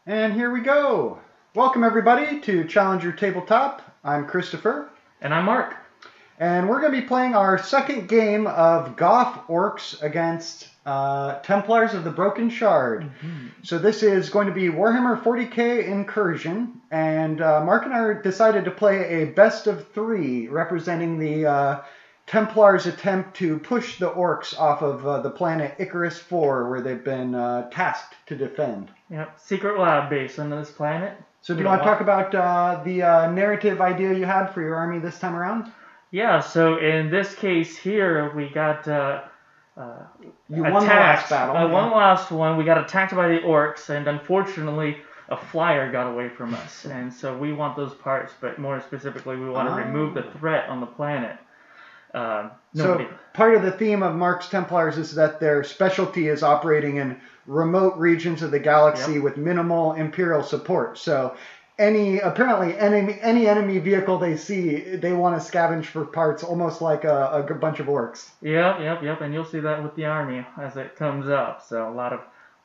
And here we go. Welcome everybody to Challenger Tabletop. I'm Christopher. And I'm Mark. And we're going to be playing our second game of Goth Orks against Templars of the Broken Shard. So this is going to be Warhammer 40k Incursion. And Mark and I decided to play a best of 3 representing the Templars' attempt to push the Orks off of the planet Icarus IV, where they've been tasked to defend. Yep, secret lab base on this planet. So do you want to talk about the narrative idea you had for your army this time around? Yeah, so in this case here, we got you won the last battle. I won the last one. We got attacked by the Orks, and unfortunately, a flyer got away from us. And so we want those parts, but more specifically, we want to remove the threat on the planet. So part of the theme of Mark's Templars is that their specialty is operating in remote regions of the galaxy with minimal Imperial support. So apparently any enemy vehicle they see, they want to scavenge for parts, almost like a bunch of Orks. Yep. And you'll see that with the army as it comes up. So a lot of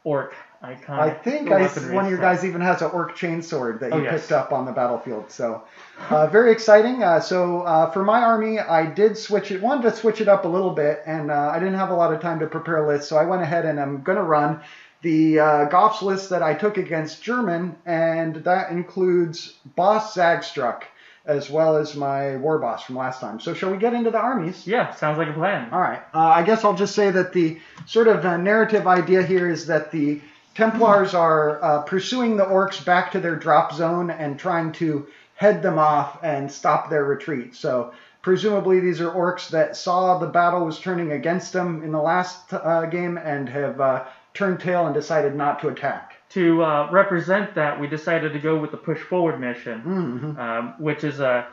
Ork iconic. I think one of your guys even has an Ork chainsword that you picked up on the battlefield. So very exciting. So for my army, I wanted to switch it up a little bit, and I didn't have a lot of time to prepare a list, so I went ahead and I'm going to run the Goths list that I took against German, and that includes Boss Zagstruck, as well as my war boss from last time. So shall we get into the armies? Yeah, sounds like a plan. All right. I guess I'll just say that the sort of narrative idea here is that the Templars are pursuing the Orks back to their drop zone and trying to head them off and stop their retreat. So presumably these are Orks that saw the battle was turning against them in the last game and have turned tail and decided not to attack. To represent that, we decided to go with the push forward mission, which is a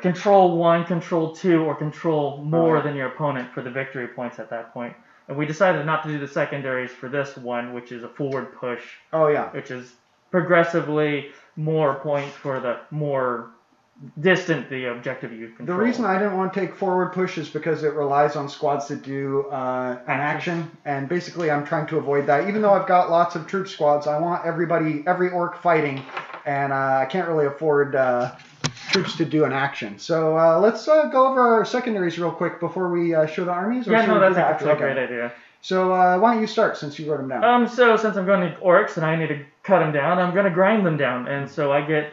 control 1, control 2, or control more than your opponent for the victory points at that point. And we decided not to do the secondaries for this one, which is a forward push. Oh, yeah. Which is progressively more points for the more distant the objective you control. The reason I didn't want to take forward push is because it relies on squads to do an action, and basically I'm trying to avoid that. Even though I've got lots of troop squads, I want every Ork fighting, and I can't really afford troops to do an action. So let's go over our secondaries real quick before we show the armies. Yeah, no, that's actually a great idea. So why don't you start since you wrote them down? So since I'm going to Orks and I need to cut them down, I'm going to grind them down, and so I get.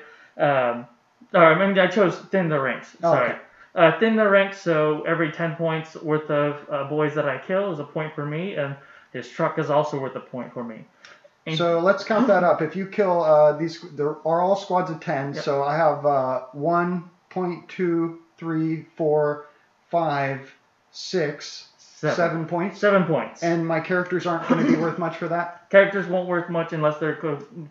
I chose thin the ranks. Sorry. Okay. Thin the ranks, so every 10 points worth of boys that I kill is a point for me, and his truck is also worth a point for me. And so let's count that up. If you kill these, there are all squads of 10, so I have 1, 2, 3, 4, 5, 6, 7 points. 7 points. And my characters aren't going to be worth much for that? Characters won't worth much unless they're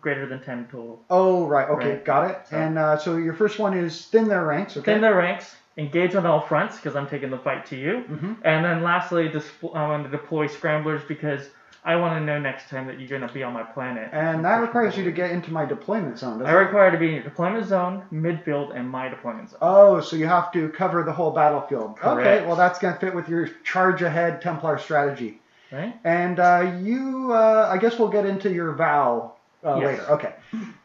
greater than 10 total. Oh, right. Okay, got it. So. And so your first one is thin their ranks. Okay. Thin their ranks. Engage on all fronts because I'm taking the fight to you. And then lastly, I want to deploy scramblers because I want to know next time that you're going to be on my planet. And that requires you to get into my deployment zone, doesn't it? I require to be in your deployment zone, midfield, and my deployment zone. Oh, so you have to cover the whole battlefield. Correct. Okay, well that's going to fit with your charge ahead Templar strategy. Right. And I guess we'll get into your Val later. Okay.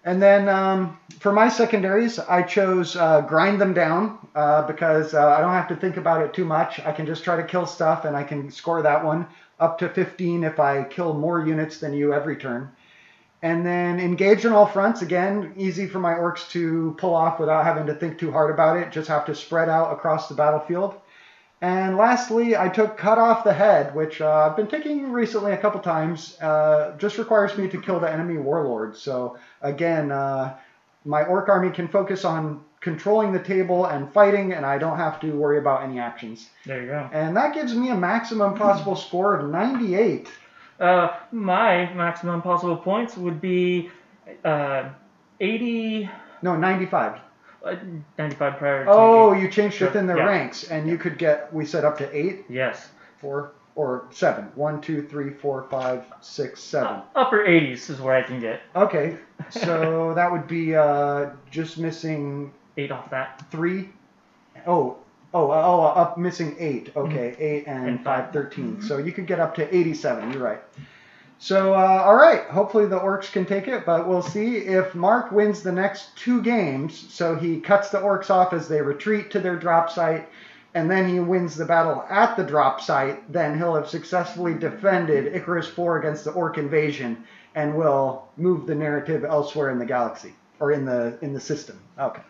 And then for my secondaries, I chose grind them down because I don't have to think about it too much. I can just try to kill stuff and I can score that one. Up to 15 if I kill more units than you every turn. And then engage on all fronts. Again, easy for my Orks to pull off without having to think too hard about it. Just have to spread out across the battlefield. And lastly, I took cut off the head, which I've been taking recently a couple times. Just requires me to kill the enemy warlords. So again, my Ork army can focus on controlling the table and fighting, and I don't have to worry about any actions. There you go. And that gives me a maximum possible score of 98. My maximum possible points would be 80... No, 95. 95 prior to... Oh, you changed within the ranks, and you could get, we said up to 8? Yes. 4 or 7. 1, 2, 3, 4, 5, 6, 7. Upper 80s is where I can get. Okay, so that would be just missing... 8 off that. 3. Up missing 8. Okay, 8 and 5, 13. So you could get up to 87. You're right. So, all right, hopefully the Orks can take it, but we'll see if Mark wins the next 2 games. So he cuts the Orks off as they retreat to their drop site, and then he wins the battle at the drop site. Then he'll have successfully defended Icarus 4 against the Ork invasion, and will move the narrative elsewhere in the galaxy, or in the system. Okay.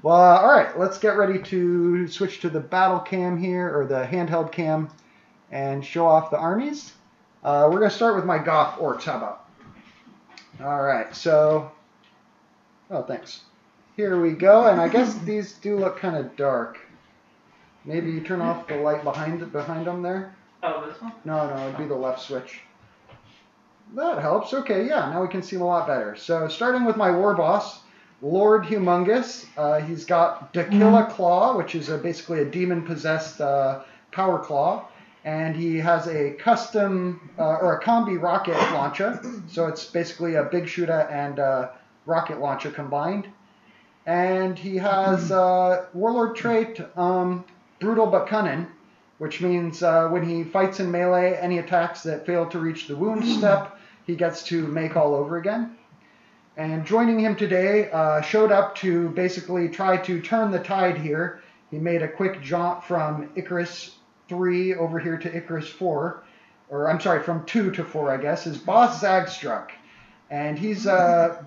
Well, all right, let's get ready to switch to the battle cam here, or the handheld cam, and show off the armies. We're going to start with my Goth Orks. How about? All right, so... Oh, thanks. Here we go, and I guess these do look kind of dark. Maybe you turn off the light behind them there? Oh, this one? No, it'd be the left switch. That helps. Okay, yeah, now we can see them a lot better. So, starting with my war boss, Lord Humongous. He's got Dakilla Claw, which is basically a demon-possessed power claw. And he has a custom, or a combi rocket launcher. So it's basically a big shooter and a rocket launcher combined. And he has warlord trait, brutal but cunning, which means when he fights in melee, any attacks that fail to reach the wound step, he gets to make all over again. And joining him today, showed up to basically try to turn the tide here. He made a quick jaunt from Icarus 3 over here to Icarus 4, or I'm sorry, from 2 to 4, I guess, is Boss Zagstruck. And he's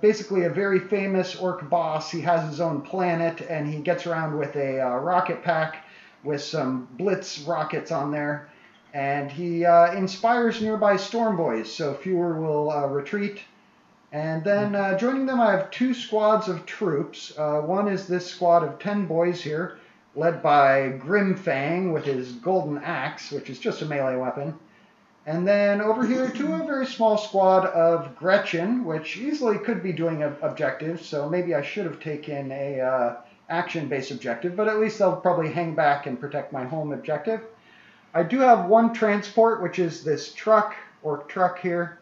basically a very famous Ork boss. He has his own planet, and he gets around with a rocket pack with some Blitz rockets on there. And he inspires nearby Storm Boys, so fewer will retreat. And then joining them, I have 2 squads of troops. One is this squad of 10 boys here, led by Grimfang with his golden axe, which is just a melee weapon. And then over here, to a very small squad of Gretchen, which easily could be doing objectives, so maybe I should have taken a action-based objective, but at least I'll probably hang back and protect my home objective. I do have 1 transport, which is this truck, or truck here.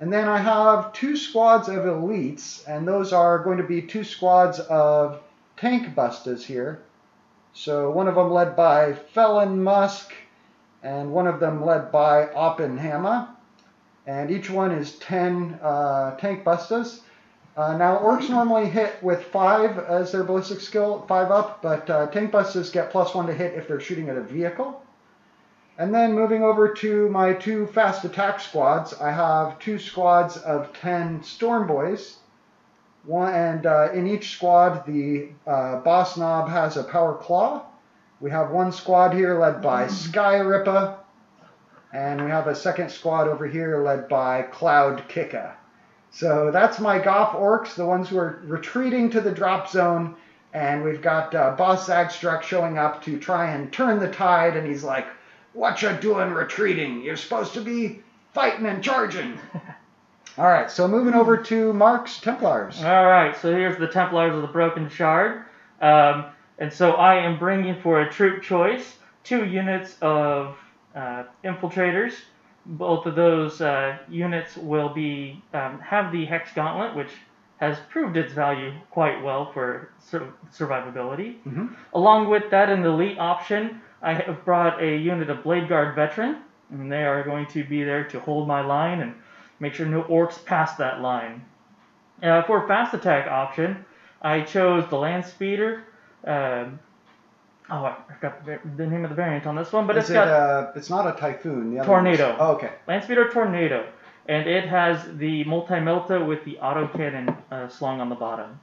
And then I have 2 squads of elites, and those are going to be 2 squads of tank bustas here. So one of them led by Felon Musk, and one of them led by Oppenhammer. And each one is 10 tank bustas. Now, Orks normally hit with 5 as their ballistic skill, 5 up, but tank bustas get +1 to hit if they're shooting at a vehicle. And then moving over to my 2 fast attack squads, I have 2 squads of 10 Storm Boys. And in each squad, the boss knob has a power claw. We have 1 squad here led by Sky Ripper, and we have a second squad over here led by Cloud Kicker. So that's my Goth Orks, the ones who are retreating to the drop zone, and we've got Boss Zagstruck showing up to try and turn the tide, and he's like, "What you doing retreating? You're supposed to be fighting and charging." All right, so moving over to Mark's Templars. All right, so here's the Templars of the Broken Shard. And so I am bringing for a troop choice 2 units of infiltrators. Both of those units will be have the Hex Gauntlet, which has proved its value quite well for survivability. Mm-hmm. Along with that, in the elite option, I have brought a unit of Blade Guard Veteran, and they are going to be there to hold my line and make sure no Orks pass that line. For fast attack option, I chose the Land Speeder. I forgot the name of the variant on this one, but it's not a Typhoon. The Tornado. Oh, okay. Land Speeder Tornado, and it has the multi-melta with the autocannon slung on the bottom.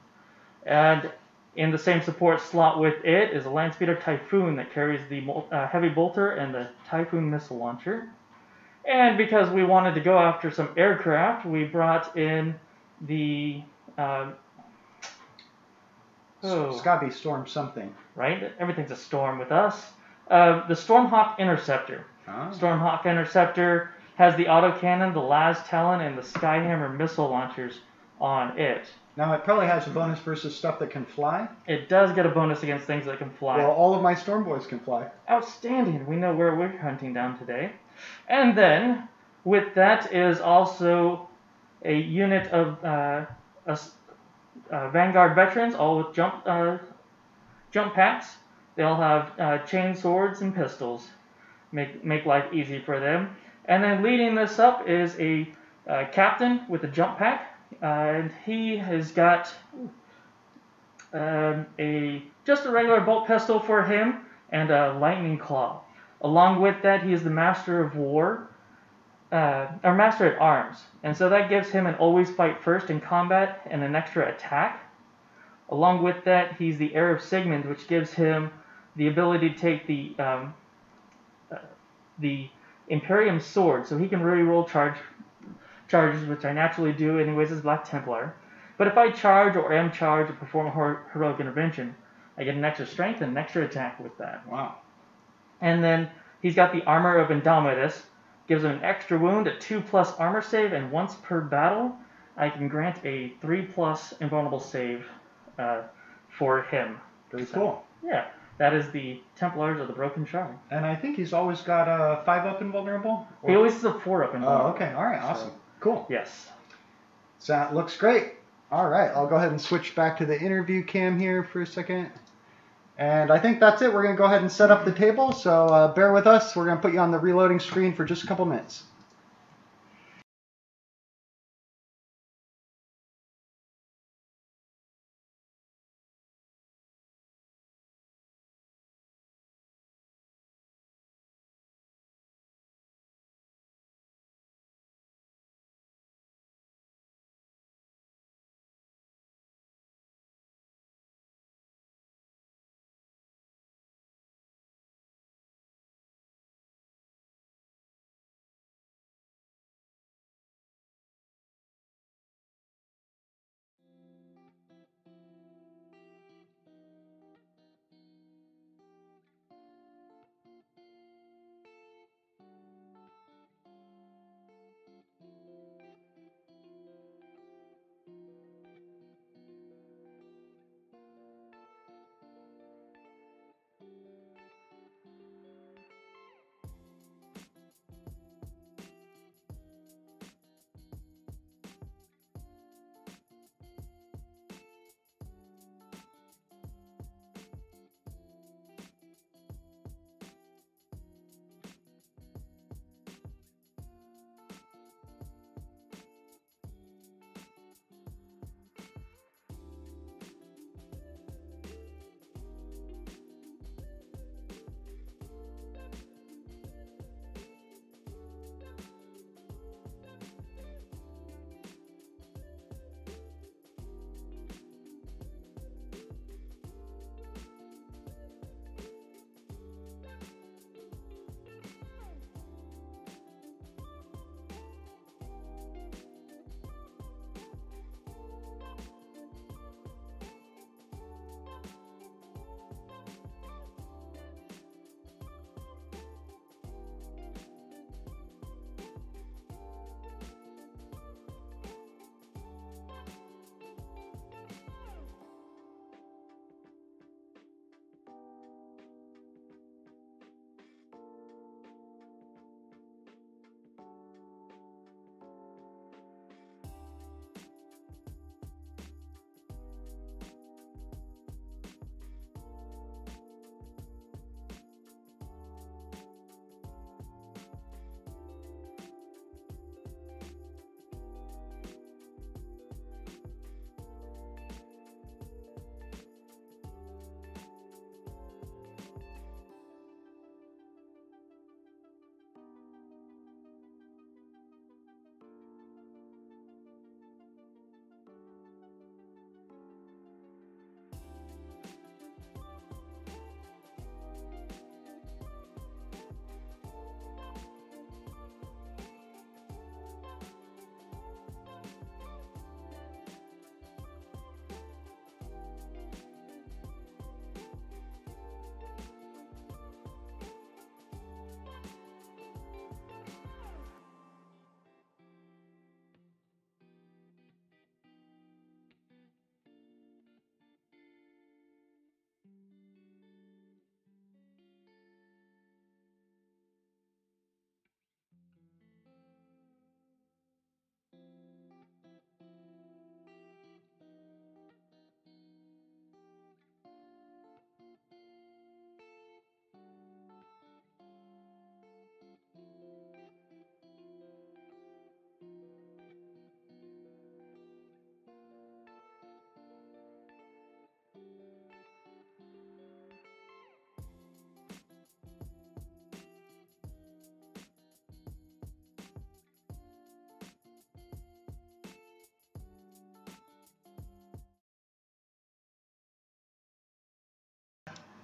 And in the same support slot with it is a Land Speeder Typhoon that carries the heavy bolter and the Typhoon missile launcher. And because we wanted to go after some aircraft, we brought in the... It's got to be Storm something. Right? Everything's a storm with us. The Stormhawk Interceptor. Oh. Stormhawk Interceptor has the autocannon, the Las Talon, and the Skyhammer missile launchers on it. Now, it probably has a bonus versus stuff that can fly? It does get a bonus against things that can fly. Well, all of my Storm Boys can fly. Outstanding. We know where we're hunting down today. And then, with that is also a unit of Vanguard Veterans, all with jump packs. They all have chain swords and pistols. Make life easy for them. And then leading this up is a Captain with a jump pack, and he has got just a regular bolt pistol for him and a lightning claw. Along with that, he is the master of war, or master at arms, and so that gives him an always fight first in combat and an extra attack. Along with that, he's the heir of Sigmund, which gives him the ability to take the Imperium sword, so he can re-roll charges, which I naturally do anyways as Black Templar. But if I charge or am charged or perform a heroic intervention, I get an extra strength and an extra attack with that. Wow. And then he's got the armor of Indomitus, gives him an extra wound, a 2+ armor save, and once per battle, I can grant a 3+ invulnerable save for him. Very cool. Yeah, that is the Templars of the Broken Shard. And I think he's always got a 5-up invulnerable? He always has a 4-up invulnerable. Oh, okay. All right. Awesome. So, cool. Yes. So that looks great. All right. I'll go ahead and switch back to the interview cam here for a second. And I think that's it. We're going to go ahead and set up the table. So bear with us. We're going to put you on the reloading screen for just a couple minutes.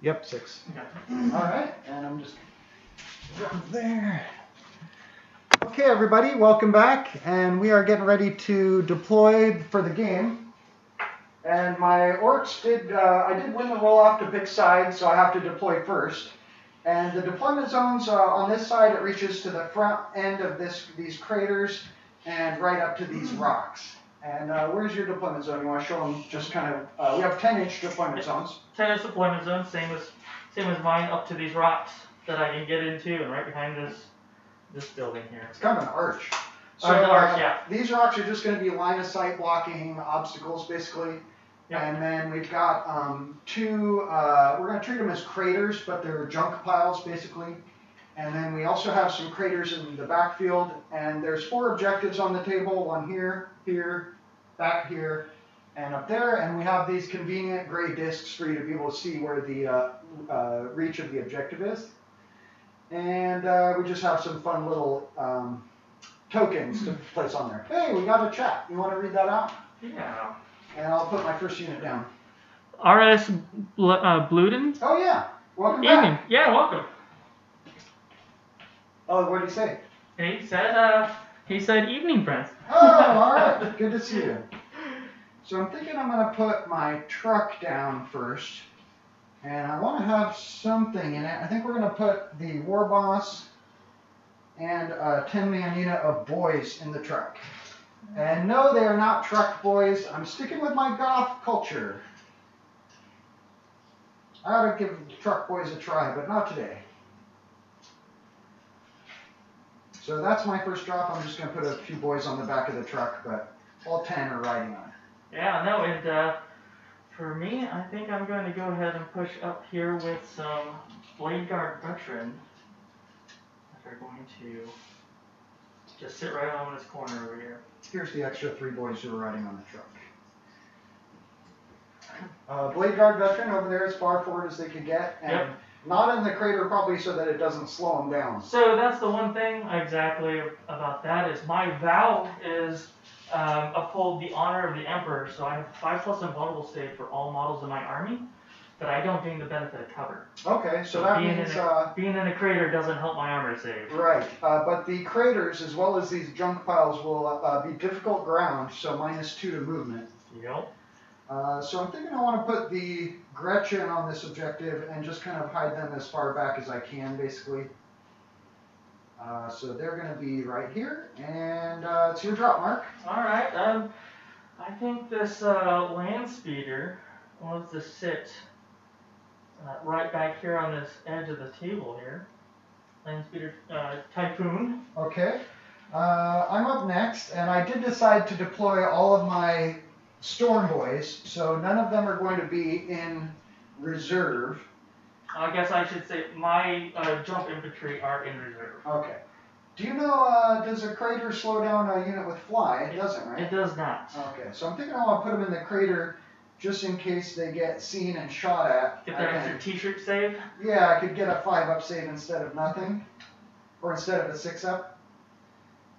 Yep, 6. Okay. All right, and I'm just jump there. Okay, everybody, welcome back, and we are getting ready to deploy for the game. And my orcs I did win the roll-off to pick sides, so I have to deploy first. And the deployment zones on this side, it reaches to the front end of these craters and right up to these rocks. And where's your deployment zone? You want to show them just kind of, we have 10-inch deployment zones. 10-inch deployment zone, same as mine, up to these rocks that I can get into, and right behind this building here. It's kind of an arch. So yeah. These rocks are just going to be line of sight blocking obstacles, basically. Yep. And then we've got two, we're going to treat them as craters, but they're junk piles, basically. And then we also have some craters in the backfield, and there's 4 objectives on the table, one here, here, back here, and up there. And we have these convenient gray discs for you to be able to see where the reach of the objective is. And we just have some fun little tokens to place on there. Hey, we got a chat. You want to read that out? Yeah. And I'll put my first unit down. R.S. Bluden? Oh, yeah. Welcome Evening. back. Yeah, welcome. Oh, what did he say? He said evening, friends. Oh, all right. Good to see you. So I'm thinking I'm going to put my truck down first. And I want to have something in it. I think we're going to put the War Boss and a 10-man unit of boys in the truck. And no, they are not truck boys. I'm sticking with my goth culture. I ought to give truck boys a try, but not today. So that's my first drop. I'm just going to put a few boys on the back of the truck, but all 10 are riding on it. Yeah, no, and for me, I think I'm going to go ahead and push up here with some Blade Guard veteran that are going to just sit right on this corner over here. Here's the extra 3 boys who are riding on the truck. Blade Guard veteran over there as far forward as they could get, and not in the crater probably so that it doesn't slow them down. So that's the one thing exactly about that is my vow is uphold the honor of the Emperor, so I have 5+ invulnerable save for all models in my army, but I don't gain the benefit of cover. Okay, so that means... being in a crater doesn't help my armor save. Right, but the craters, as well as these junk piles, will be difficult ground, so -2 to movement. Yep. So I'm thinking I want to put the Gretchen on this objective and just kind of hide them as far back as I can, basically. So they're going to be right here, and it's your drop, Mark. All right. I think this land speeder wants to sit right back here on this edge of the table here. Land speeder Typhoon. Okay. I'm up next, and I did decide to deploy all of my Storm Boys, so none of them are going to be in reserve. I guess I should say my jump infantry are in reserve. Okay. Do you know, does a crater slow down a unit with fly? It doesn't, right? It does not. Okay, so I'm thinking I want to put them in the crater just in case they get seen and shot at. Get that extra t-shirt save? Yeah, I could get a 5-up save instead of nothing, or instead of a 6-up.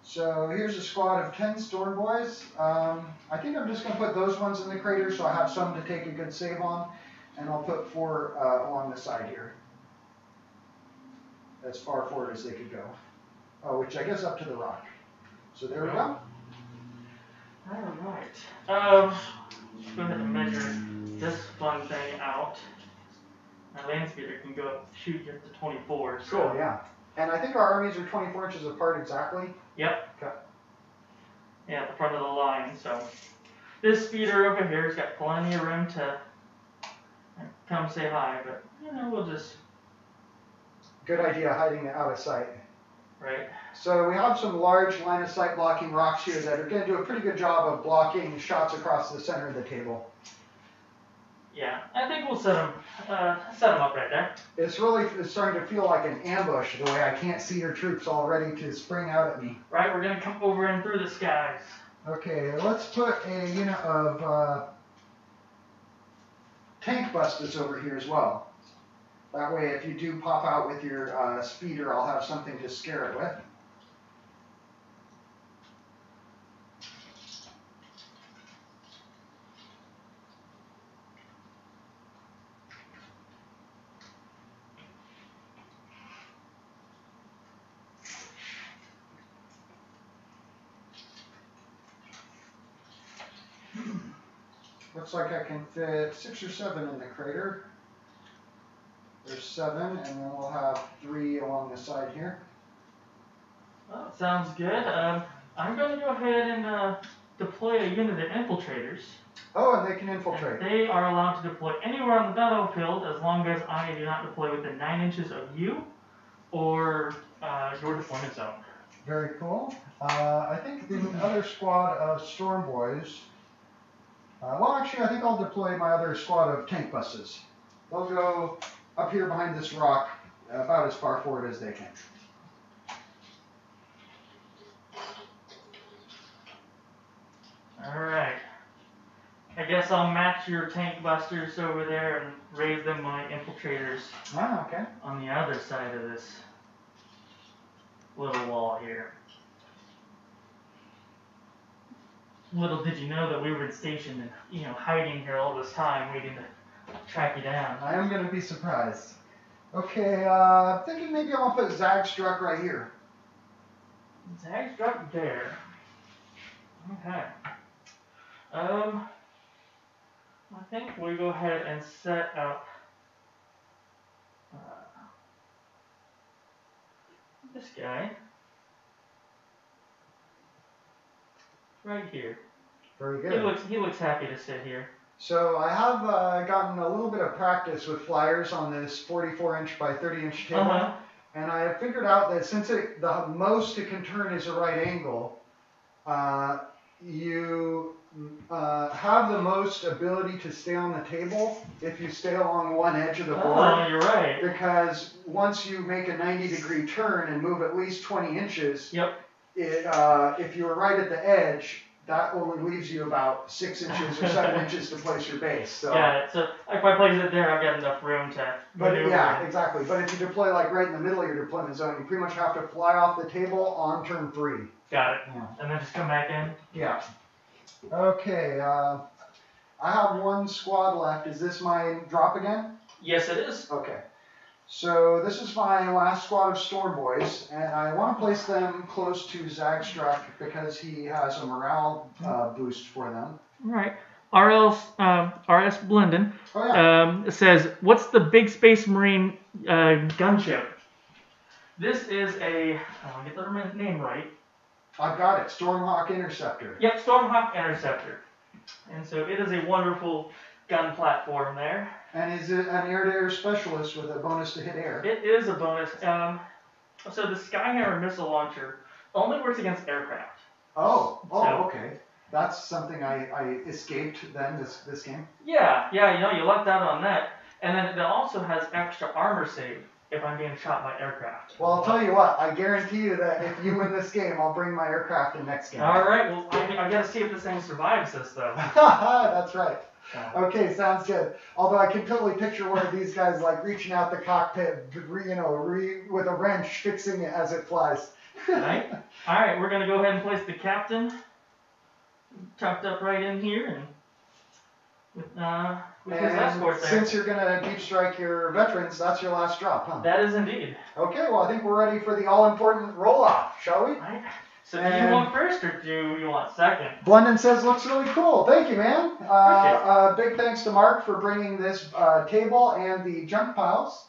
So here's a squad of 10 Storm Boys. I think I'm just going to put those ones in the crater so I have some to take a good save on. And I'll put 4 along the side here. As far forward as they could go. Oh, which I guess up to the rock. So there we go. Alright. Let's go ahead and measure this fun thing out. My land speeder can go up, shoot up to 24. So. Cool, yeah. And I think our armies are 24 inches apart exactly. Yep. Okay. Yeah, at the front of the line. So this speeder over here has got plenty of room to come say hi, but you know, we'll just. Good idea, hiding it out of sight. Right. So we have some large line of sight blocking rocks here that are going to do a pretty good job of blocking shots across the center of the table. Yeah, I think we'll set them up right there. It's starting to feel like an ambush the way I can't see your troops all ready to spring out at me. Right, we're going to come over and through the skies. Okay, let's put a unit of tank busters over here as well. That way, if you do pop out with your speeder, I'll have something to scare it with. Looks like I can fit 6 or 7 in the crater. There's 7, and then we'll have 3 along the side here. Well, sounds good. I'm going to go ahead and deploy a unit of infiltrators. Oh, and they can infiltrate. And they are allowed to deploy anywhere on the battlefield as long as I do not deploy within 9 inches of you or your deployment zone. Very cool. I think the other squad of Storm Boys. Well, actually, I think I'll deploy my other squad of tank buses. They'll go up here behind this rock, about as far forward as they can. Alright. I guess I'll match your tank busters over there and raise them my infiltrators Okay. on the other side of this little wall here. Little did you know that we were stationed and, hiding here all this time waiting to track you down. I am going to be surprised. Okay, I'm thinking maybe I'll put Zagstruck right here. Zagstruck there. Okay. I think we go ahead and set up this guy right here. Very good. He looks happy to sit here. So I have gotten a little bit of practice with flyers on this 44-inch by 30-inch table, and I have figured out that since the most it can turn is a right angle, you have the most ability to stay on the table if you stay along one edge of the board. Oh, you're right. Because once you make a 90-degree turn and move at least 20 inches, if you were right at the edge, that only leaves you about 6 inches or 7 inches to place your base. So. Yeah, so if I place it there, I've got enough room to maneuver. Yeah, exactly. But if you deploy like right in the middle of your deployment zone, you pretty much have to fly off the table on turn 3. Got it. Yeah. And then just come back in? Yeah. Okay, I have 1 squad left. Is this my drop again? Yes, it is. Okay. So this is my last squad of Storm Boys, and I want to place them close to Zagstruck because he has a morale boost for them. All right. RS Blendon says, what's the Big Space Marine gunship? This is I'll get the name right. I've got it, Stormhawk Interceptor. Yep, Stormhawk Interceptor. And so it is a wonderful gun platform there. And is it an air-to-air specialist with a bonus to hit air? It is a bonus. So the Skyhammer missile launcher only works against aircraft. Okay. That's something I escaped then, this game. Yeah, you lucked out on that. And then it also has extra armor save if I'm being shot by aircraft. Well, I'll tell you what, I guarantee you that if you win this game, I'll bring my aircraft in next game. All right, well, I gotta see if this thing survives this, though. That's right. Okay, sounds good. Although I can totally picture one of these guys like reaching out the cockpit, with a wrench, fixing it as it flies. All right, we're gonna go ahead and place the captain tucked up right in here, and with his escort there. Since you're gonna deep strike your veterans, that's your last drop, huh? That is indeed. Okay, well I think we're ready for the all-important roll-off, shall we? Right. So do you want first or do you want second? Blendon says looks really cool. Thank you, man. Big thanks to Mark for bringing this table and the junk piles.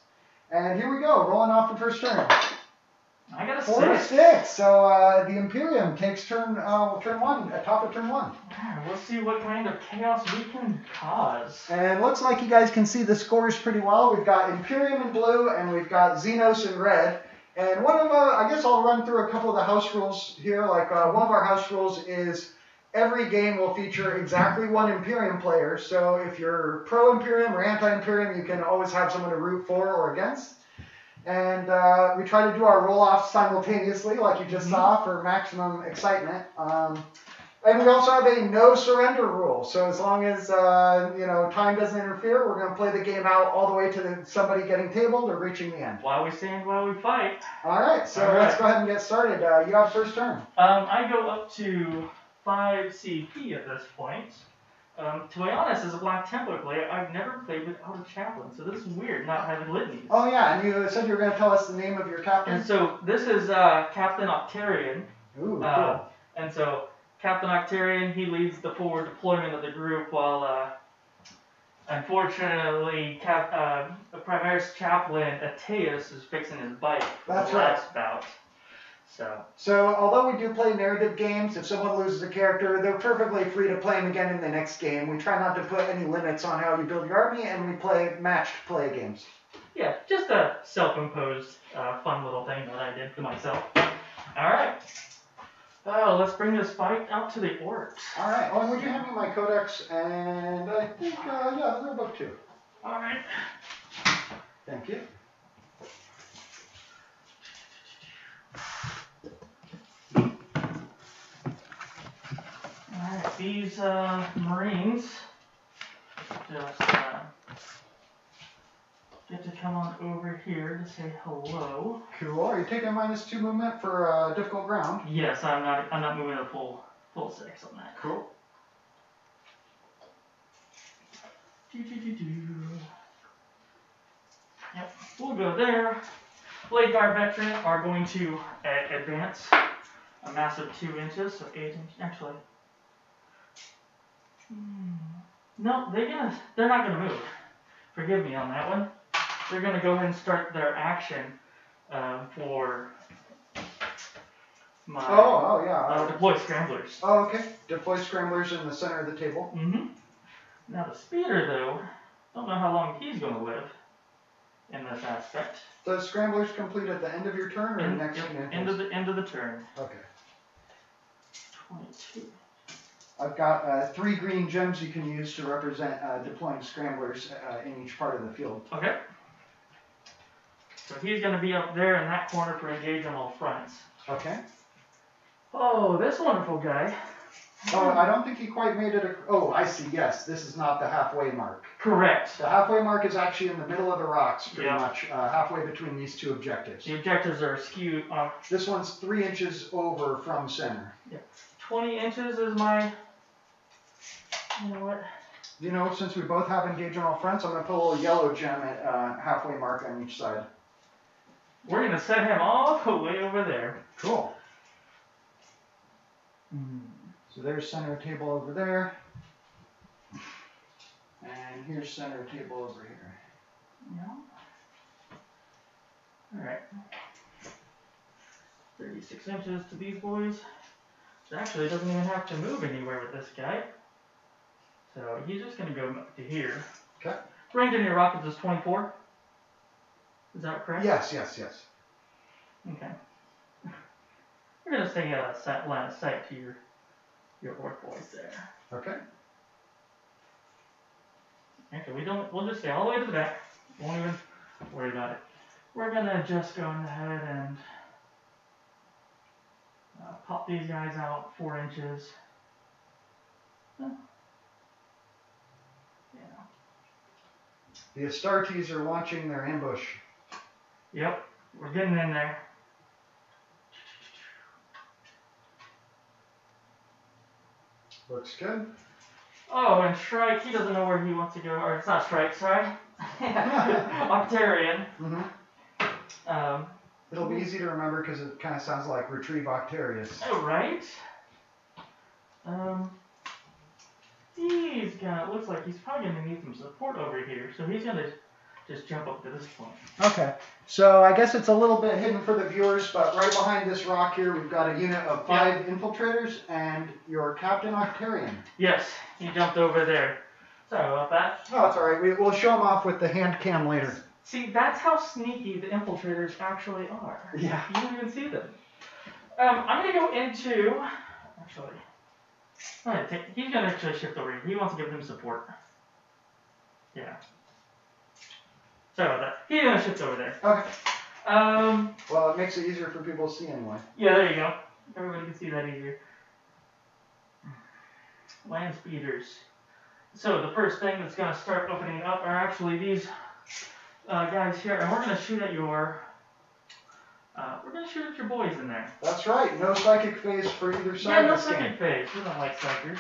And here we go, rolling off the first turn. I got a 4 to 6. So the Imperium takes turn 1, top of turn 1. We'll see what kind of chaos we can cause. And looks like you guys can see the scores pretty well. We've got Imperium in blue and we've got Xenos in red. And one of I guess I'll run through a couple of the house rules here. Like one of our house rules is every game will feature exactly 1 Imperium player. So if you're pro-Imperium or anti-Imperium, you can always have someone to root for or against. And we try to do our roll-offs simultaneously, like you just saw, for maximum excitement. And we also have a no surrender rule. So as long as time doesn't interfere, we're going to play the game out all the way to somebody getting tabled or reaching the end. While we stand, while we fight. All right, so let's go ahead and get started. You have first turn. I go up to 5 CP at this point. To be honest, as a Black Templar player, I've never played without a chaplain, so this is weird not having litanies. Oh yeah, and you said you were going to tell us the name of your captain? And so this is Captain Octarian. Ooh, cool. And so Captain Octarian, he leads the forward deployment of the group while, unfortunately, the Primaris Chaplain, Ateus, is fixing his bike for the last bout. So, although we do play narrative games, if someone loses a character, they're perfectly free to play him again in the next game. We try not to put any limits on how you build your army, and we play matched play games. Yeah, just a self-imposed fun little thing that I did to myself. Alright. Let's bring this fight out to the Orks. Alright, oh, and would you hand me my codex, and I think, yeah, the rule book too. Alright. Thank you. Alright, these Marines just get to come on over here to say hello. Cool. Are you taking a -2 movement for difficult ground? Yes, I'm not moving a full 6 on that. Cool. Yep, we'll go there. Blade Guard veteran are going to advance a massive 2 inches, so 8 inches. Actually, no, they're not gonna move. Forgive me on that one. They're gonna go ahead and start their action for my deploy scramblers. Oh, okay. Deploy scramblers in the center of the table. Mm-hmm. Now the speeder, though, don't know how long he's gonna live in this aspect. The scramblers complete at the end of your turn or next end of the turn. Okay. 22. I've got 3 green gems you can use to represent deploying scramblers in each part of the field. Okay. So he's going to be up there in that corner for engage on all fronts. Okay. Oh, this wonderful guy. Oh, I don't think he quite made it. Oh, I see. Yes, this is not the halfway mark. Correct. The halfway mark is actually in the middle of the rocks, pretty much, halfway between these 2 objectives. The objectives are skewed. This one's 3 inches over from center. Yeah. 20 inches is my... You know what? You know, since we both have engage on all fronts, I'm going to put a little yellow gem at halfway mark on each side. We're going to set him all the way over there. Cool. So there's center table over there. And here's center table over here. Yeah. Alright. 36 inches to these boys. So actually, it doesn't even have to move anywhere with this guy. So he's just going to go to here. Okay. Range in your rockets is 24. Is that correct? Yes. Okay. We're going to stay line of sight to your orc boys there. Okay. Actually, we'll just stay all the way to the back. Won't even worry about it. We're going to just go ahead and pop these guys out 4 inches. Huh. The Astartes are launching their ambush. Yep, we're getting in there. Looks good. Oh, and Shrike, he doesn't know where he wants to go. Or it's not Shrike, sorry. Octarian. Mm-hmm. It'll be easy to remember because it kind of sounds like Retrieve Octarius. Oh, right? He's gonna, looks like he's probably gonna need some support over here, so he's gonna just jump up to this point. Okay, so I guess it's a little bit hidden for the viewers, but right behind this rock here, we've got a unit of 5 infiltrators and your Captain Octarian. Yes, he jumped over there. Sorry about that. Oh, it's alright. We'll show him off with the hand cam later. See, that's how sneaky the infiltrators actually are. Yeah. You don't even see them. I'm gonna go into, actually, he's going to actually shift over here. He wants to give him support. Yeah. Sorry about that. He's going to shift over there. Okay. Well, it makes it easier for people to see anyway. Yeah, there you go. Everybody can see that easier. Land speeders. So the first thing that's going to start opening up are actually these guys here. And we're going to shoot at your... boys in there. That's right. No psychic phase for either side. Yeah, no psychic phase. We don't like psychers.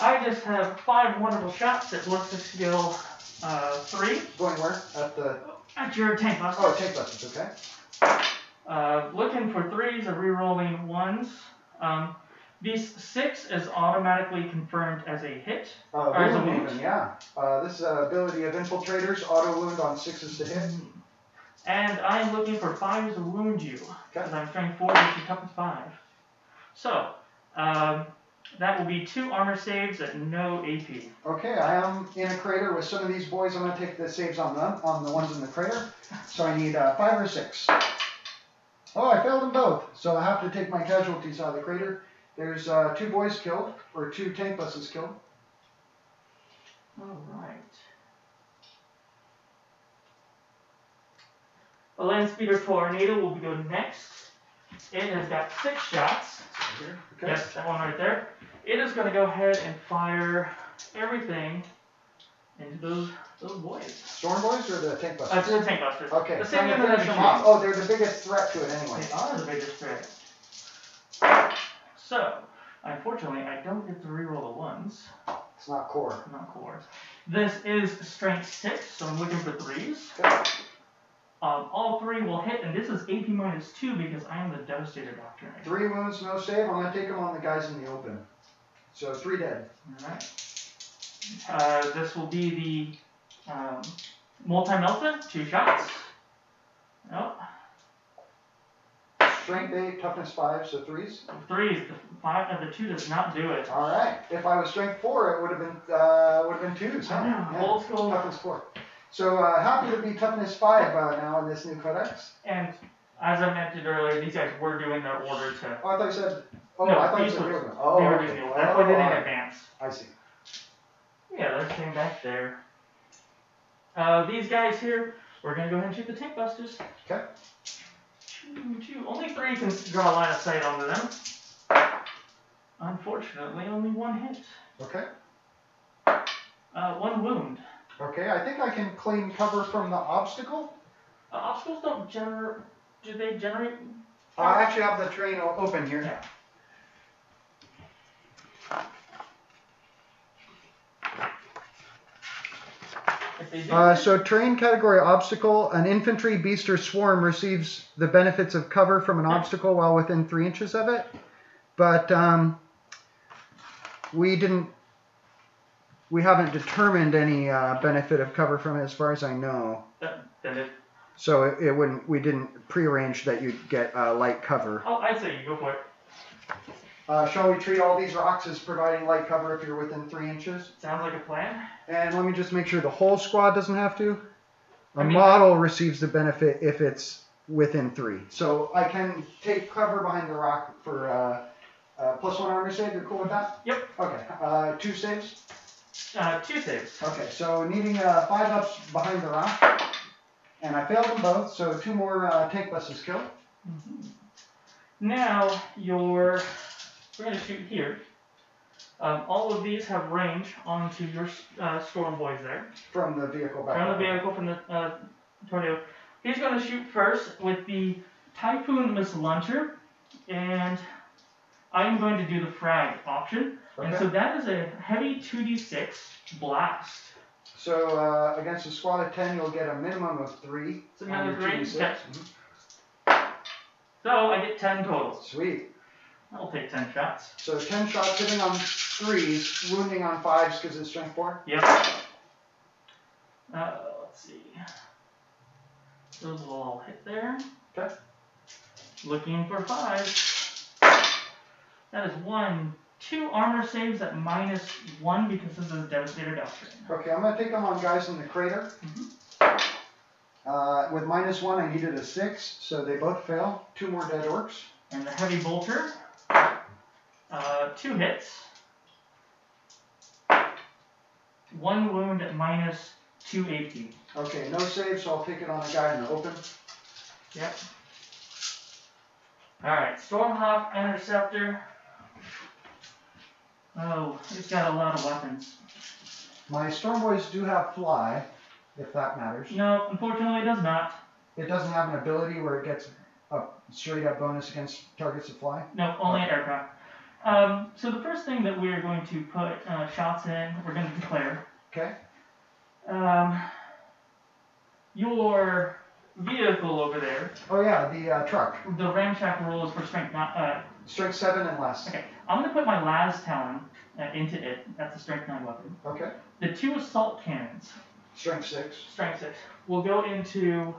I just have 5 wonderful shots at ballistic skill 3. Going where? At your tank buster. Oh, tank busters. Okay. Looking for 3s or re-rolling 1s. These 6 is automatically confirmed as a hit. Or as a wound wound. even, yeah. This ability of infiltrators, auto wound on 6s to hit. And I am looking for 5s to wound you. Because I'm strength 4 with your toughness 5. So, that will be 2 armor saves at no AP. Okay, I am in a crater with some of these boys. I'm going to take the saves on them, on the ones in the crater. So I need 5 or 6. Oh, I failed them both. So I have to take my casualties out of the crater. There's 2 boys killed, or 2 tank buses killed. Alright. A land speeder tornado will go next. It has got 6 shots. Here. Okay. Yes, that one right there. It is going to go ahead and fire everything into those boys. Storm boys or the tank busters? To the tank busters. Okay. The same finish them off. Oh, they're the biggest threat to it anyway. They are the biggest threat. So, unfortunately, I don't get to reroll the ones. It's not core. Not cores. This is strength 6, so I'm looking for 3s. Okay. All 3 will hit, and this is AP minus 2 because I am the Devastator Doctor. 3 wounds, no save. I'm going to take them on the guys in the open. So 3 dead. Alright. This will be the multi-melta, 2 shots. Nope. Strength 8, toughness 5, so 3s. 3s. The 2 does not do it. All right. If I was strength 4, it would have been 2s. Huh? Yeah. Old school. Toughness 4. So happy to be toughness 5 now in this new codex. And as I mentioned earlier, these guys were doing their order to. Oh, I thought you said. Oh, no, I thought you said they were doing. Oh, they were doing the order. I put it in advance. I see. Yeah, they're staying back there. These guys here, we're gonna go ahead and shoot the tank busters. Okay. 2. Only 3 can draw a line of sight onto them. Unfortunately, only 1 hit. Okay. 1 wound. Okay, I think I can claim cover from the obstacle. Obstacles don't generate. Do they generate? I actually have the terrain open here. Yeah. So terrain category obstacle, an infantry, beast, or swarm receives the benefits of cover from an obstacle while within 3 inches of it. But we haven't determined any benefit of cover from it as far as I know. So it wouldn't. We didn't prearrange that you'd get light cover. Oh, I'd say you go for it. Shall we treat all these rocks as providing light cover if you're within 3 inches? Sounds like a plan. And let me just make sure the whole squad doesn't have to. Model receives the benefit if it's within 3. So I can take cover behind the rock for +1 armor save. You're cool with that? Yep. Okay. 2 saves? 2 saves. Okay, so needing 5 ups behind the rock. And I failed them both, so 2 more tank buses killed. Mm-hmm. Now, we're going to shoot here. All of these have range onto your storm boys there. From the vehicle back. From the vehicle, from the tornado. He's going to shoot first with the Typhoon Missile Launcher, and I'm going to do the frag option. Okay. And so that is a heavy 2d6 blast. So against a squad of 10, you'll get a minimum of 3. It's another 3. Okay. Mm-hmm. So I get 10 total. Sweet. I'll take 10 shots. So 10 shots hitting on 3s, wounding on 5s because it's strength 4? Yep. Let's see. Those will all hit there. Okay. Looking for 5. That is 2 armor saves at -1 because this is a Devastator Doctrine. Okay, I'm going to take them on guys in the crater. Mm-hmm. With -1, I needed a 6, so they both fail. 2 more dead orcs. And the Heavy Bolter, 2 hits. 1 wound at -2 AP. Okay, no save, so I'll take it on a guy in the open. Yep. Alright, Stormhawk Interceptor. Oh, it's got a lot of weapons. My Storm Boys do have fly, if that matters. No, unfortunately it does not. It doesn't have an ability where it gets a straight up bonus against targets that fly? No, only an aircraft. So the first thing that we're going to put shots in, we're going to declare. Okay. Your vehicle over there. Oh yeah, the truck. The ramshackle roll is for strength Strength 7 and less. Okay, I'm going to put my Las Talon into it. That's a Strength 9 weapon. Okay. The 2 assault cannons. Strength 6. Strength 6. Will go into...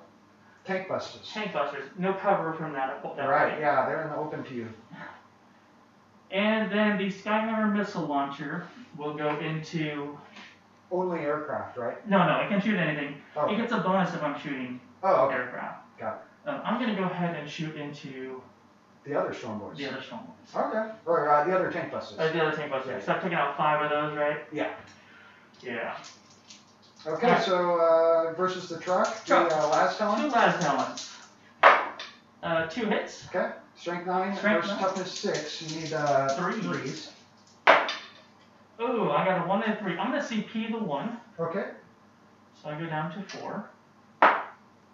Tank busters. Tank busters. No cover from that. Right, way. Yeah, they're in the open to you. And then the Skymammer missile launcher will go into... Only aircraft, right? No, it can shoot anything. Oh. It gets a bonus if I'm shooting aircraft. Got it. I'm going to go ahead and shoot into... The other Storm Boys. The other Storm Boys. Okay. Or the other Tank busters. The other Tank busters. So I've taken out 5 of those, right? Yeah. Yeah. Okay, right. So versus the truck. The Las Talon? 2 Las Talons. 2 hits. Okay. Strength 9 versus toughness 6. You need 3s. Oh, I got a 1 and a 3. I'm going to CP the 1. Okay. So I go down to 4.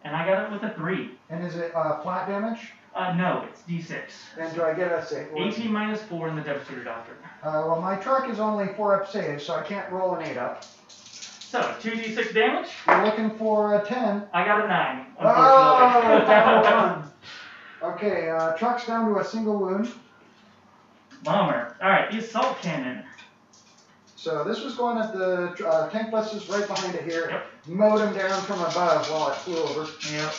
And I got it with a 3. And is it flat damage? No, it's D6. And do I get a save? AP minus 4 in the Devastator Doctrine. Well, my truck is only 4 up save, so I can't roll an 8 up. So, 2d6 damage? You're looking for a 10. I got a 9, unfortunately. Oh, down 1. Okay, truck's down to a single wound. Bummer. Alright, the assault cannon. So this was going at the tank busters right behind it here. Yep. Mowed them down from above while it flew over. Yep.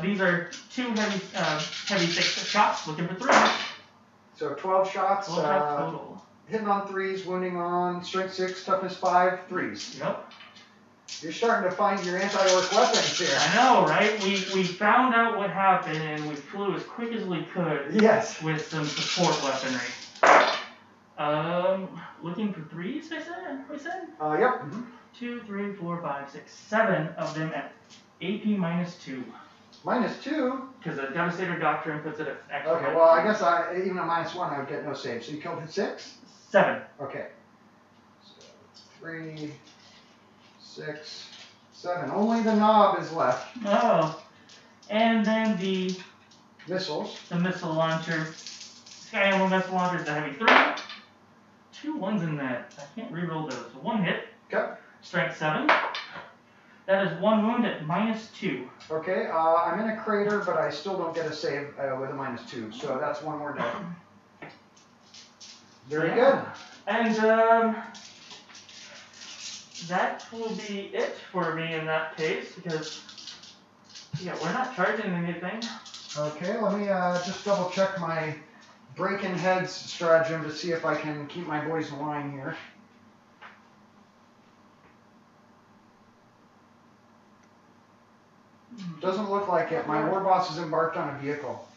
These are 2 heavy 6 shots, looking for 3. So 12 shots. 12 shots total. Hitting on 3s, wounding on strength 6, toughness 5, 3s. Yep. You're starting to find your anti-orc weapons here. I know, right? We found out what happened and we flew as quick as we could. Yes. With some support weaponry. Looking for 3s, I said? We said? Yep. 2, 3, 4, 5, 6, 7 of them at AP minus 2. Minus 2? Because the Devastator Doctrine puts it at extra. Okay, well, I guess even a minus 1, I would get no save. So you killed it 6? 7. Okay. So 3, 6, 7. Only the knob is left. Oh. And then the missiles. The missile launcher. Skymammer missile launcher is a heavy 3. 2 1s in that. I can't reroll those. 1 hit. Okay. Strength 7. That is 1 wound at minus 2. Okay, I'm in a crater, but I still don't get a save with a minus 2, so that's 1 more dead. Very good. And that will be it for me in that case, because we're not charging anything. Okay, let me just double check my breaking heads stratagem to see if I can keep my boys in line here. Doesn't look like it. My war boss has embarked on a vehicle.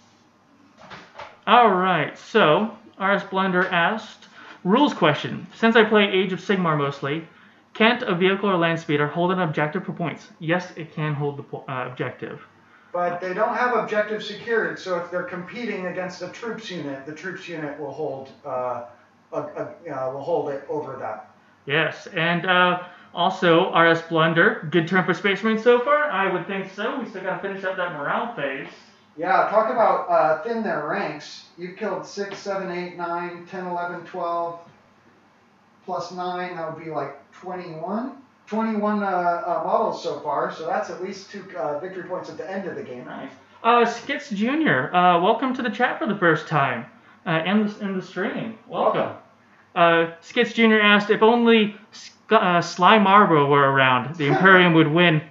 Alright, so RS Blender asked, rules question. Since I play Age of Sigmar mostly, can't a vehicle or land speeder hold an objective for points? Yes, it can hold the objective. But they don't have objective secured, so if they're competing against a troops unit, the troops unit will hold it over that. Yes, and also RS Blunder, good turn for Space Marines so far? I would think so. We still got to finish up that morale phase. Yeah, talk about thin their ranks. You've killed 6, 7, 8, 9, 10, 11, 12, plus 9, that would be like 21. 21 models so far, so that's at least 2 victory points at the end of the game. Nice. Skits Jr., welcome to the chat for the first time, in the stream. Welcome. Skits Jr. asked, if only Sly Marlborough were around, the Imperium would win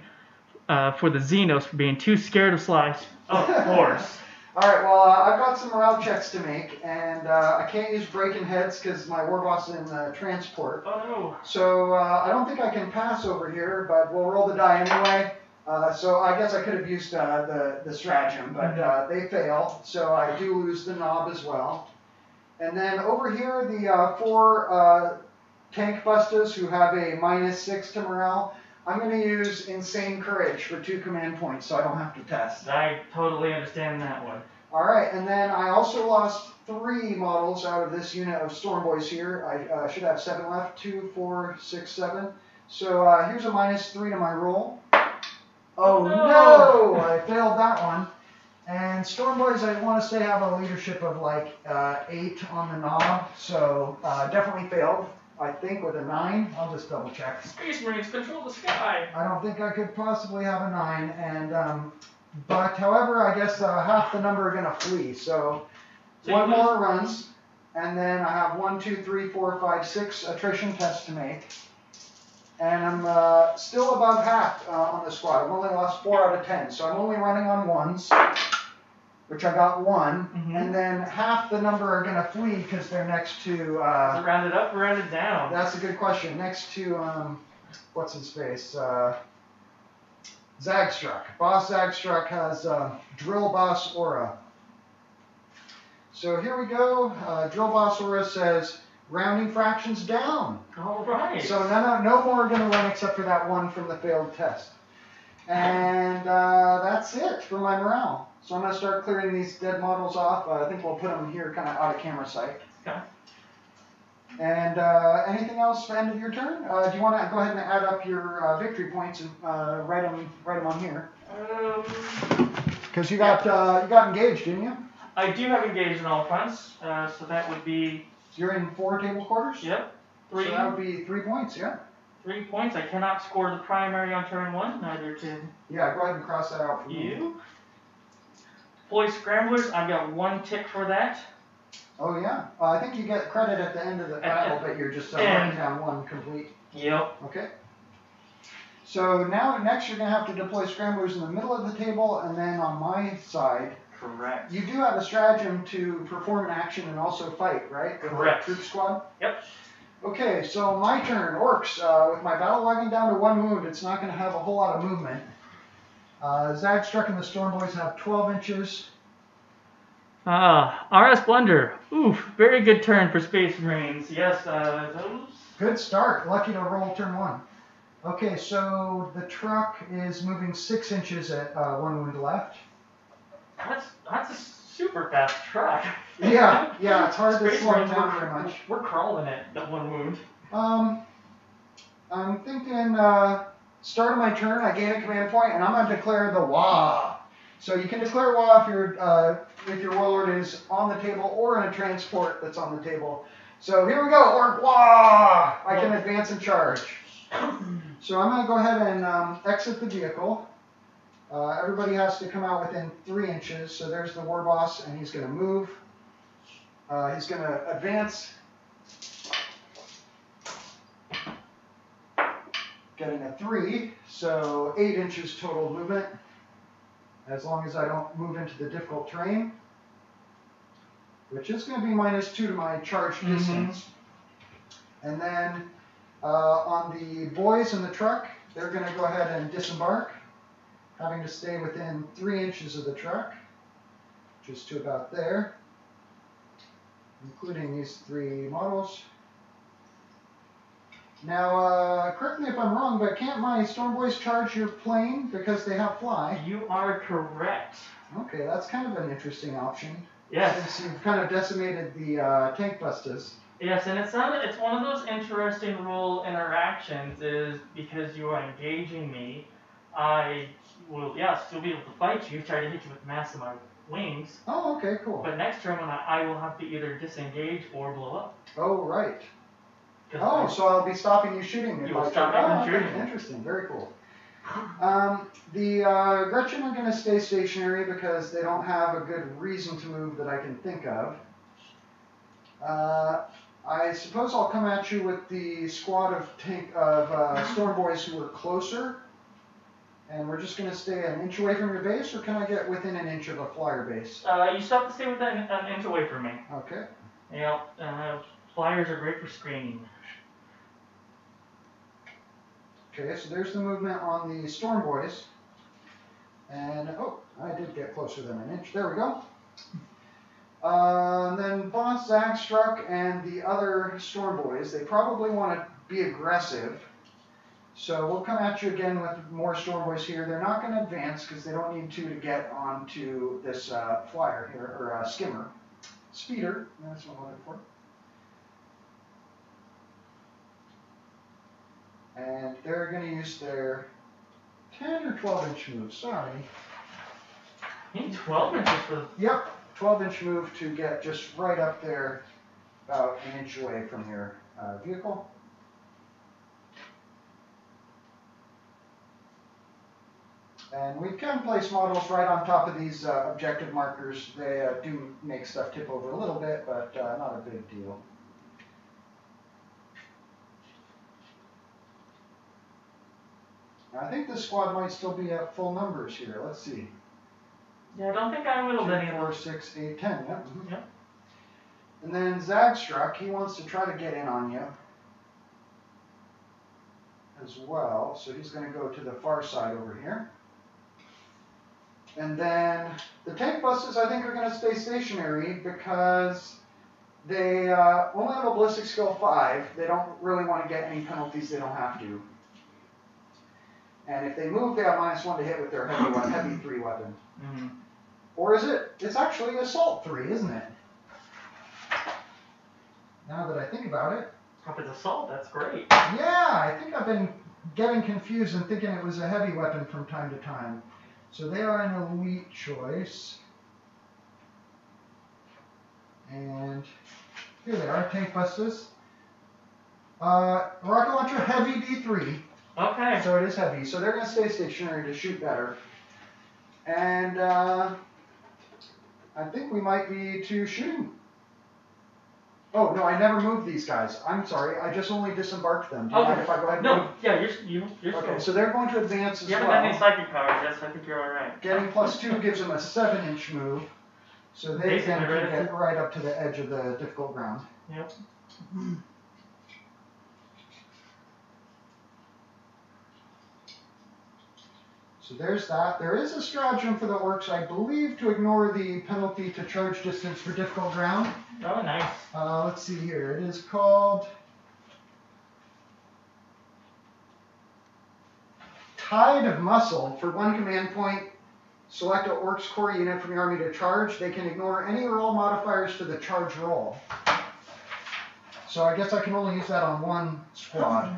for the Xenos for being too scared of Sly. Of course. Alright, well, I've got some morale checks to make, and I can't use breaking heads because my war boss is in transport. Oh no. So I don't think I can pass over here, but we'll roll the die anyway. So I guess I could have used the stratagem, but they fail, so I do lose the knob as well. And then over here, the 4 tank busters who have a -6 to morale, I'm going to use Insane Courage for 2 command points, so I don't have to test. I totally understand that one. Alright, and then I also lost 3 models out of this unit of Storm Boys here. I should have 7 left, 2, 4, 6, 7. So here's a -3 to my roll. Oh no! I failed that one. And Storm Boys, I want to say, have a leadership of like 8 on the knob, so definitely failed. I think with a 9. I'll just double check. Space Marines control the sky. I don't think I could possibly have a 9, and but however, I guess half the number are gonna flee. So So one more runs, and then I have 1, 2, 3, 4, 5, 6 attrition tests to make. And I'm still above half on the squad. I've only lost 4 out of 10, so I'm only running on 1s, which I got 1. And then half the number are going to flee because they're next to... Is it rounded up or rounded down? That's a good question. Next to, what's his face? Zagstruck. Boss Zagstruck has Drill Boss Aura. So here we go. Drill Boss Aura says, rounding fractions down. All right. So no more are going to run except for that one from the failed test. And that's it for my morale. So I'm going to start clearing these dead models off. I think we'll put them here kind of out of camera sight. Okay. And anything else for end of your turn? Do you want to go ahead and add up your victory points and write them on here? Because you got engaged, didn't you? I do have engaged in all fronts, so that would be... You're in 4 table quarters? Yep. 3. So that would be 3 points, yeah. 3 points. I cannot score the primary on turn 1, neither can... Yeah, go ahead and cross that out for you. Deploy Scramblers, I've got 1 tick for that. Oh, yeah. I think you get credit at the end of the battle, but you're just writing down 1 complete. Yep. Okay. So next you're going to have to deploy Scramblers in the middle of the table, and then on my side... Correct. You do have a stratagem to perform an action and also fight, right? Correct. Troop squad? Yep. Okay, so my turn. Orcs, with my battle wagon down to 1 wound, it's not going to have a whole lot of movement. Zagstruck and the Storm Boys have 12 inches. RS Blunder. Oof, very good turn for Space Marines. Yes, those... Good start. Lucky to roll turn 1. Okay, so the truck is moving 6 inches at 1 wound left. That's a super fast truck. Yeah, it's hard to Space slow Marines, down very much. We're crawling it at 1 wound. I'm thinking start of my turn, I gain a command point, and I'm going to declare the Wah. So you can declare Wah if your warlord is on the table or in a transport that's on the table. So here we go, Orc Wah! I can advance and charge. So I'm going to go ahead and exit the vehicle. Everybody has to come out within 3 inches. So there's the war boss, and he's going to move. He's going to advance. Getting a 3, so 8 inches total movement. As long as I don't move into the difficult terrain, which is going to be -2 to my charge distance. And then on the boys in the truck, they're going to go ahead and disembark, having to stay within 3 inches of the truck, which is to about there, including these 3 models. Now, correct me if I'm wrong, but can't my Storm Boys charge your plane because they have fly? You are correct. Okay, that's kind of an interesting option. Yes. Since you've kind of decimated the tank bustas. Yes, and it's one of those interesting rule interactions is because you are engaging me, I will, still be able to fight you, try to hit you with the mass of my wings. Oh, okay, cool. But next turn, I will have to either disengage or blow up. Oh, right. Oh, so I'll be stopping you shooting. You will stop me from shooting. Interesting, very cool. The Gretchen are going to stay stationary because they don't have a good reason to move that I can think of. I suppose I'll come at you with the squad of Storm Boys who are closer. And we're just going to stay an inch away from your base, or can I get within an inch of a flyer base? You still have to stay within an inch away from me. Okay. Flyers are great for screening. Okay, so there's the movement on the Storm Boys. And, I did get closer than an inch. There we go. Then Boss Zagstruck and the other Storm Boys, they probably want to be aggressive. So we'll come at you again with more Storm Boys here. They're not going to advance because they don't need to get onto this flyer here, or skimmer. Speeder, that's what I'm looking for. And they're going to use their 10 or 12-inch move, sorry. You need 12 inches for... Yep, 12-inch move to get just right up there, about an inch away from your vehicle. And we can place models right on top of these objective markers. They do make stuff tip over a little bit, but not a big deal. Now, I think this squad might still be at full numbers here. Let's see. Yeah, I don't think I whittled any of 4, those. 6, 8, 10. Yep. Mm-hmm. Yep. And then Zagstruck, he wants to try to get in on you as well. So he's going to go to the far side over here. And then the tank buses, I think, are going to stay stationary because they only have a ballistic skill 5. They don't really want to get any penalties they don't have to. And if they move, they have -1 to hit with their heavy 3 weapon. Mm-hmm. Or is it? It's actually assault 3, isn't it? Now that I think about it. If it's assault, that's great. Yeah, I think I've been getting confused and thinking it was a heavy weapon from time to time. So they are an elite choice. And here they are, tank busters. Rocket launcher heavy D3. Okay. So it is heavy. So they're going to stay stationary to shoot better. And I think we might be to shooting. Oh, no, I never moved these guys. I'm sorry. I just only disembarked them. Do you mind if I go ahead and move? Yeah, you're Okay, so they're going to advance as well. You haven't had any psychic powers yet, so I think you're all right. Getting +2 gives them a 7-inch move. So they can get right up to the edge of the difficult ground. Yep. So there's that. There is a stratagem for the Orks, I believe, to ignore the penalty to charge distance for difficult ground. Oh, nice. Let's see here. It is called Tide of Muscle. For 1 command point, select an Orks core unit from your army to charge. They can ignore any or all modifiers to the charge roll. So I guess I can only use that on 1 squad.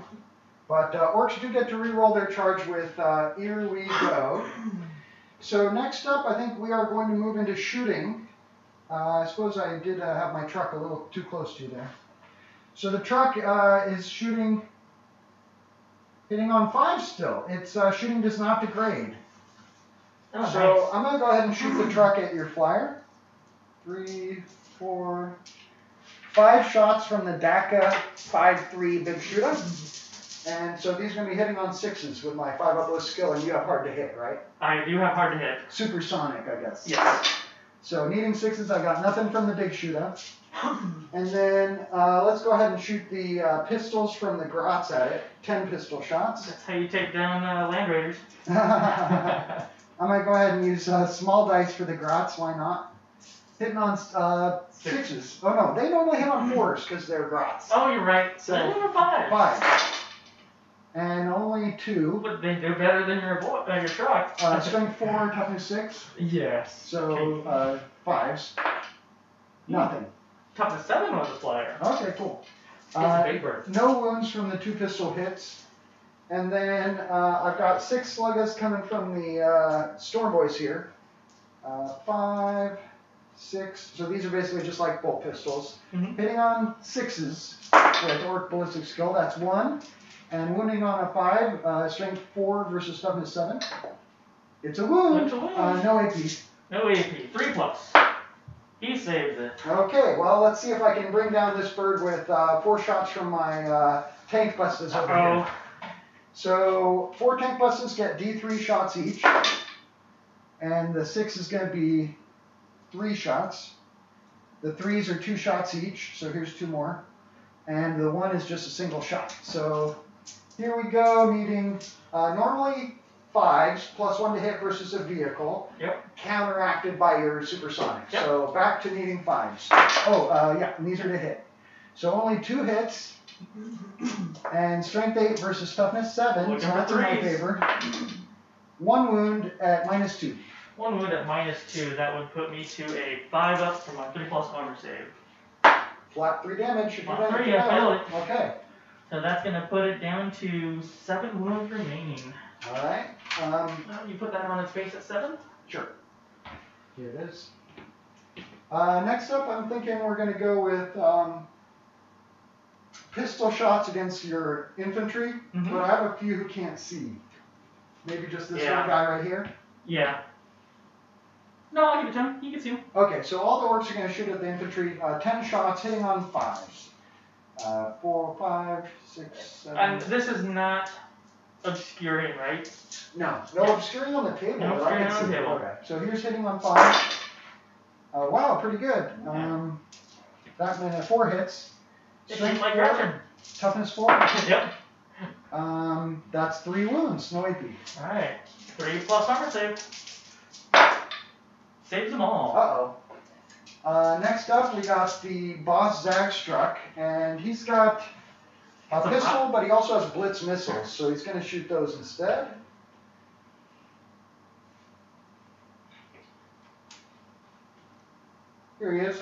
But Orks do get to reroll their charge with Here We Go. So next up, I think we are going to move into shooting. I suppose I did have my truck a little too close to there. So the truck is shooting, hitting on 5 still. Its shooting does not degrade. Oh, so nice. I'm going to go ahead and shoot the truck at your flyer. 3, 4, 5 shots from the DACA 5-3 big shooter. And so these are going to be hitting on 6s with my 5 uplift skill, and you have hard to hit, right? I do have hard to hit. Supersonic, I guess. Yes. So needing 6s, I got nothing from the big shooter. And then let's go ahead and shoot the pistols from the Grotz at it. 10 pistol shots. That's how you take down Land Raiders. I might go ahead and use small dice for the Grotz. Why not? Hitting on 6s. Oh no, they normally hit on 4s because they're Grotz. Oh, you're right. So they were 5. 5. And only 2. But they do better than your truck. Strength 4, toughness 6. Yes. So 5s. Nothing. Toughness 7 was a flyer. Okay, cool. It's a big bird. No wounds from the 2 pistol hits. And then I've got 6 sluggas coming from the Storm Boys here. 5, 6. So these are basically just like bolt pistols. Mm-hmm. Hitting on 6s with Orc ballistic skill. That's 1. And wounding on a 5, strength 4 versus toughness 7. It's a wound. It's a wound. No AP. No AP. 3+. He saves it. Okay, well, let's see if I can bring down this bird with 4 shots from my tank busters over here. So 4 tank busters get D3 shots each. And the 6 is going to be 3 shots. The 3s are 2 shots each, so here's 2 more. And the 1 is just a single shot. So here we go, needing normally 5s, +1 to hit versus a vehicle, counteracted by your supersonic. Yep. So back to needing 5s. Oh, yeah, and these are to hit. So only 2 hits, and strength 8 versus toughness 7, so that's in my favor. 1 wound at -2. 1 wound at -2, that would put me to a 5 up for my 3+ armor save. Flat 3 damage. If Flat 3, I failed it. Okay. So that's going to put it down to 7 wounds remaining. Alright. You put that on its face at 7? Sure. Here it is. Next up, I'm thinking we're going to go with pistol shots against your infantry, but I have a few who can't see. Maybe just this little guy right here? Yeah. No, I'll give it to him. You can see him. Okay, so all the orcs are going to shoot at the infantry. 10 shots, hitting on 5s. 4, 5, 6, 7. And this is not obscuring, right? No obscuring on the table. No obscuring on the table. Okay, so here's hitting on 5. Wow, pretty good. That meant 4 hits. Strength 4, toughness 4. Yep. That's 3 wounds, no AP. Alright. 3 plus armor save. Saves them all. Uh-oh. Next up, we got the boss Zagstruck, and he's got a pistol, but he also has blitz missiles, so he's going to shoot those instead. Here he is.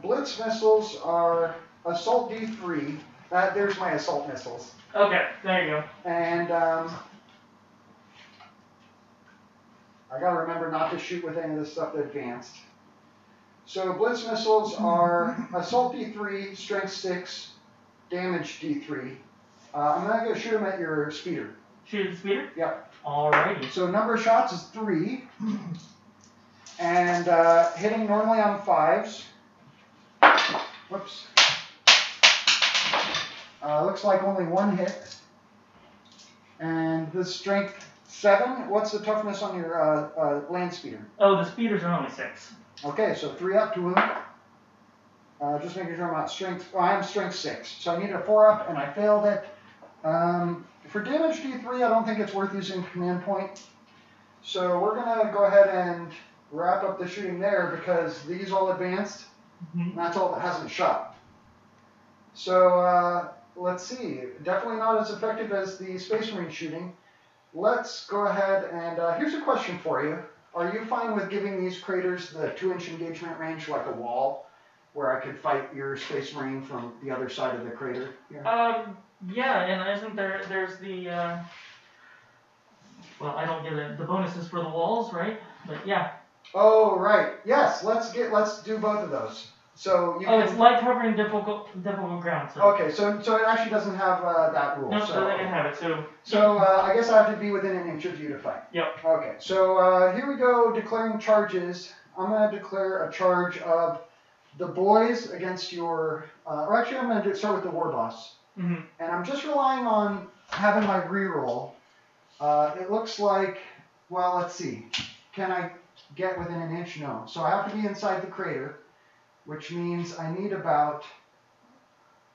Blitz missiles are assault D3. There's my assault missiles. Okay, there you go. And I gotta remember not to shoot with any of this stuff advanced. So blitz missiles are assault D3, strength 6, damage D3. I'm not gonna shoot them at your speeder. Shoot at the speeder? Yep. Alrighty. So number of shots is 3. And hitting normally on 5s. Whoops. Looks like only 1 hit. And the strength 7. What's the toughness on your land speeder? Oh, the speeders are only 6. Okay, so 3 up to wound. Just making sure I'm not strength. Well, I'm strength 6. So I needed a 4 up and I failed it. For damage D3, I don't think it's worth using command point. So we're going to go ahead and wrap up the shooting there because these all advanced. And that's all that hasn't shot. So let's see. Definitely not as effective as the Space Marine shooting. Let's go ahead and here's a question for you. Are you fine with giving these craters the 2-inch engagement range like a wall where I could fight your Space Marine from the other side of the crater here? Yeah, and isn't there's the, well, I don't get it. The bonuses for the walls, right? But yeah. Oh, right. Yes, let's do both of those. So you it's light covering difficult ground. So. Okay, so it actually doesn't have that rule. No, so they can have it. So I guess I have to be within an inch of you to fight. Yep. Okay, so here we go, declaring charges. I'm going to declare a charge of the boys against your, or actually I'm going to start with the war boss. And I'm just relying on having my reroll. It looks like, well, let's see. Can I get within an inch? No. So I have to be inside the crater, which means I need about,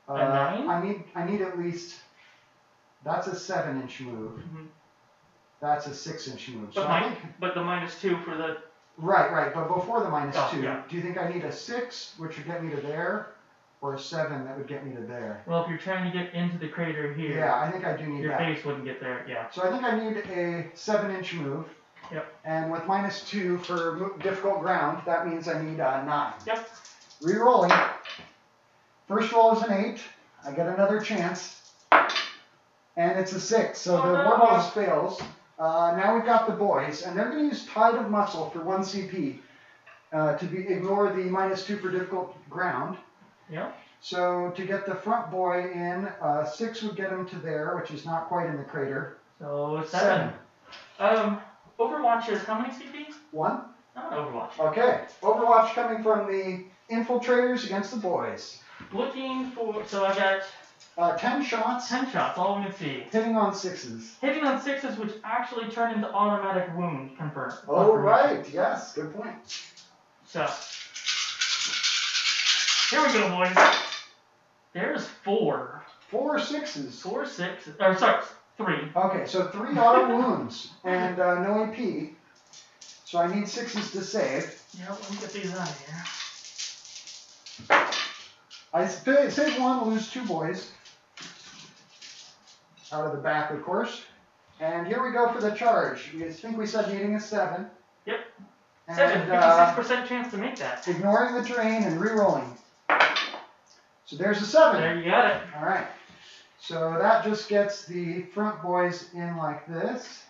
a 9? I need at least, that's a 7-inch move. That's a 6-inch move. But the -2 for the... Right, but before the -2, yeah. Do you think I need a 6, which would get me to there, or a 7 that would get me to there? Well, if you're trying to get into the crater here... Yeah, I think I do need your that. Your base wouldn't get there, yeah. So I think I need a 7-inch move. Yep. And with -2 for difficult ground, that means I need a 9. Yep. Rerolling. First roll is an 8. I get another chance. And it's a 6. So the war boss fails. Now we've got the boys, and they're going to use Tide of Muscle for 1 CP to ignore the -2 for difficult ground. Yep. So to get the front boy in, 6 would get him to there, which is not quite in the crater. So 7. Overwatch is how many CP? 1. Not Overwatch. Okay. Overwatch coming from the infiltrators against the boys. Looking for, so I got 10 shots. 10 shots, all we can see. Hitting on 6s. Hitting on 6s, which actually turn into automatic wound confirmed. Oh, right. Yes, good point. So, here we go, boys. There's 4. 4 6s. 4 6s. Or, sorry, 3. Okay, so 3 auto wounds and no AP. So I need 6s to save. Yeah, let me get these out of here. I save 1, lose 2 boys. Out of the back, of course. And here we go for the charge. I think we said needing a 7. Yep. And, 56% chance to make that. Ignoring the terrain and re-rolling. So there's a 7. There you got it. All right. So that just gets the front boys in like this.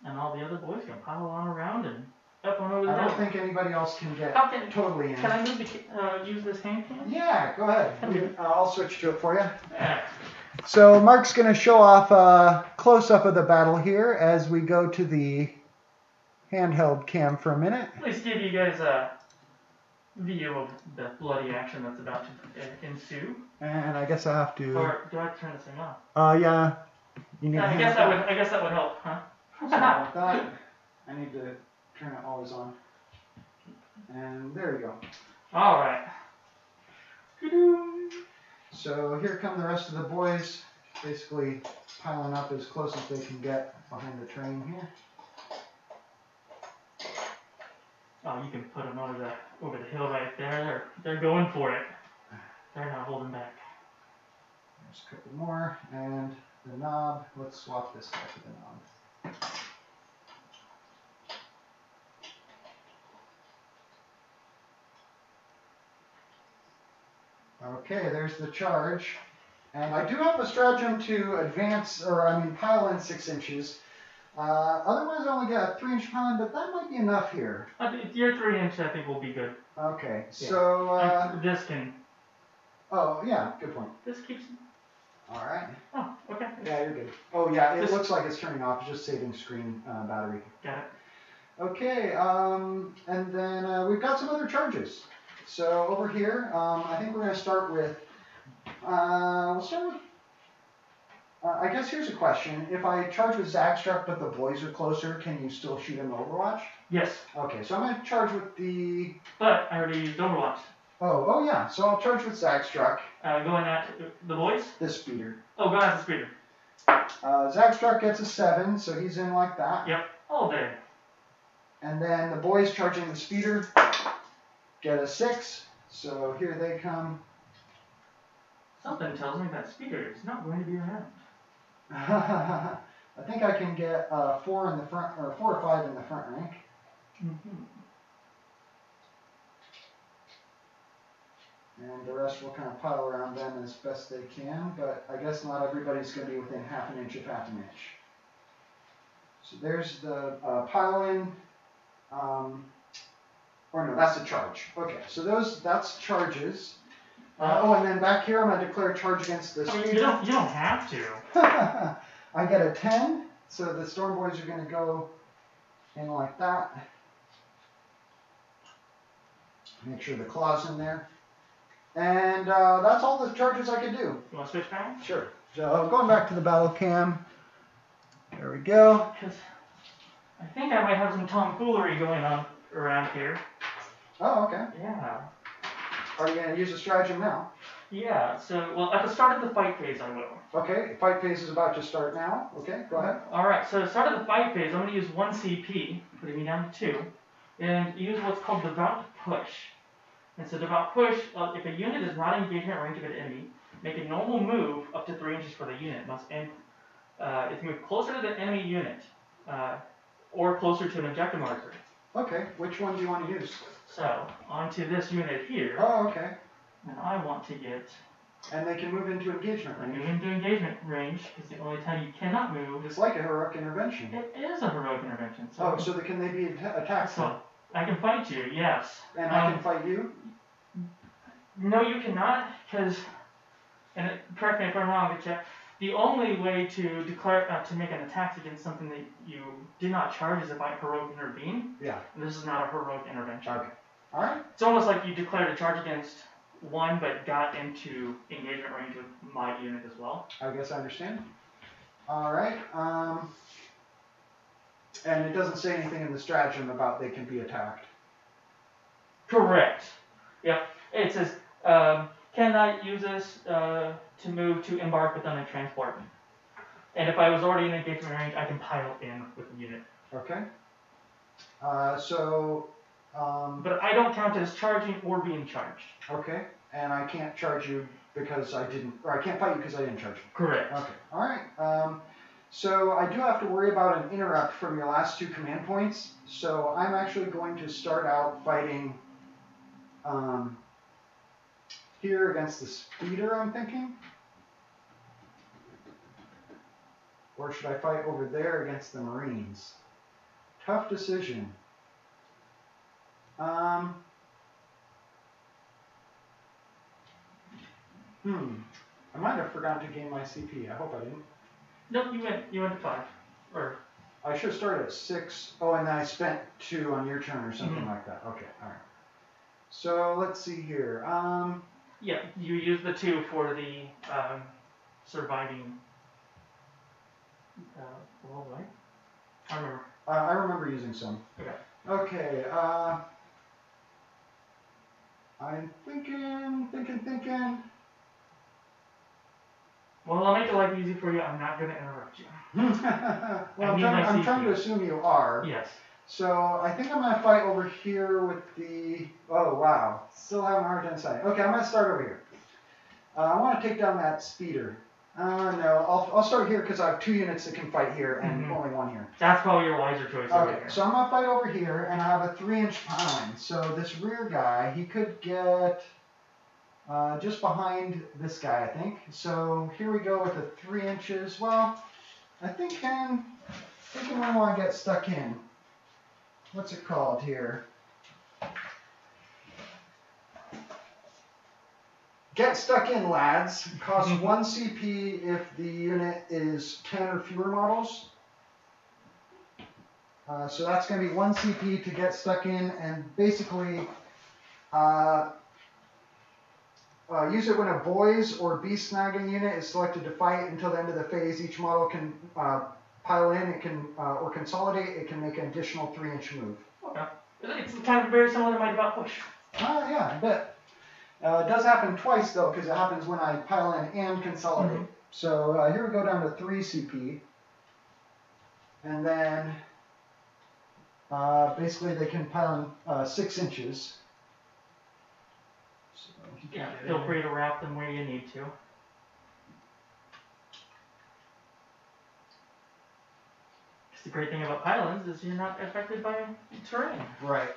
And all the other boys can pile on around and up and over the I don't hill. think anybody else can get totally in. Can I move use this hand can? Yeah, go ahead. I'll switch to it for you. Yeah. So Mark's going to show off a close-up of the battle here as we go to the handheld cam for a minute. Let's give you guys a view of the bloody action that's about to ensue. And I guess I have to... Or do I have to turn this thing off? Yeah. You need I guess that would help, huh? Sorry about that. I need to turn it always on. And there you go. All right. So here come the rest of the boys, basically piling up as close as they can get behind the train here. Oh, you can put them over the hill right there. They're going for it. They're not holding back. There's a couple more, and the knob. Let's swap this guy for the knob. Okay, there's the charge. And I do have a stratagem to advance, pile in 6 inches. Otherwise, I only got a 3-inch pile in, but that might be enough here. Your 3-inch, I think, will be good. Okay, yeah. So... this can... Oh, yeah, good point. This keeps... All right. Oh, okay. Yeah, you're good. Oh, yeah, it looks like it's turning off. It's just saving screen battery. Got it. Okay, and then we've got some other charges. So over here, I think we're going to start with, we'll start with, I guess here's a question. If I charge with Zagstruck but the boys are closer, can you still shoot in Overwatch? Yes. Okay, so I'm going to charge with the... But I already used Overwatch. Oh yeah, so I'll charge with Zagstruck. Going at the boys? The speeder. Oh, going at the speeder. Zagstruck gets a 7, so he's in like that. Yep, all day. And then the boys charging the speeder get a 6, so here they come. Something tells me that speeder is not going to be around. I think I can get 4 in the front, or 4 or 5 in the front rank. Mm-hmm. And the rest will kind of pile around them as best they can, but I guess not everybody's going to be within half an inch of half an inch. So there's the pile in. Or no, that's a charge. Okay, so that's charges. And then back here I'm going to declare a charge against the speeder. You don't have to. I get a 10, so the Storm Boys are going to go in like that. Make sure the claw's in there. And that's all the charges I could do. You want to switch back? Sure. So going back to the battle cam. There we go. Because I think I might have some tomfoolery going on around here. Oh, okay. Yeah. Are you going to use a stratagem now? Yeah, so, well, at the start of the fight phase, I will. Okay, fight phase is about to start now. Okay, go ahead. Alright, so at the start of the fight phase, I'm going to use 1 CP, putting me down to 2, and use what's called Devout Push. And so Devout Push, if a unit is not in engagement range of an enemy, make a normal move up to 3 inches for the unit. If you move closer to the enemy unit, or closer to an objective marker. Okay, which one do you want to use? So, onto this unit here. Oh, okay. And I want to get... And they can move into engagement range. Move into engagement range is the only time you cannot move. It's like a heroic intervention. It is a heroic intervention. So can they be attacked? So, I can fight you, yes. And I can fight you? No, you cannot, because, and correct me if I'm wrong, but the only way to declare, to make an attack against something that you did not charge is if I heroic intervene. Yeah. And this is not a heroic intervention. Okay. Alright. It's almost like you declared a charge against one, but got into engagement range with my unit as well. I guess I understand. Alright. And it doesn't say anything in the stratagem about they can be attacked. Correct. Yep. It says, can I use this to move to embark with them and transport? And if I was already in engagement range, I can pile in with the unit. Okay. But I don't count as charging or being charged. Okay. And I can't charge you because I didn't, or I can't fight you because I didn't charge you. Correct. Okay. Alright. So I do have to worry about an interrupt from your last 2 command points. So I'm actually going to start out fighting here against the speeder, I'm thinking. Or should I fight over there against the Marines? Tough decision. I might have forgotten to gain my CP. I hope I didn't. Nope, you went to 5. Or I should have started at 6. Oh, and then I spent 2 on your turn or something like that. Okay, all right. So let's see here. Yeah, you use the 2 for the surviving. Well, right? I remember. I remember using some. Okay. Okay. I'm thinking. Well, I'll make it life easy for you. I'm not going to interrupt you. Well, I'm trying to assume you are. Yes. So I think I'm going to fight over here with the... Oh, wow. Still having a hard time deciding. Okay, I'm going to start over here. I want to take down that speeder. No, I'll start here because I have 2 units that can fight here and only 1 here. That's probably your wiser choice over here. So I'm going to fight over here, and I have a 3-inch pine. So this rear guy, he could get just behind this guy, I think. So here we go with the 3 inches. Well, I think I want to get stuck in. What's it called here? Get stuck in, lads. Costs 1 CP if the unit is 10 or fewer models. So that's going to be 1 CP to get stuck in, and basically use it when a boys or beast snagging unit is selected to fight until the end of the phase. Each model can pile in, it can or consolidate. It can make an additional 3-inch move. Okay. It's kind of very similar to my devout push. Yeah, I bet. It does happen twice, though, because it happens when I pile in and consolidate. So here we go down to 3 CP. And then basically they can pile in 6 inches. So yeah, feel free to wrap them where you need to. The great thing about pylons is you're not affected by terrain. Right.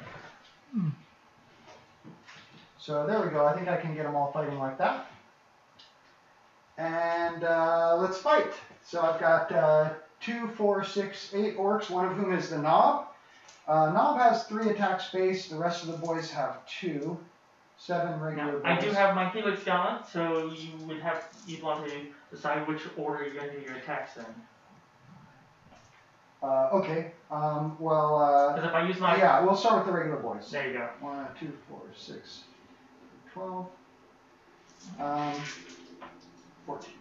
So there we go. I think I can get them all fighting like that. And let's fight. So I've got 2, 4, 6, 8 orcs, one of whom is the Knob. Knob has 3 attack space. The rest of the boys have 2. 7 regular boys. I do have my Helix Gauntlet, so you'd want to decide which order you're going to do your attacks in. Okay. Well. Because if I use my... Yeah, we'll start with the regular boys. There you go. 1, 2, 4, 6, 12. 14.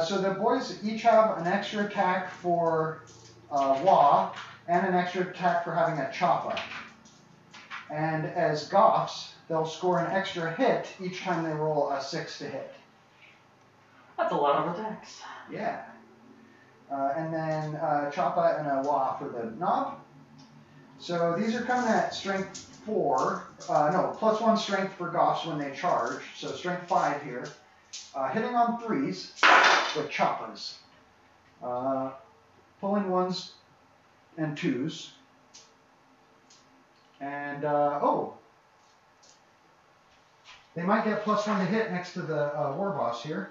So the boys each have an extra attack for Wah and an extra attack for having a Choppa. And as Goths, they'll score an extra hit each time they roll a 6 to hit. That's a lot of attacks. Yeah. And then Choppa and a Wah for the Knob. So these are coming at strength 4. No, +1 strength for Goths when they charge. So strength 5 here. Hitting on 3s with Choppas. Pulling 1s and 2s. And, they might get +1 to hit next to the War Boss here.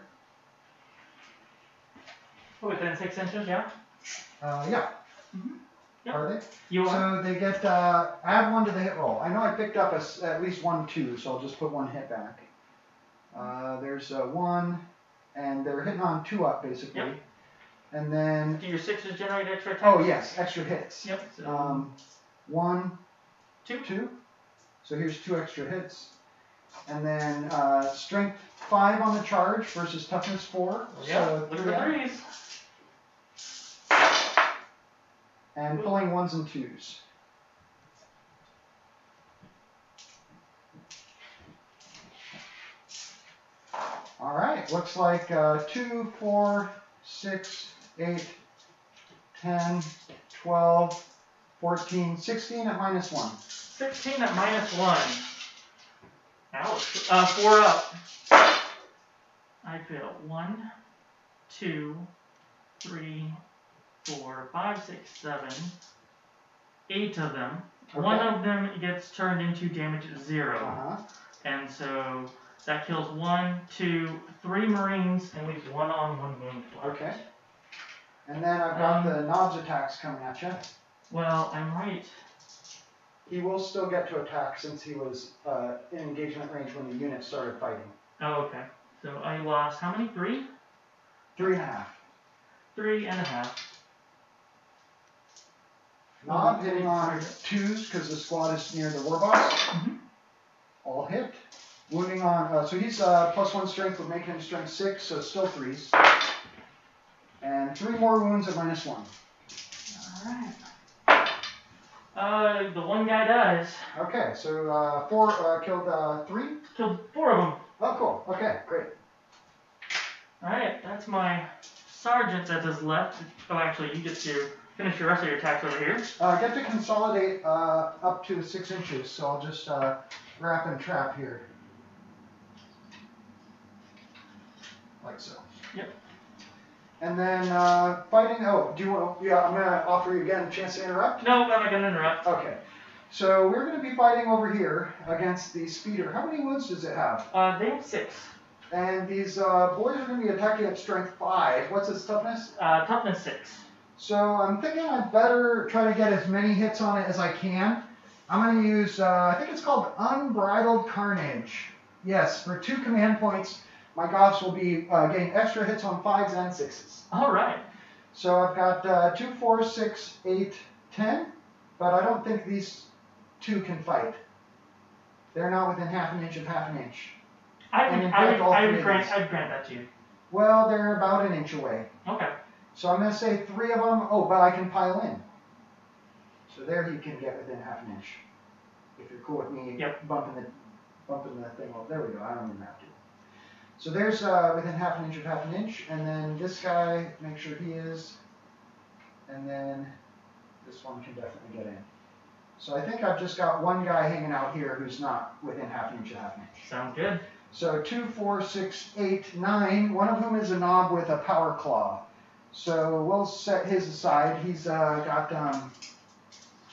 Within 6 inches, yeah? Yeah. Yep. Are they? You are. So they get, add 1 to the hit roll. I know I picked up at least 1 2, so I'll just put 1 hit back. There's 1, and they're hitting on 2 up, basically. Yep. And then... Do your 6s generate extra attacks? Oh, yes, extra hits. Yep. So 1, 2. 2. So here's 2 extra hits. And then strength 5 on the charge versus toughness 4. Yeah, so look at the 3s. And pulling 1s and 2s. All right, looks like 2, 4, 6, 8, 10, 12, 14, 16 at -1. 16 at -1. Ouch. 4 up. I feel 1, 2, 3, 4, 5, 6, 7, 8 of them. Okay. 1 of them gets turned into damage 0. And so that kills 1, 2, 3 Marines and leaves 1 on 1 wound. Okay. And then I've got the Knob's attacks coming at you. Well, I might. He will still get to attack since he was in engagement range when the unit started fighting. Oh, okay. So I lost how many? 3? 3.5. 3.5. Knob hitting on 2s because the squad is near the war boss. Mm-hmm. All hit. Wounding on, so he's +1 strength would make him strength 6, so still 3s. And 3 more wounds at -1. Alright. The one guy dies. Okay, so 4 killed 3? Killed 4 of them. Oh, cool. Okay, great. Alright, that's my sergeant that is left. Oh, actually, you get to finish the rest of your attacks over here. I get to consolidate up to 6 inches, so I'll just wrap and trap here. Like so. Yep. And then fighting, oh, do you want, yeah, I'm going to offer you again a chance to interrupt. No, I'm not going to interrupt. Okay. So we're going to be fighting over here against the speeder. How many wounds does it have? They have 6. And these boys are going to be attacking at strength 5. What's its toughness? Toughness 6. So I'm thinking I'd better try to get as many hits on it as I can. I'm going to use, I think it's called Unbridled Carnage. Yes, for 2 command points, my Goths will be getting extra hits on 5s and 6s. All right. So I've got 2, 4, 6, 8, 10, but I don't think these 2 can fight. They're not within half an inch of half an inch. I would grant that to you. Well, they're about an inch away. Okay. So I'm going to say 3 of them. Oh, but I can pile in. So there he can get within half an inch. If you're cool with me bumping the thing over. There we go. I don't even have to. So there's within half an inch of half an inch. And then this guy, make sure he is. And then this one can definitely get in. So I think I've just got one guy hanging out here who's not within half an inch of half an inch. Sounds good. So 2, 4, 6, 8, 9. One of whom is a knob with a power claw. So we'll set his aside. He's got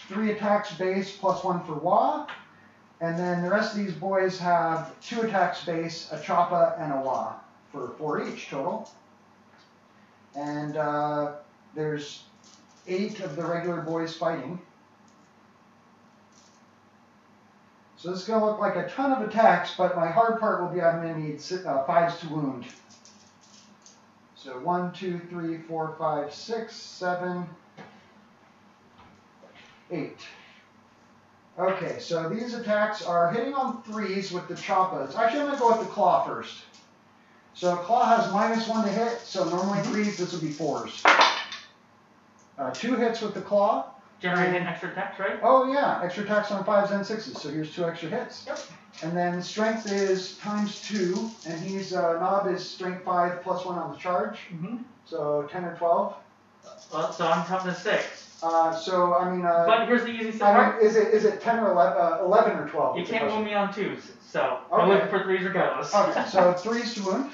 3 attacks base +1 for Wah. And then the rest of these boys have 2 attacks base, a Choppa, and a Wah for 4 each total. And there's 8 of the regular boys fighting. So this is going to look like a ton of attacks, but my hard part will be I'm going to need 5s to wound. So 1, 2, 3, 4, 5, 6, 7, 8. Okay, so these attacks are hitting on 3s with the Choppas. Actually, I'm going to go with the Claw first. So Claw has -1 to hit, so normally 3s, this would be 4s. 2 hits with the Claw. Generating extra attacks, right? Oh yeah, extra attacks on 5s and 6s, so here's 2 extra hits. Yep. And then strength is ×2, and he's knob is strength 5 +1 on the charge. Mm-hmm. So 10 or 12. Well, so I'm toughness 6. So I mean. But here's the easy part. Is it 10 or 11 or 12? You can't wound me on 2s, so okay. I'm looking for 3s regardless. Okay, so 3s to wound.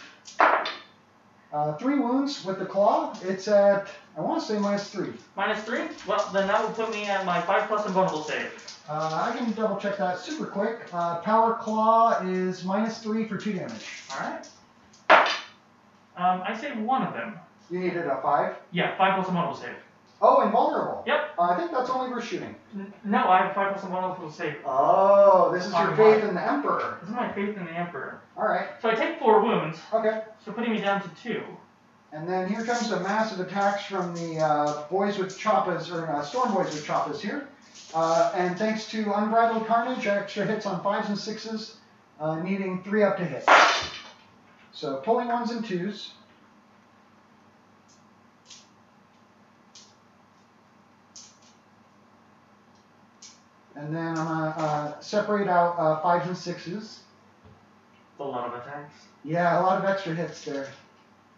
3 wounds with the claw. It's at, I want to say -3. -3? Well, then that will put me at my 5+ invulnerable save. I can double check that super quick. Power claw is -3 for 2 damage. All right. I saved 1 of them. You needed a 5? Yeah, 5+ invulnerable save. Oh, invulnerable. Yep. I think that's only for shooting. No, I have 5+ invulnerable save. Oh, this is your faith in the Emperor. This is my faith in the Emperor. All right. So I take 4 wounds. Okay. So putting me down to 2. And then here comes the massive attacks from the boys with choppas, or storm boys with choppas here. And thanks to Unbridled Carnage, extra hits on 5s and 6s, needing 3 up to hit. So pulling 1s and 2s. And then I'm going to separate out 5s and 6s. A lot of attacks. Yeah, a lot of extra hits there.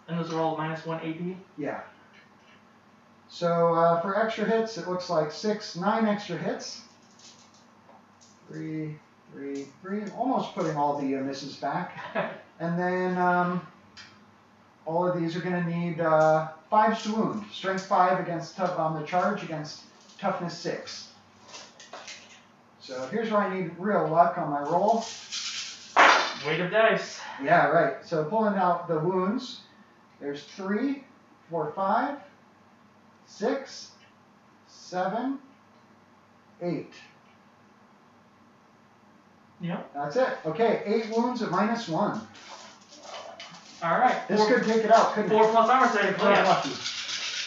And those are all -1 AP? Yeah. So for extra hits, it looks like 9 extra hits. 3, 3, 3. Almost putting all the misses back. And then all of these are going to need 5s to wound. Strength 5 against on the charge against toughness 6. So here's where I need real luck on my roll. Weight of dice. Yeah, right. So pulling out the wounds. There's 3, 4, 5, 6, 7, 8. Yep. That's it. Okay, 8 wounds at -1. Alright. This could take it out, couldn't it? 4 plus armor save. Oh, yeah. Lucky.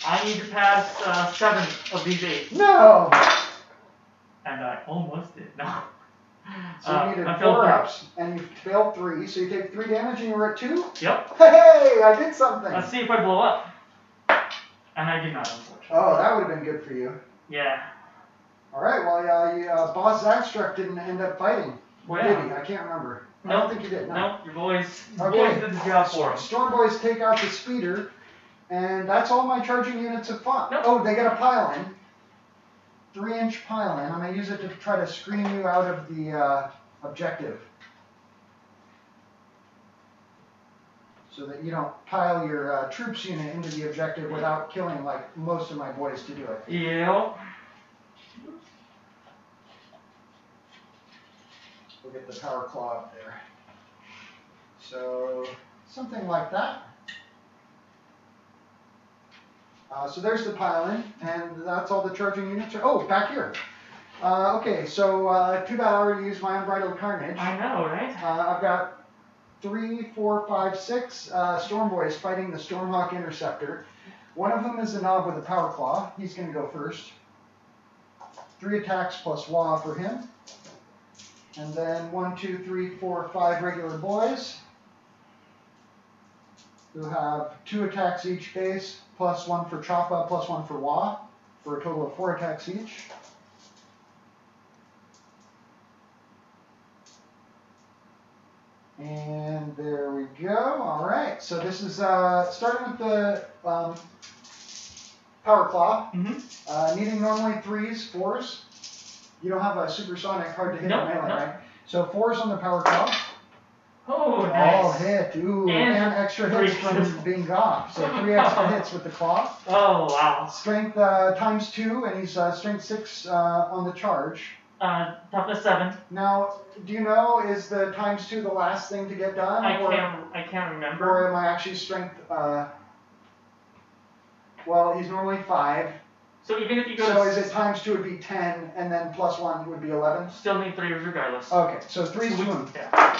I need to pass 7 of these 8. No! And I almost did. No. So you needed 4 ups, and you failed 3, so you take 3 damage and you were at 2? Yep. Hey, I did something! Let's see if I blow up. And I did not, unfortunately. Oh, that would have been good for you. Yeah. Alright, well, Boss Zagstruck didn't end up fighting. Well, did he? I can't remember. Nope. I don't think he did. No. Nope, your boys did the job for him. Storm Boys take out the speeder, and that's all my charging units have fought. Nope. Oh, they got a pile-in. 3-inch pile-in. I'm going to use it to try to screen you out of the objective. So that you don't pile your troops unit into the objective without killing like most of my boys to do it. Yep. We'll get the power claw up there. So something like that. So there's the pile-in, and that's all the charging units. Oh, back here. Okay, so too bad I already used my Unbridled Carnage. I know, right? I've got 3, 4, 5, 6 Storm Boys fighting the Stormhawk Interceptor. One of them is the Knob with a Power Claw. He's going to go first. 3 attacks plus Wah for him. And then 1, 2, 3, 4, 5 regular boys who have 2 attacks each base, plus 1 for Choppa, plus 1 for Wah, for a total of 4 attacks each. And there we go. All right. So this is starting with the Power Claw. Needing normally 3s, 4s. You don't have a supersonic hard to hit melee, right? So 4s on the Power Claw. Oh, nice. All hit. Ooh, and extra hits from being Goth. So 3 extra hits with the claw. Oh, wow. Strength times 2, and he's strength 6 on the charge. Toughness 7. Now, do you know, is the times 2 the last thing to get done? I can't remember. Or am I actually strength, well, he's normally 5. So even if you go So is it times 2 would be 10, and then plus 1 would be 11? Still need 3 regardless. Okay, so 3's wound. Yeah.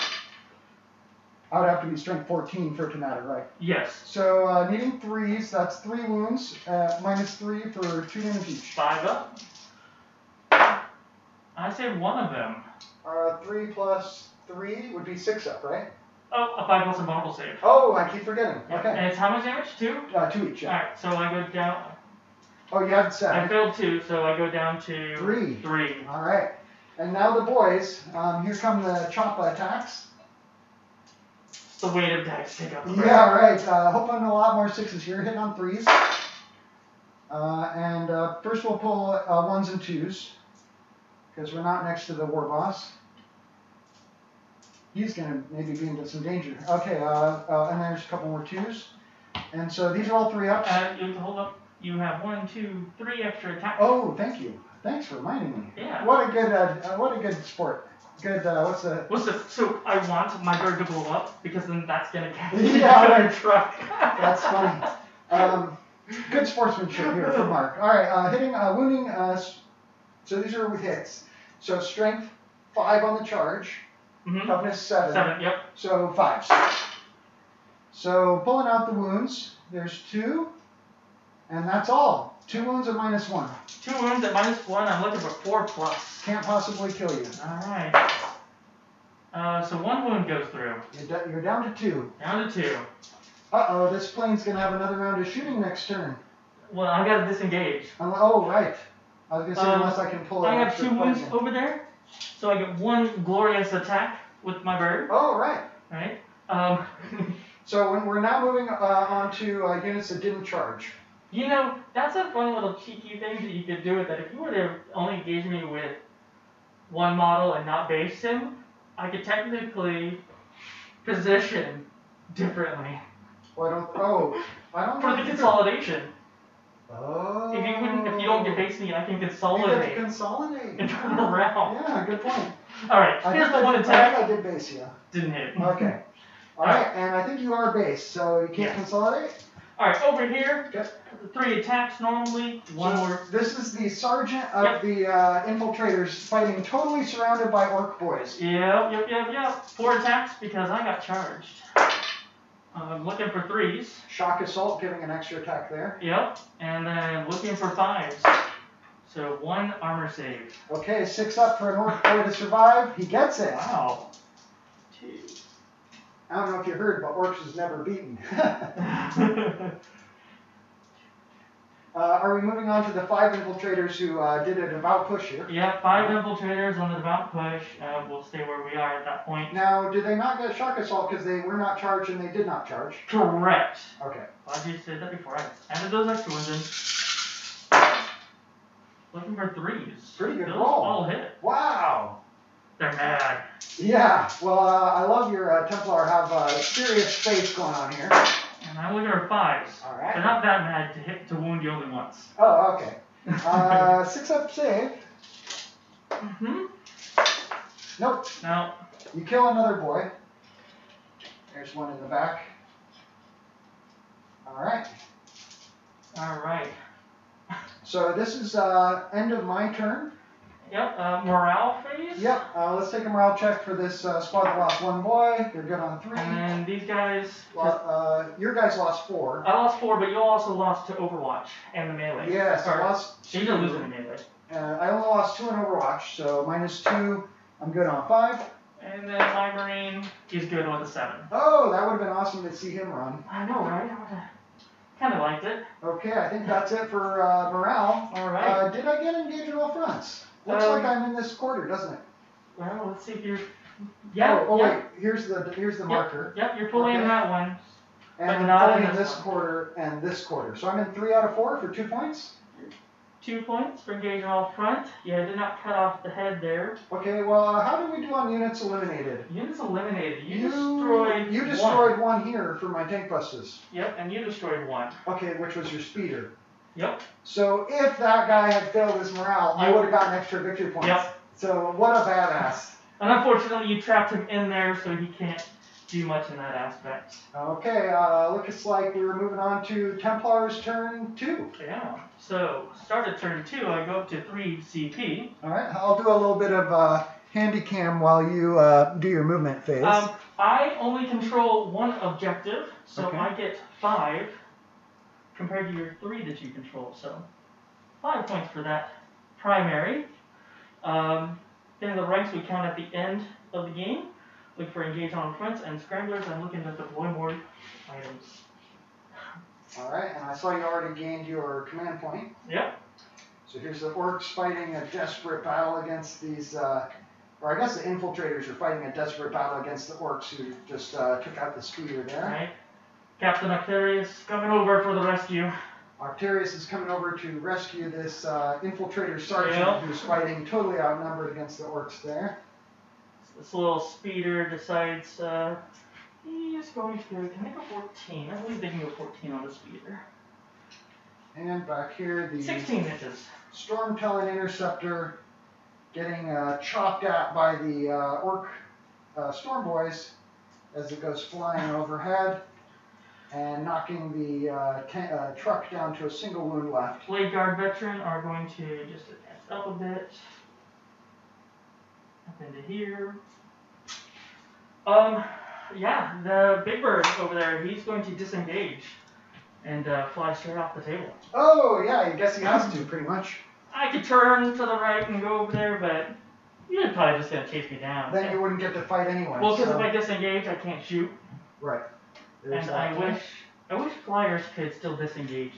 I would have to be strength 14 for it to matter, right? Yes. So needing 3s, that's 3 wounds, minus 3 for 2 damage each. 5 up. I saved one of them. 3 plus 3 would be 6 up, right? Oh, a 5 plus a vulnerable save. Oh, I keep forgetting. Yep. Okay. And it's how much damage? 2? 2 each, yeah. Alright, so I go down. Oh, you had 7. I failed 2, so I go down to 3. All right. And now the boys. Here come the Choppa attacks. The weight of dice take up. Yeah, right. Hoping a lot more 6s here. Hitting on 3s. And first we'll pull 1s and 2s. Because we're not next to the war boss. He's going to maybe be into some danger. Okay, and there's a couple more 2s. And so these are all 3 ups. Hold up. You have 1, 2, 3 extra attacks. Oh, thank you. Thanks for reminding me. Yeah. What a good sport. Good. So I want my bird to blow up because then that's gonna get me yeah, out right. of the truck. That's funny. Good sportsmanship here from Mark. All right, hitting, wounding. So these are with hits. So strength 5 on the charge. Toughness 7. 7. Yep. So 5s. So pulling out the wounds. There's 2, and that's all. 2 wounds at minus 1. 2 wounds at minus 1. I'm looking for 4 plus. Can't possibly kill you. All right. So 1 wound goes through. You're down to 2. Down to 2. Uh-oh, this plane's going to have another round of shooting next turn. Well, I got to disengage. Oh, right. I was going to say, unless I can pull it out. I have 2 wounds over there, so I get 1 glorious attack with my bird. Oh, right. Right. So we're now moving on to units that didn't charge. You know, that's a fun little cheeky thing that you could do with that. If you were to only engage me with 1 model and not base him, I could technically position differently. Well, I don't For the consolidation. Oh. If you don't get base me, I can consolidate. You get to consolidate. And turn around. Yeah, good point. Alright, here's the 1 attack. I did base you. Didn't hit. Okay. Alright, and I think you are base, so you can't consolidate? Alright, over here, okay. 3 attacks normally, 1 more. This is the sergeant of the infiltrators fighting totally surrounded by orc boys. Yep. 4 attacks because I got charged. I'm looking for 3s. Shock assault, giving an extra attack there. Yep. And then looking for 5s. So 1 armor save. Okay, 6 up for an orc boy to survive. He gets it. Wow. 2. I don't know if you heard, but Orks is never beaten. Are we moving on to the 5 infiltrators who did a devout push here? Yeah, 5 infiltrators on the devout push. We'll stay where we are at that point. Now, did they not get shock assault because they were not charged and they did not charge? Correct. Okay. Glad you said that before. I added those extra ones in. Looking for 3s. Pretty good those roll. All hit. Wow. They're mad. Yeah. Well, I love your Templar have serious faith going on here. And I'm looking for 5s. All right. They're not that mad to wound you only once. Oh, okay. 6 up save. Mm-hmm. Nope. No. You kill another boy. There's one in the back. All right. All right. So this is end of my turn. Yep. Morale phase. Yep. Let's take a morale check for this squad that lost 1 boy. They're good on 3. And then these guys. Your guys lost 4. I lost 4, but you also lost to Overwatch and the melee. Yes, I lost 2. You didn't lose in the melee. I only lost 2 in Overwatch, so -2. I'm good on 5. And then my Marine is good with a 7. Oh, that would have been awesome to see him run. I know, right? I would have kind of liked it. Okay, I think that's it for morale. All right. Did I get engaged in all fronts? Looks like I'm in this quarter, doesn't it? Well, let's see if you're. Yeah. Oh, yeah. wait. Here's the marker. Yep, you're fully in that one. And but I'm not fully in in this this one. quarter and this quarter. So I'm in 3 out of 4 for 2 points. 2 points for engaging all front. Yeah, I did not cut off the head there. Okay, well, how did we do on units eliminated? Units eliminated. You destroyed. You destroyed one here for my tank busters. Yep, and you destroyed 1. Okay, which was your speeder. Yep. So if that guy had failed his morale, I would have gotten extra victory points. Yep. So what a badass. And unfortunately, you trapped him in there, so he can't do much in that aspect. Okay, looks like we were moving on to Templar's turn 2. Yeah. So, start at turn 2, I go up to 3 CP. All right, I'll do a little bit of handy cam while you do your movement phase. I only control 1 objective, so Okay. I get 5 compared to your 3 that you control. So, 5 points for that primary. Then the ranks we count at the end of the game. Look for engage on fronts and scramblers. I'm looking at the deploy more items. All right, and I saw you already gained your command point. Yep. So here's the Orks fighting a desperate battle against these, or I guess the infiltrators are fighting a desperate battle against the Orks who just took out the speeder there. Right. Captain Astartes coming over for the rescue. Arcturus is coming over to rescue this infiltrator sergeant Yep. who's fighting totally outnumbered against the Orks there. This little speeder decides he is going to can they go 14? I believe they can go 14 on the speeder. And back here, the 16 inches. Storm Talon Interceptor getting chopped at by the Orc Storm Boys as it goes flying overhead and knocking the truck down to a single wound left. Blade Guard veteran are going to just advance up a bit. Up into here. Yeah, the Big Bird over there, he's going to disengage and fly straight off the table. Oh, yeah, I guess he has to, pretty much. I could turn to the right and go over there, but you're probably just going to chase me down. Then you wouldn't get to fight anyway. Well, because so. if I disengage, I can't shoot. Right. There's And I wish flyers could still disengage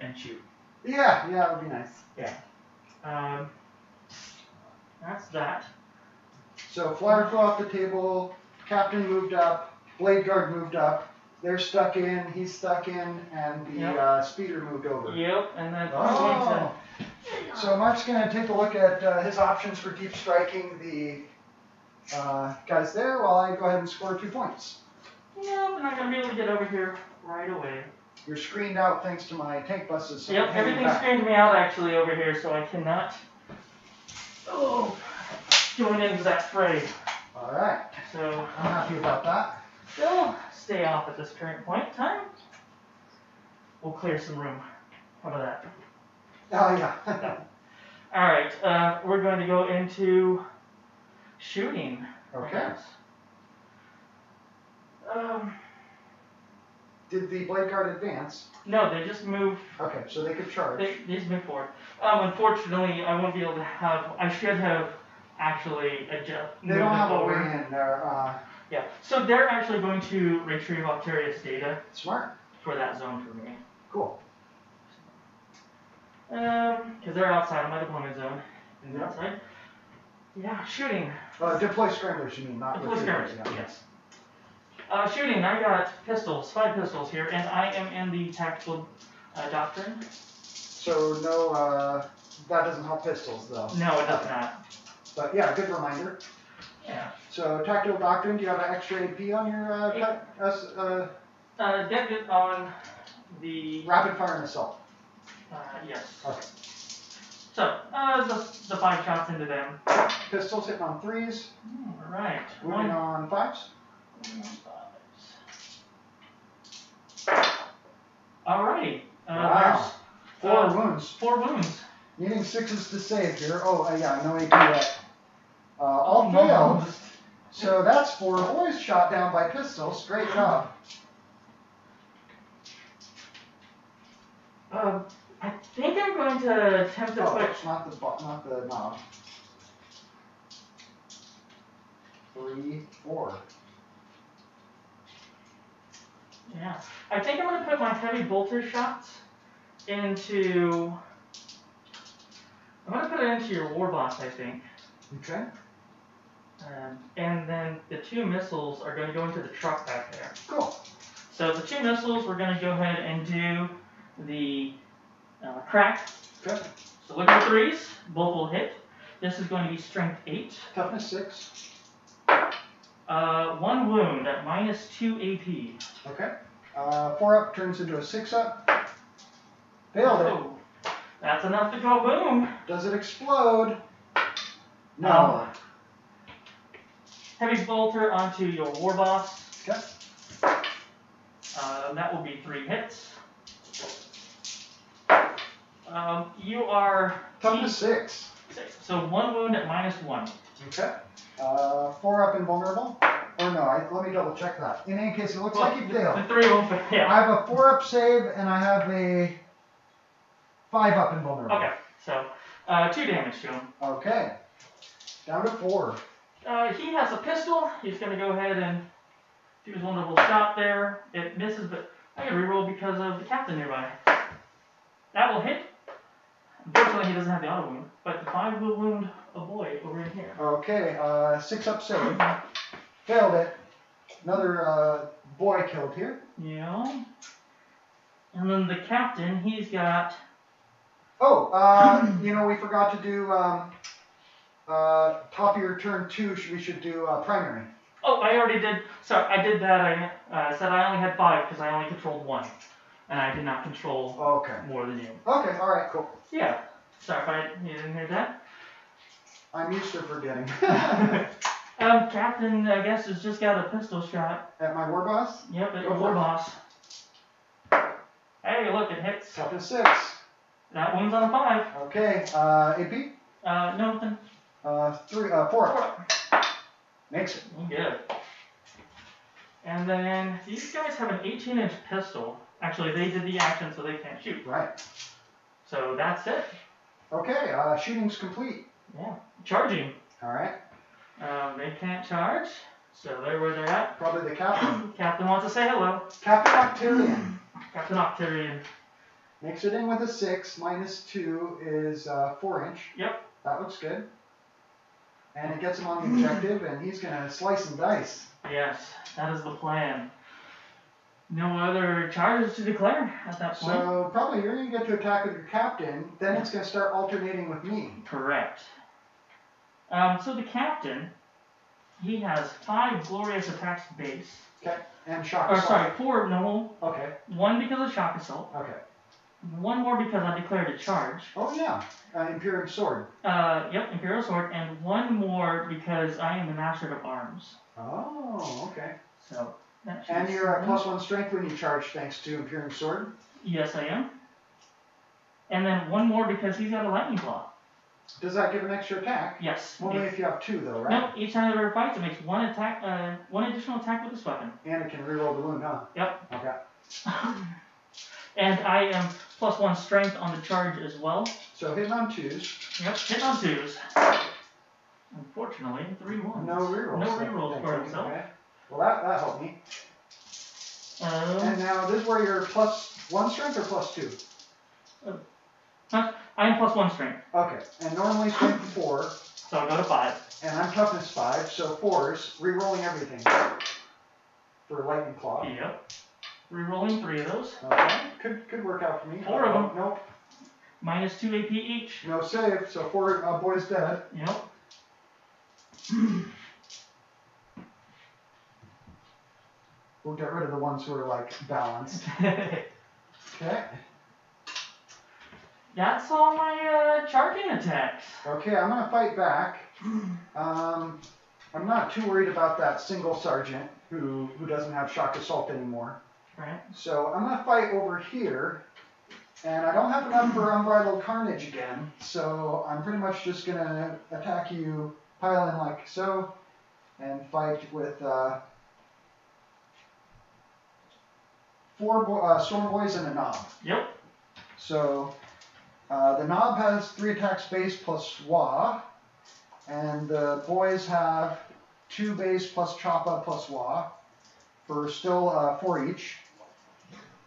and shoot. Yeah, that would be nice. Yeah. That's that. So flyer flew off the table, captain moved up, blade guard moved up, they're stuck in, he's stuck in, and the speeder moved over. Yep, and then Oh. So Mark's going to take a look at his options for deep striking the guys there while I go ahead and score 2 points. Yeah, I'm not going to be able to get over here right away. You're screened out thanks to my tank buses. So Yep, everything screened me out actually over here, so I cannot join into that fray. Alright. So I'm happy about that. Still stay off at this current point in time. We'll clear some room. How about that? Oh, yeah. Alright, we're going to go into shooting. Okay. Did the blade guard advance? No, they just move. Okay, so they could charge. They just move forward. Unfortunately, I won't be able to have. I should have actually adjusted. They don't have a way in there. Yeah, so they're actually going to retrieve Octarius data. Smart. For that zone for me. Cool. Because they're outside of my deployment zone. And outside. Yeah, shooting. Deploy scramblers, you mean, not deploy scramblers. Yeah. Yes. Shooting. I got pistols, 5 pistols here, and I am in the tactical doctrine. So no, that doesn't help pistols though. No, it does not. But yeah, good reminder. Yeah. So tactical doctrine. Do you have an extra AP on your Dead on the rapid fire and assault? Yes. Okay. So, the 5 shots into them. Pistols hitting on 3s. Right. Moving on 5s. Alrighty. Wow. 4 wounds. 4 wounds. Needing 6s to save here. Oh, yeah, no AP yet. All failed. So that's 4 boys shot down by pistols. Great job. I think I'm going to attempt to put. Not the knob. 3, 4. Yeah, I think I'm going to put my heavy bolter shots into. I'm going to put it into your war boss, I think. Okay. And then the 2 missiles are going to go into the truck back there. Cool. So the 2 missiles, we're going to go ahead and do the crack. Okay. So look at the 3s, both will hit. This is going to be strength 8. Toughness 6. 1 wound at -2 AP. Okay. 4 up turns into a 6 up. Failed it. That's enough to go boom. Does it explode? No. Heavy bolter onto your war boss. Okay. That will be 3 hits. You are toughness 6. So 1 wound at -1. Okay. 4 up invulnerable. Or no, let me double check that. In any case, it looks like you failed. The 3 will fail. Yeah. I have a 4 up save and I have a 5 up invulnerable. Okay. So 2 damage to him. Okay. Down to 4. He has a pistol. He's going to go ahead and do his vulnerable shot there. It misses, but I can reroll because of the captain nearby. That will hit. Unfortunately, he doesn't have the auto wound, but the 5 will wound a boy over in here. Okay, 6 up save. Failed it. Another boy killed here. Yeah. And then the captain, he's got... Oh, we forgot to do top of your turn 2. We should do primary. Oh, I already did. Sorry, I did that. I said I only had 5 because I only controlled 1. And I did not control more than you. Okay, alright, cool. Yeah. Sorry if you didn't hear that. I'm used to forgetting. Captain, I guess, has just got a pistol shot. At my war boss? Yep, at your war boss. Hey, look, it hits. Toughness 6. That one's on 5. Okay, AP? Nothing. 4 up. Makes it. Good. And then these guys have an 18-inch pistol. Actually, they did the action, so they can't shoot. Right. So that's it. Okay, shooting's complete. Yeah. Charging. All right. They can't charge, so they're where they're at. Probably the captain. Captain wants to say hello. Captain Octarian. Captain Octarian. Makes it in with a 6. -2 is 4-inch. Yep. That looks good. And it gets him on the objective, and he's going to slice and dice. Yes, that is the plan. No other charges to declare at that point. So probably you're going to get to attack with your captain, then it's going to start alternating with me. Correct. So the captain, he has 5 glorious attacks base. Okay, and shock assault. Sorry, 4 normal. Okay. 1 because of shock assault. Okay. 1 more because I declared a charge. Oh yeah, Imperial Sword. Yep, Imperial Sword, and 1 more because I am the Master of Arms. Oh, okay. So. And you're +1 strength when you charge thanks to Imperial Sword? Yes, I am. And then 1 more because he's got a lightning claw. Does that give an extra attack? Yes. Only if you have 2 though, right? No, each time it ever fights, it makes 1 attack, 1 additional attack with this weapon. And it can reroll the wound, huh? Yep. Okay. And I am +1 strength on the charge as well. So hitting on 2s. Yep, hitting on 2s. Unfortunately, 3 1s. No rerolls. No rerolls for himself. Okay. Well, that helped me. And now this is where you're +1 strength or +2? I'm +1 strength. Okay. And normally strength 4. So I'll go to 5. And I'm toughness 5, so 4s, rerolling everything. For lightning claw. Yep. Rerolling 3 of those. Okay. Could work out for me. 4 of them. Nope. -2 AP each. No save, so 4 boys dead. Yep. We'll get rid of the ones who are like balanced. Okay. That's all my charging attacks. Okay, I'm gonna fight back. I'm not too worried about that single sergeant who doesn't have shock assault anymore. Right. So I'm gonna fight over here, and I don't have enough for unbridled carnage again. So I'm pretty much just gonna attack you, pile in like so, and fight with 4 storm boys and a knob. Yep. So the knob has 3 attacks base plus wah, and the boys have 2 base plus choppa plus wah, for still 4 each.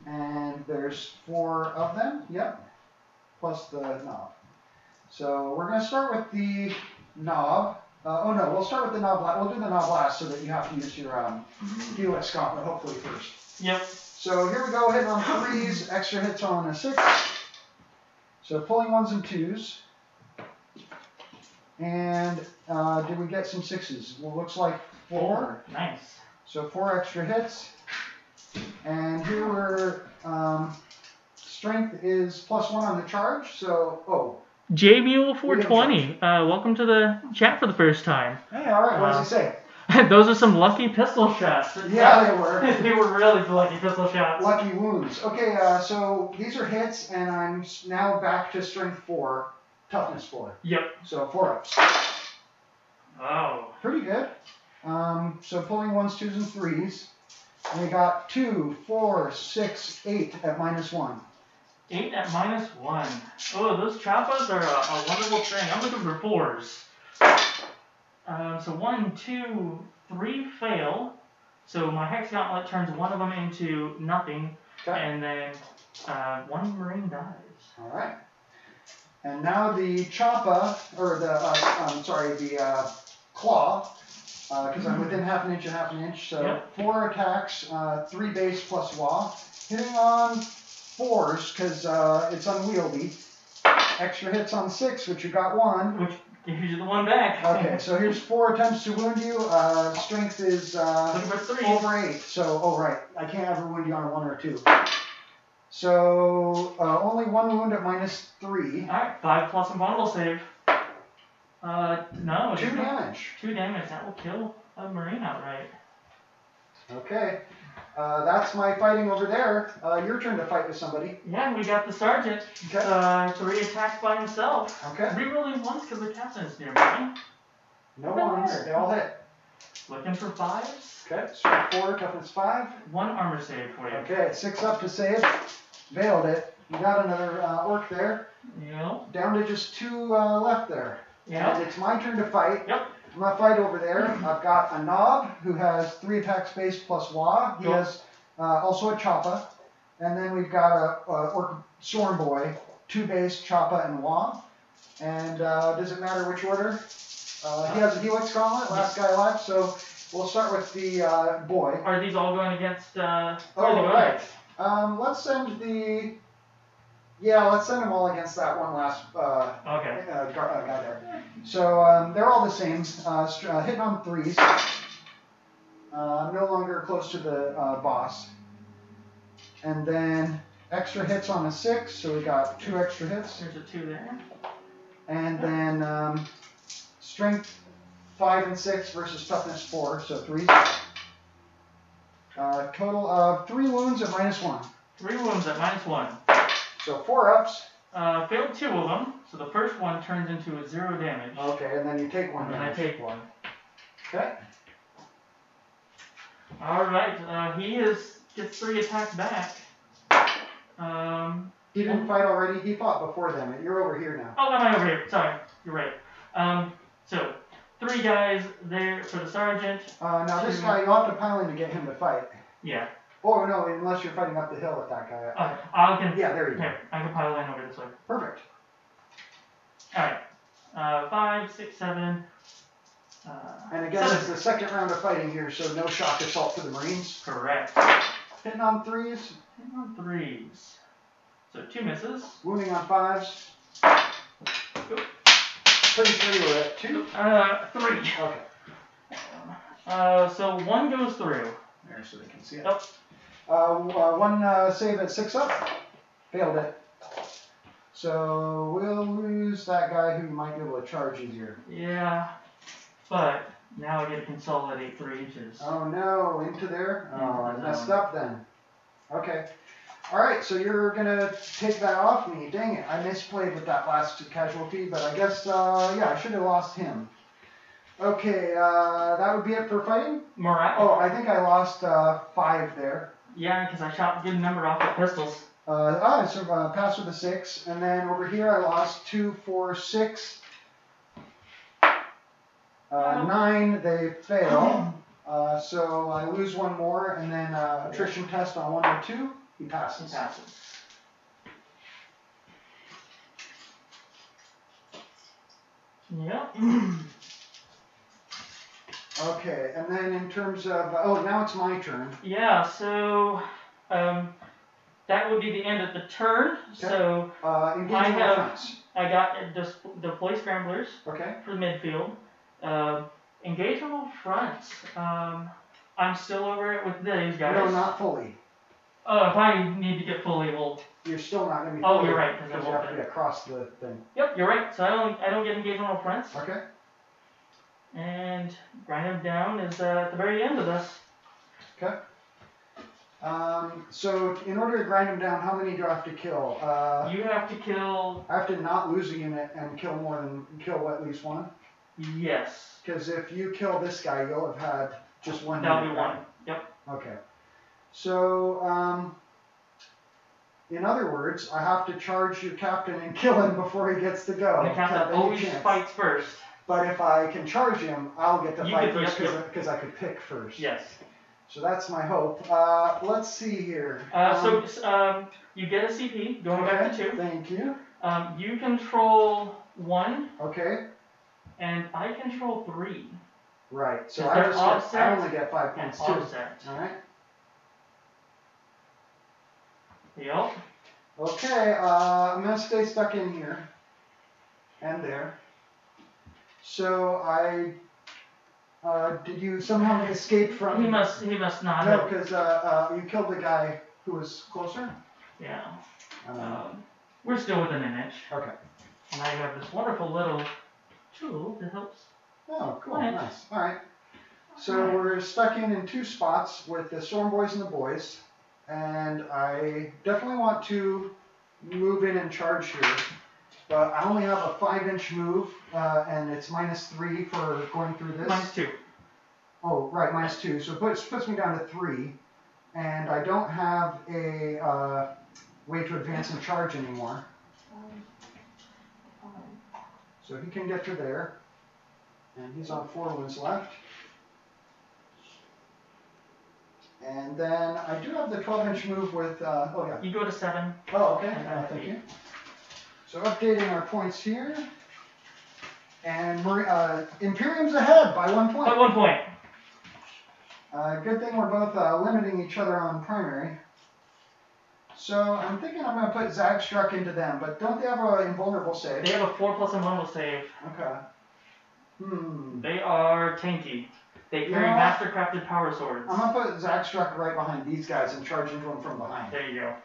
And there's 4 of them, yep, plus the knob. So we're going to start with the knob. Oh no, we'll start with the knob last. We'll do the knob last so that you have to use your Helix Gauntlet hopefully first. Yep. So here we go, hitting on 3s, extra hits on a 6. So pulling 1s and 2s. And did we get some 6s? Well, looks like 4. Nice. So 4 extra hits. And here we're, strength is +1 on the charge, so, JMule420, welcome to the chat for the first time. Hey, alright, what does he say? Those are some lucky pistol shots. Yeah, they were. They were really lucky pistol shots. Lucky wounds. Okay, so these are hits, and I'm now back to strength 4, toughness 4. Yep. So 4 ups. Oh. Pretty good. So pulling 1s, 2s, and 3s. And we got 2, 4, 6, 8 at -1. 8 at -1. Oh, those choppas are a wonderful thing. I'm looking for 4s. So 1, 2, 3 fail. So my Hex Gauntlet turns one of them into nothing. Okay. And then 1 Marine dies. Alright. And now the choppa, or the, the claw, because I'm within half an inch and half an inch. So yep. 4 attacks, 3 base plus wah. Hitting on 4s because it's unwieldy. Extra hits on 6, which you got 1. Which gives you the 1 back. Okay, so here's 4 attempts to wound you. Strength is over 8. So, oh right, I can't ever wound you on a 1 or a 2. So only 1 wound at -3. Alright, 5 plus invulnerable save. No. 2 damage. 2 damage. That will kill a Marine outright. Okay. That's my fighting over there. Your turn to fight with somebody. Yeah, we got the sergeant. Okay. 3 attacks by himself. Okay. Rerolling once because the captain is nearby. No ones. They all hit. Looking for 5s. Okay. Strength 4, toughness 5. 1 armor save for you. Okay. 6 up to save. Veiled it. You got another orc there. Yep. Down to just 2 left there. Yep. And it's my turn to fight. Yep. I'm going to fight over there. I've got a knob who has 3 attacks base plus wah. He has also a choppa. And then we've got a orc storm boy, 2 base, choppa, and wah. And does it matter which order? He has a Helix Gauntlet, last guy left. So we'll start with the boy. Are these all going against... oh, right. Let's send the... Yeah, let's send them all against that one last guy there. So they're all the same. Hitting on 3s. No longer close to the boss. And then extra hits on a 6, so we got 2 extra hits. There's a 2 there. And then strength 5 and 6 versus toughness 4, so 3. Total of 3 wounds at -1. 3 wounds at -1. So 4 ups. Failed 2 of them, so the first one turns into a 0 damage. Okay, and then you take 1 and damage. then I take 1. Okay. Alright, he is gets 3 attacks back. He didn't fight already. He fought before them. You're over here now. Oh, am I over here? Sorry, you're right. So 3 guys there for the sergeant. Now this guy, you'll have to pile in to get him to fight. Yeah. Oh no, unless you're fighting up the hill with that guy. Okay, I can. Yeah, there you go. Here, I can pile in over this way. Perfect. All right. 5, 6, 7. And again, it's the second round of fighting here, so no shock assault for the Marines. Correct. Hitting on 3s. Hitting on 3s. So 2 misses. Wounding on 5s. Pretty sure you were at 2? 3. Okay. So 1 goes through. There, so they can see it. Oh. One save at 6 up. Failed it. So we'll lose that guy who might be able to charge easier. Yeah. But now I get to consolidate 3 inches. Oh no, into there? Oh, I messed up then. Okay. Alright, so you're going to take that off me. Dang it, I misplayed with that last casualty, but I guess, yeah, I should have lost him. Okay, that would be it for fighting? Morale? Oh, I think I lost 5 there. Yeah, because I shot a good number off with pistols. So pass with a 6, and then over here I lost 2, 4, 6. 9, they fail. So I lose 1 more, and then attrition test on 1 or 2. He passes. He passes. Yep. Okay, and then in terms of, oh, now it's my turn. Yeah, so that would be the end of the turn. Okay. So I got the play scramblers. Okay. For the midfield. Engage on all fronts. I'm still over it with these guys. No, not fully. Oh, if I need to get fully, well. You're still not going to be fully. fully. Oh, you're right. Because you have to be across the thing. Yep, you're right. So I don't get engaged on all fronts. Okay. And grind them down is at the very end of this. Okay. So in order to grind them down, how many do I have to kill? You have to kill. I have to not lose a unit and kill at least 1? Yes. Because if you kill this guy, you'll have had just 1 That'll unit. be 1. Yep. Okay. So, in other words, I have to charge your captain and kill him before he gets to go. And the captain always fights first. But if I can charge him, I'll get to fight first because I could pick first. Yes. So that's my hope. Let's see here. So you get a CP, going back to 2. Thank you. You control 1. Okay. And I control 3. Right. So I only get 5 points too. Offset. All right. Yep. Okay. I'm gonna stay stuck in here and there. So did you somehow escape from? He must not. No, because you killed the guy who was closer. Yeah. We're still within an inch. Okay. And I have this wonderful little tool that helps. Oh, cool. Nice. All right. So we're stuck in 2 spots with the Storm Boys and the boys, and I definitely want to move in and charge here. But I only have a 5-inch move, and it's -3 for going through this. -2. Oh, right, -2. So it puts me down to 3, and I don't have a way to advance and charge anymore. So he can get to there, and he's on 4 wounds left. And then I do have the 12-inch move with, oh yeah. You go to 7. Oh, okay, thank you. So updating our points here. And Imperium's ahead by 1 point. By 1 point. Good thing we're both limiting each other on primary. So I'm thinking I'm going to put Zagstruck into them, but don't they have an invulnerable save? They have a 4+ invulnerable save. Okay. They are tanky. They carry mastercrafted power swords. I'm going to put Zagstruck right behind these guys and charge into them from behind. There you go.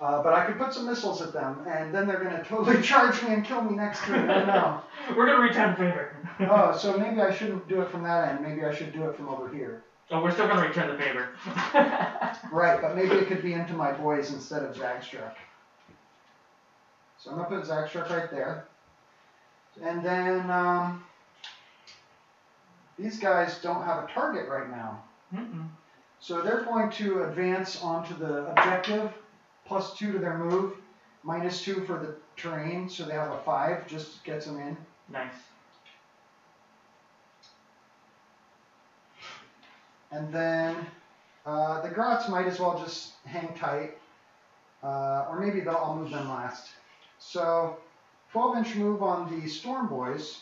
But I could put some missiles at them, and then they're going to totally charge me and kill me next turn. I don't know. We're going to return the favor. Oh, so maybe I shouldn't do it from that end. Maybe I should do it from over here. Oh, we're still going to return the favor. Right, but maybe it could be into my boys instead of Zagstruck. So I'm going to put Zagstruck right there. And then these guys don't have a target right now. So they're going to advance onto the objective, +2 to their move, -2 for the terrain, so they have a 5, just gets them in. Nice. And then the Grots might as well just hang tight, or maybe I'll move them last. So 12-inch move on the Storm Boys.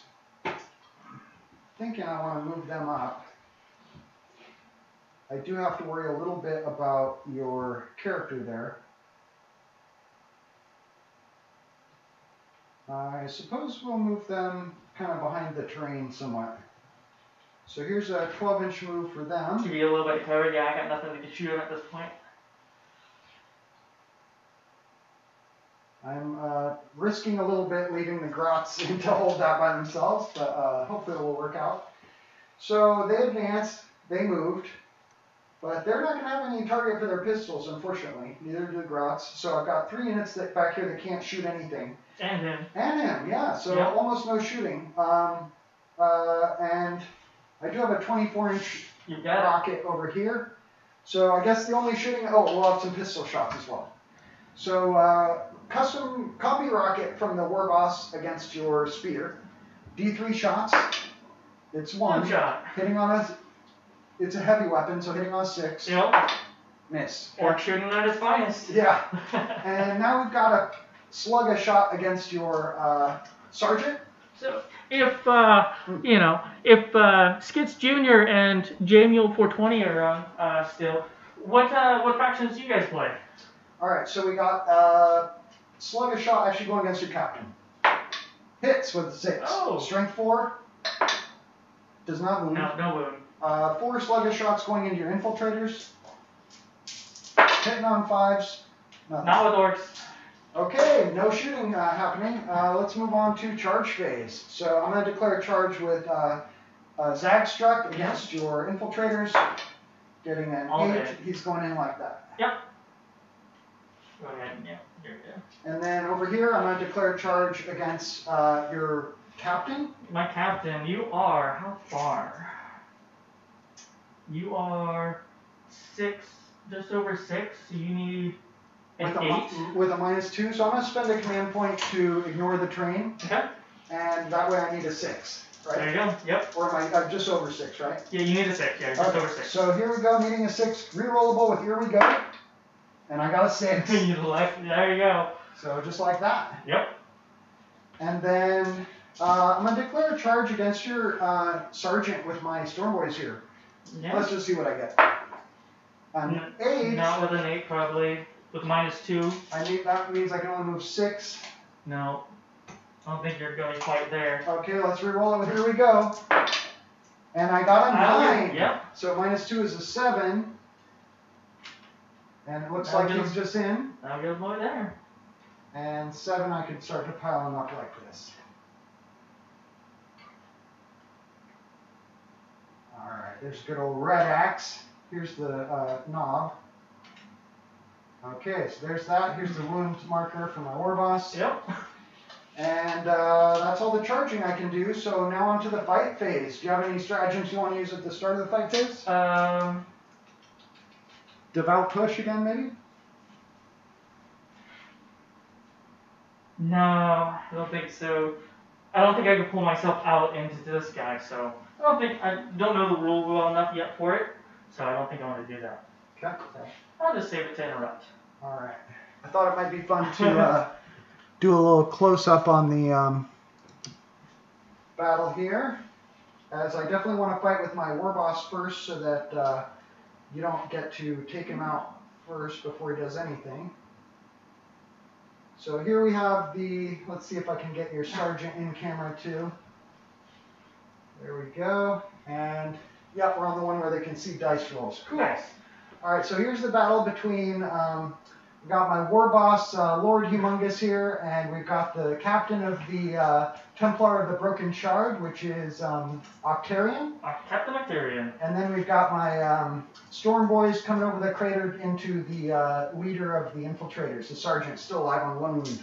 Thinking I want to move them up. I do have to worry a little bit about your character there. I suppose we'll move them kind of behind the terrain somewhat. So here's a 12-inch move for them. To be a little bit clever, yeah, I got nothing to shoot them at this point. I'm risking a little bit leaving the Grots in to hold that by themselves, but hopefully it will work out. So they advanced, they moved, but they're not going to have any target for their pistols, unfortunately. Neither do the Grots. So I've got 3 units back here that can't shoot anything. And him. And him, yeah. So yep. Almost no shooting. And I do have a 24-inch rocket over here. So I guess the only shooting... Oh, we'll have some pistol shots as well. So custom copy rocket from the War Boss against your speeder. D3 shots. It's one shot. Hitting on a... It's a heavy weapon, so hitting on 6. Yep. Miss. Orc shooting at its finest. Yeah. And now we've got a slug a shot against your sergeant. So if if Skits Jr. and J-Mule 420 are on still, what factions do you guys play? All right, so we got slug a shot actually going against your captain. Hits with 6. Oh. Strength 4. Does not wound. No wound. 4 sluggish shots going into your infiltrators. Hitting on 5s. Nothing. Not with orcs. Okay, no shooting happening. Let's move on to charge phase. So I'm going to declare a charge with Zagstruck against your infiltrators. Getting an 8. He's going in like that. Yep. Go ahead. Yeah, you're good. And then over here, I'm going to declare a charge against your captain. My captain, you are how far? You are 6, just over 6. So you need an 8 with a -2. So I'm going to spend a command point to ignore the train. Okay. And that way I need a 6, right? There you go. Yep. Or am I just over 6, right? Yeah, you need a 6. Yeah, just over 6. So here we go, needing a 6. Rerollable with here we go. And I got a 6. You left. There you go. So just like that. Yep. And then I'm going to declare a charge against your sergeant with my Storm Boys here. Yeah. Let's just see what I get. An 8. Not with an 8, probably. With -2. That means I can only move 6. No. I don't think you're going quite there. Okay, let's re-roll it with here we go. And I got a 9. Yep. So -2 is a 7. And it looks like he's just in. I'll get a boy there. And 7, I could start to pile him up like this. Alright, there's good old red axe. Here's the knob. Okay, so there's that. Here's the wound marker for my War Boss. Yep. And that's all the charging I can do. So now on to the fight phase. Do you have any stratagems you want to use at the start of the fight phase? Devout push again, maybe? No, I don't think so. I don't think I could pull myself out into this guy, so I don't know the rule well enough yet for it, so I don't think I want to do that. Okay. So I'll just save it to interrupt. All right. I thought it might be fun to do a little close-up on the battle here, as I definitely want to fight with my War Boss first so that you don't get to take him out first before he does anything. So here we have let's see if I can get your sergeant in camera too. There we go. And yep, we're on the one where they can see dice rolls. Cool. Nice. All right, so here's the battle between, we've got my War Boss, Lord Humongous here, and we've got the captain of the Templar of the Broken Shard, which is Octarian. Captain Octarian. And then we've got my Storm Boys coming over the crater into the leader of the infiltrators, the sergeant, still alive on 1 wound.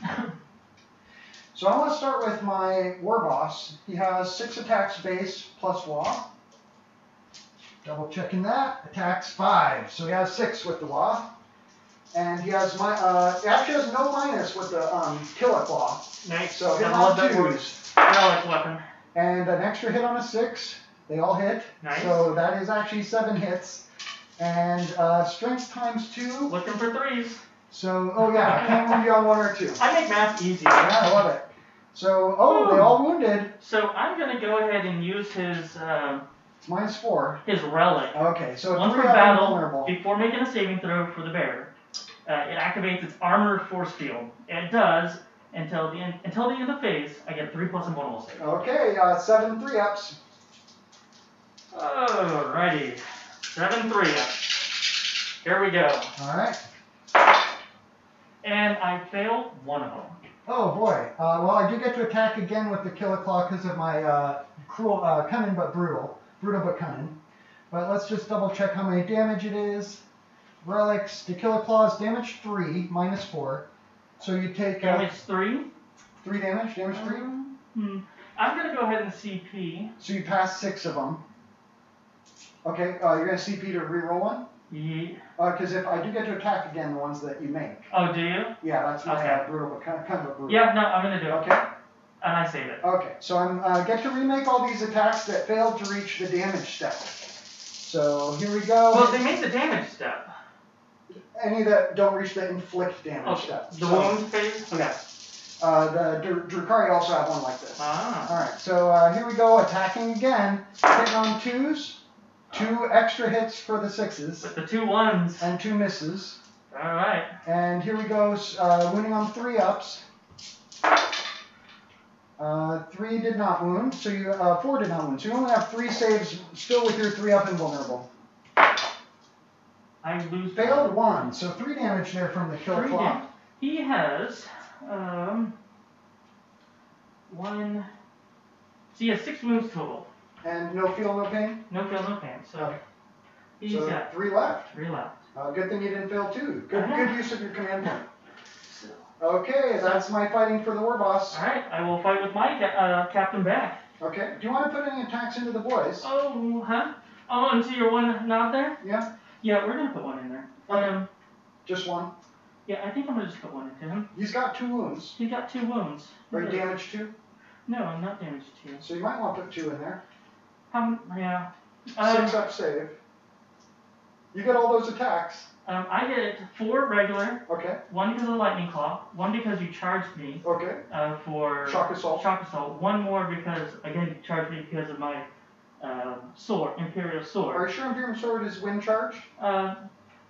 So I want to start with my War Boss. He has 6 attacks base plus law. Double checking that. Attacks 5. So he has 6 with the law. And he has he actually has no minus with the killer claw. Nice. So hit on 2s. Relic weapon. And an extra hit on a 6. They all hit. Nice. So that is actually 7 hits. And strength times 2. Looking for 3s. So, oh yeah, I can't wound you on 1 or 2. I make math easy. Yeah, I love it. So, they all wounded. So I'm going to go ahead and use his... It's -4. His relic. Okay, so once 3 per are battle, vulnerable. before making a saving throw for the bear, it activates its armor force field. It does until the end of phase. I get 3+ invulnerable save. Okay, 7 3-ups. Alrighty, 7 3-ups. Here we go. All right. And I failed one of them. Oh boy. Well, I do get to attack again with the Killer Claw because of my cruel, cunning but brutal but cunning. But let's just double check how many damage it is. Relics. The Killer Claws damage 3 -4. So you take damage 3. 3 damage. Damage 3. I'm gonna go ahead and CP. So you pass 6 of them. Okay. You're gonna CP to reroll one. Yeah. Because if I do get to attack again, the ones that you make. Oh, do you? Yeah, that's my brutal, but kind of a brutal. Yeah, no, I'm gonna do it. Okay. And I save it. Okay, so I'm get to remake all these attacks that failed to reach the damage step. So here we go. Well, they made the damage step. Any that don't reach the inflict damage step. The wound phase? Okay. The Drukari also have one like this. Ah. Alright, so here we go, attacking again. Hitting on 2s. 2 extra hits for the 6s. With the 2 1s. And 2 misses. Alright. And here we go, wounding on 3-ups. 3 did not wound, so you 4 did not wound. So you only have 3 saves still with your 3-up invulnerable. I lose. Failed 1, so 3 damage there from the Killer Claw. He has 1. So he has 6 wounds total. And no feel, no pain? No feel, no pain. So he's got 3 left. 3 left. Good thing you didn't fail 2. Good use of your command point. Okay, that's my fighting for the war boss. Alright, I will fight with my captain back. Okay, do you want to put any attacks into the boys? Oh, huh? Oh, into your one knob there? Yeah. Yeah, we're going to put one in there. Okay. Just one? Yeah, I think I'm going to just put one into him. He's got 2 wounds. He's got 2 wounds. Are you damaged 2? No, I'm not damaged 2. So you might want to put 2 in there. Yeah. 6-up save. You get all those attacks. I get 4 regular. Okay. 1 because of the lightning claw. 1 because you charged me. Okay. For shock assault. Shock assault. 1 more because again you charged me because of my sword, Imperial sword. Are you sure Imperial sword is wind charge?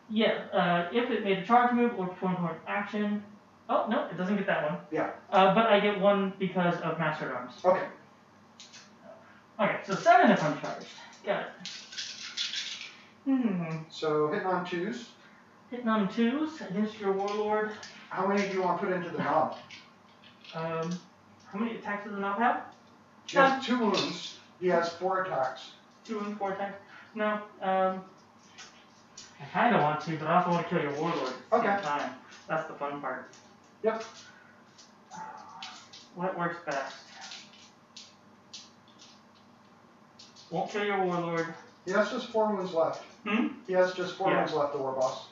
Yeah. If it made a charge move or performed an action. Oh no, it doesn't get that one. Yeah. But I get 1 because of Master Arms. Okay. Okay, so 7 if I'm charged. Got it. So hitting on 2s. Hitting on 2s against your warlord. How many do you want to put into the knob? How many attacks does the knob have? He has 2 wounds. He has 4 attacks. 2 wounds, 4 attacks? No. I kind of want to, but I also want to kill your warlord at the same time. That's the fun part. Yep. What works best? Won't kill your warlord. He has just 4 wounds left. He has just 4 wounds left, the war boss.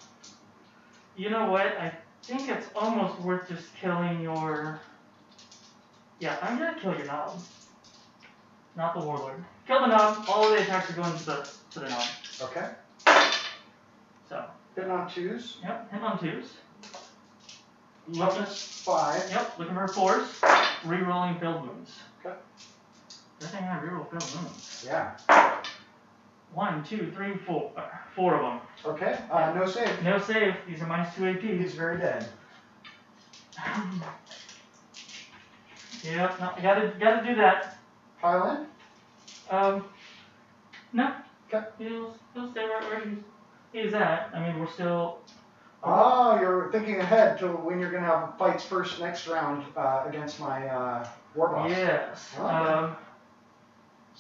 You know what? I think it's almost worth just killing your... Yeah, I'm going to kill your knob. Not the warlord. Kill the knob. All of the attacks are going to the knob. Okay. So. Hitting on 2s. Yep, hitting on 2s. Toughness 5. Yep, looking for 4s. Rerolling failed wounds. Okay. Good thing I reroll failed wounds. Yeah. 1, 2, 3, 4. 4 of them. Okay. No save. No save. These are -2 AP. He's very dead. Yep. No, gotta do that. Pile in? No. Okay. He'll stay right where he's at. I mean, we're still. Oh, you're thinking ahead to when you're gonna have fights first next round against my war boss. Yes.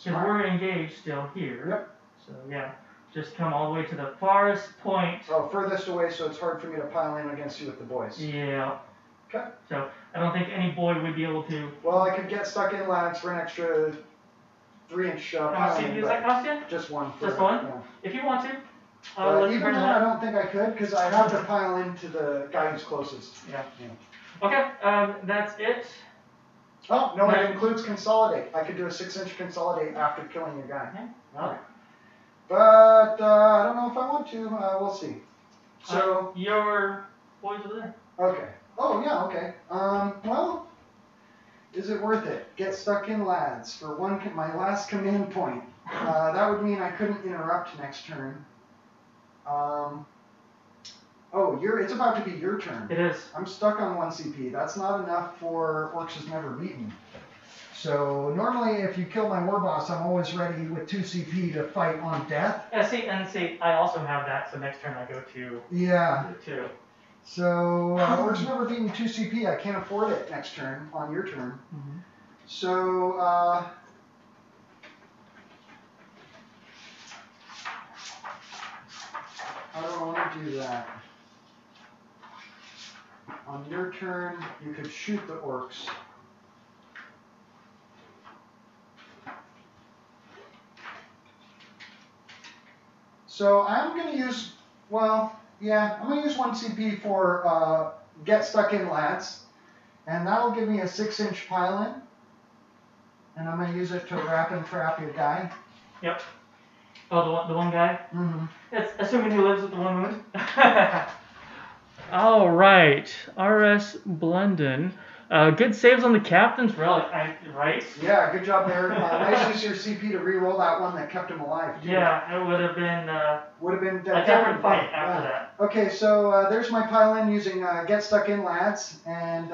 Because we're engaged still here. Yep. So yeah, just come all the way to the farthest point. Oh, furthest away, so it's hard for me to pile in against you with the boys. Yeah. Okay. So I don't think any boy would be able to. Well, I could get stuck in lads for an extra 3-inch How much piling. CP does that cost you? Just one. Just one? Yeah. If you want to. Even then, I don't think I could because I have to pile into the guy who's closest. Yeah. Okay, that's it. Oh, no, it includes consolidate. I could do a 6-inch consolidate after killing your guy. Okay. All right. But I don't know if I want to. We'll see. So your boys are there. Okay. Oh yeah. Okay. Well, is it worth it? Get stuck in, lads. For my last command point. That would mean I couldn't interrupt next turn. Oh, it's about to be your turn. It is. I'm stuck on 1 CP. That's not enough for Orks is never beaten. So normally, if you kill my war boss, I'm always ready with 2 CP to fight on death. Yeah, see, I also have that. So next turn I go to 2. So Orks never beaten 2 CP. I can't afford it next turn on your turn. Mm-hmm. So I don't want to do that. On your turn, you could shoot the Orks. So I'm going to use, I'm going to use 1 CP for get stuck in, lads. And that'll give me a 6-inch pile-in. And I'm going to use it to wrap and trap your guy. Yep. Oh, the one guy? Mm-hmm. It's assuming he lives with the one wound. All right, R.S. Blendon. Good saves on the captain's relic, right? Yeah, good job there. Nice use your CP to re-roll that one that kept him alive, too. Yeah, it would have been a different fight after that. Okay, so there's my pile-in using Get Stuck In, lads. And,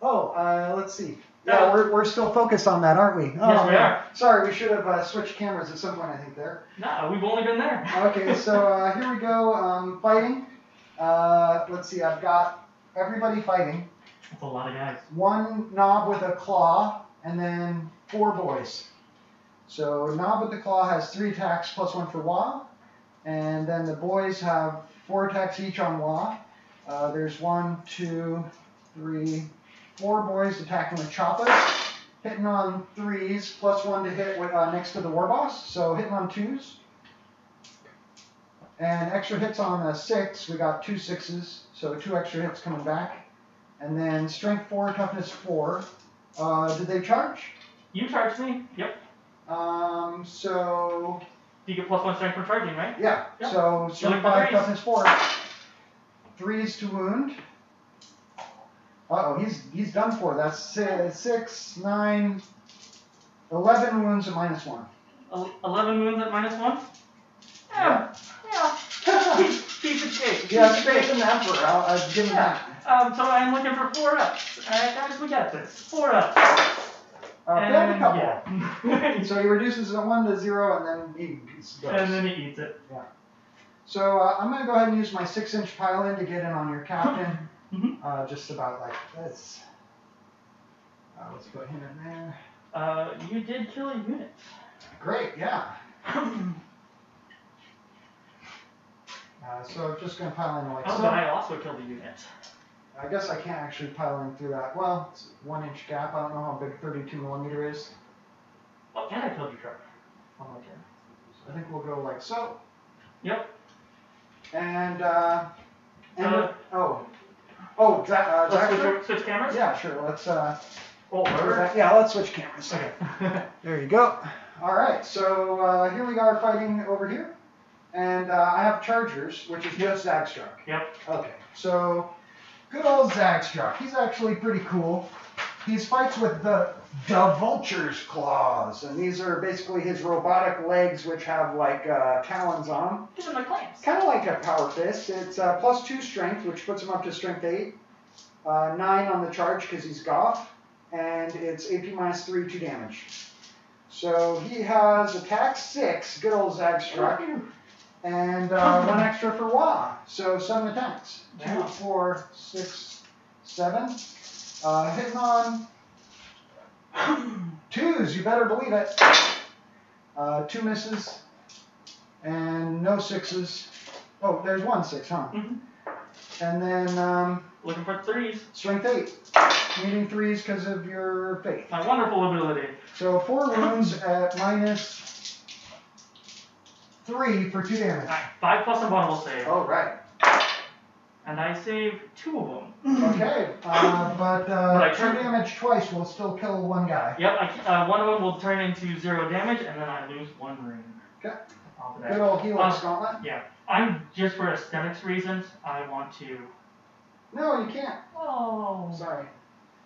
let's see. Yeah, we're still focused on that, aren't we? Oh, yes, we are. Sorry, we should have switched cameras at some point, I think, there. No, we've only been there. Okay, so here we go, fighting. Let's see, I've got everybody fighting. That's a lot of guys. 1 knob with a claw, and then 4 boys. So knob with the claw has 3 attacks plus 1 for Wah. And then the boys have 4 attacks each on Wah. There's 1, 2, 3, 4 boys attacking with Choppas. Hitting on 3s, plus 1 to hit with, next to the war boss. So hitting on 2s. And extra hits on a 6. We got 2 6s, so 2 extra hits coming back. And then strength 4, toughness 4. Did they charge? You charged me. Yep. So. You get plus 1 strength for charging, right? Yeah. Yep. So strength 5, toughness 4. 3s to wound. He's done for. That's 6, 9, 11 wounds at -1. 11 wounds at -1? Yeah. Piece of cake. Yeah, space in the Emperor. I'll give him that. So I'm looking for 4 ups. Alright, guys, we got this. 4 ups. Failed a couple. Yeah. So he reduces it 1 to 0, and then he goes. And then he eats it. Yeah. So I'm going to go ahead and use my 6-inch pile-in to get in on your captain. Just about like this. Let's put him in there. You did kill a unit. Great, yeah. So I'm just going to pile in like so. But I also killed a unit. I guess I can't actually pile in through that. Well, it's a 1-inch gap. I don't know how big 32mm is. Oh, and I killed your truck. On my turn. So I think we'll go like so. Yep. And let's switch cameras? Yeah, sure. Let's yeah, let's switch cameras. Okay. There you go. All right. So here we are fighting over here. And I have chargers, which is just Zagstruck. Yep. Okay. So good old Zagstruck. He's actually pretty cool. He fights with the Vulture's claws, and these are basically his robotic legs, which have like talons on them. These are my clamps. Kind of like a power fist. It's plus 2 strength, which puts him up to strength 8. 9 on the charge because he's Goth, and it's AP -3, 2 damage. So he has attack 6, good old Zagstruck, and 1 extra for Wah. So 7 attacks. 2, 4, 6, 7. Hitting on 2s, you better believe it. 2 misses and no 6s. Oh, there's 1 6, huh? And then looking for 3s. Strength 8. Needing 3s because of your faith. My wonderful ability. So 4 wounds at -3 for 2 damage. Alright, 5 plus a bundle save. Oh, right. And I save 2 of them. Okay, but 2 I damage twice will still kill 1 guy. Yep, one of them will turn into 0 damage, and then I lose 1 ring. Okay. Off of that. Good old Helix Gauntlet. Yeah. I'm just for aesthetics reasons, I want to... No, you can't. Oh. Sorry.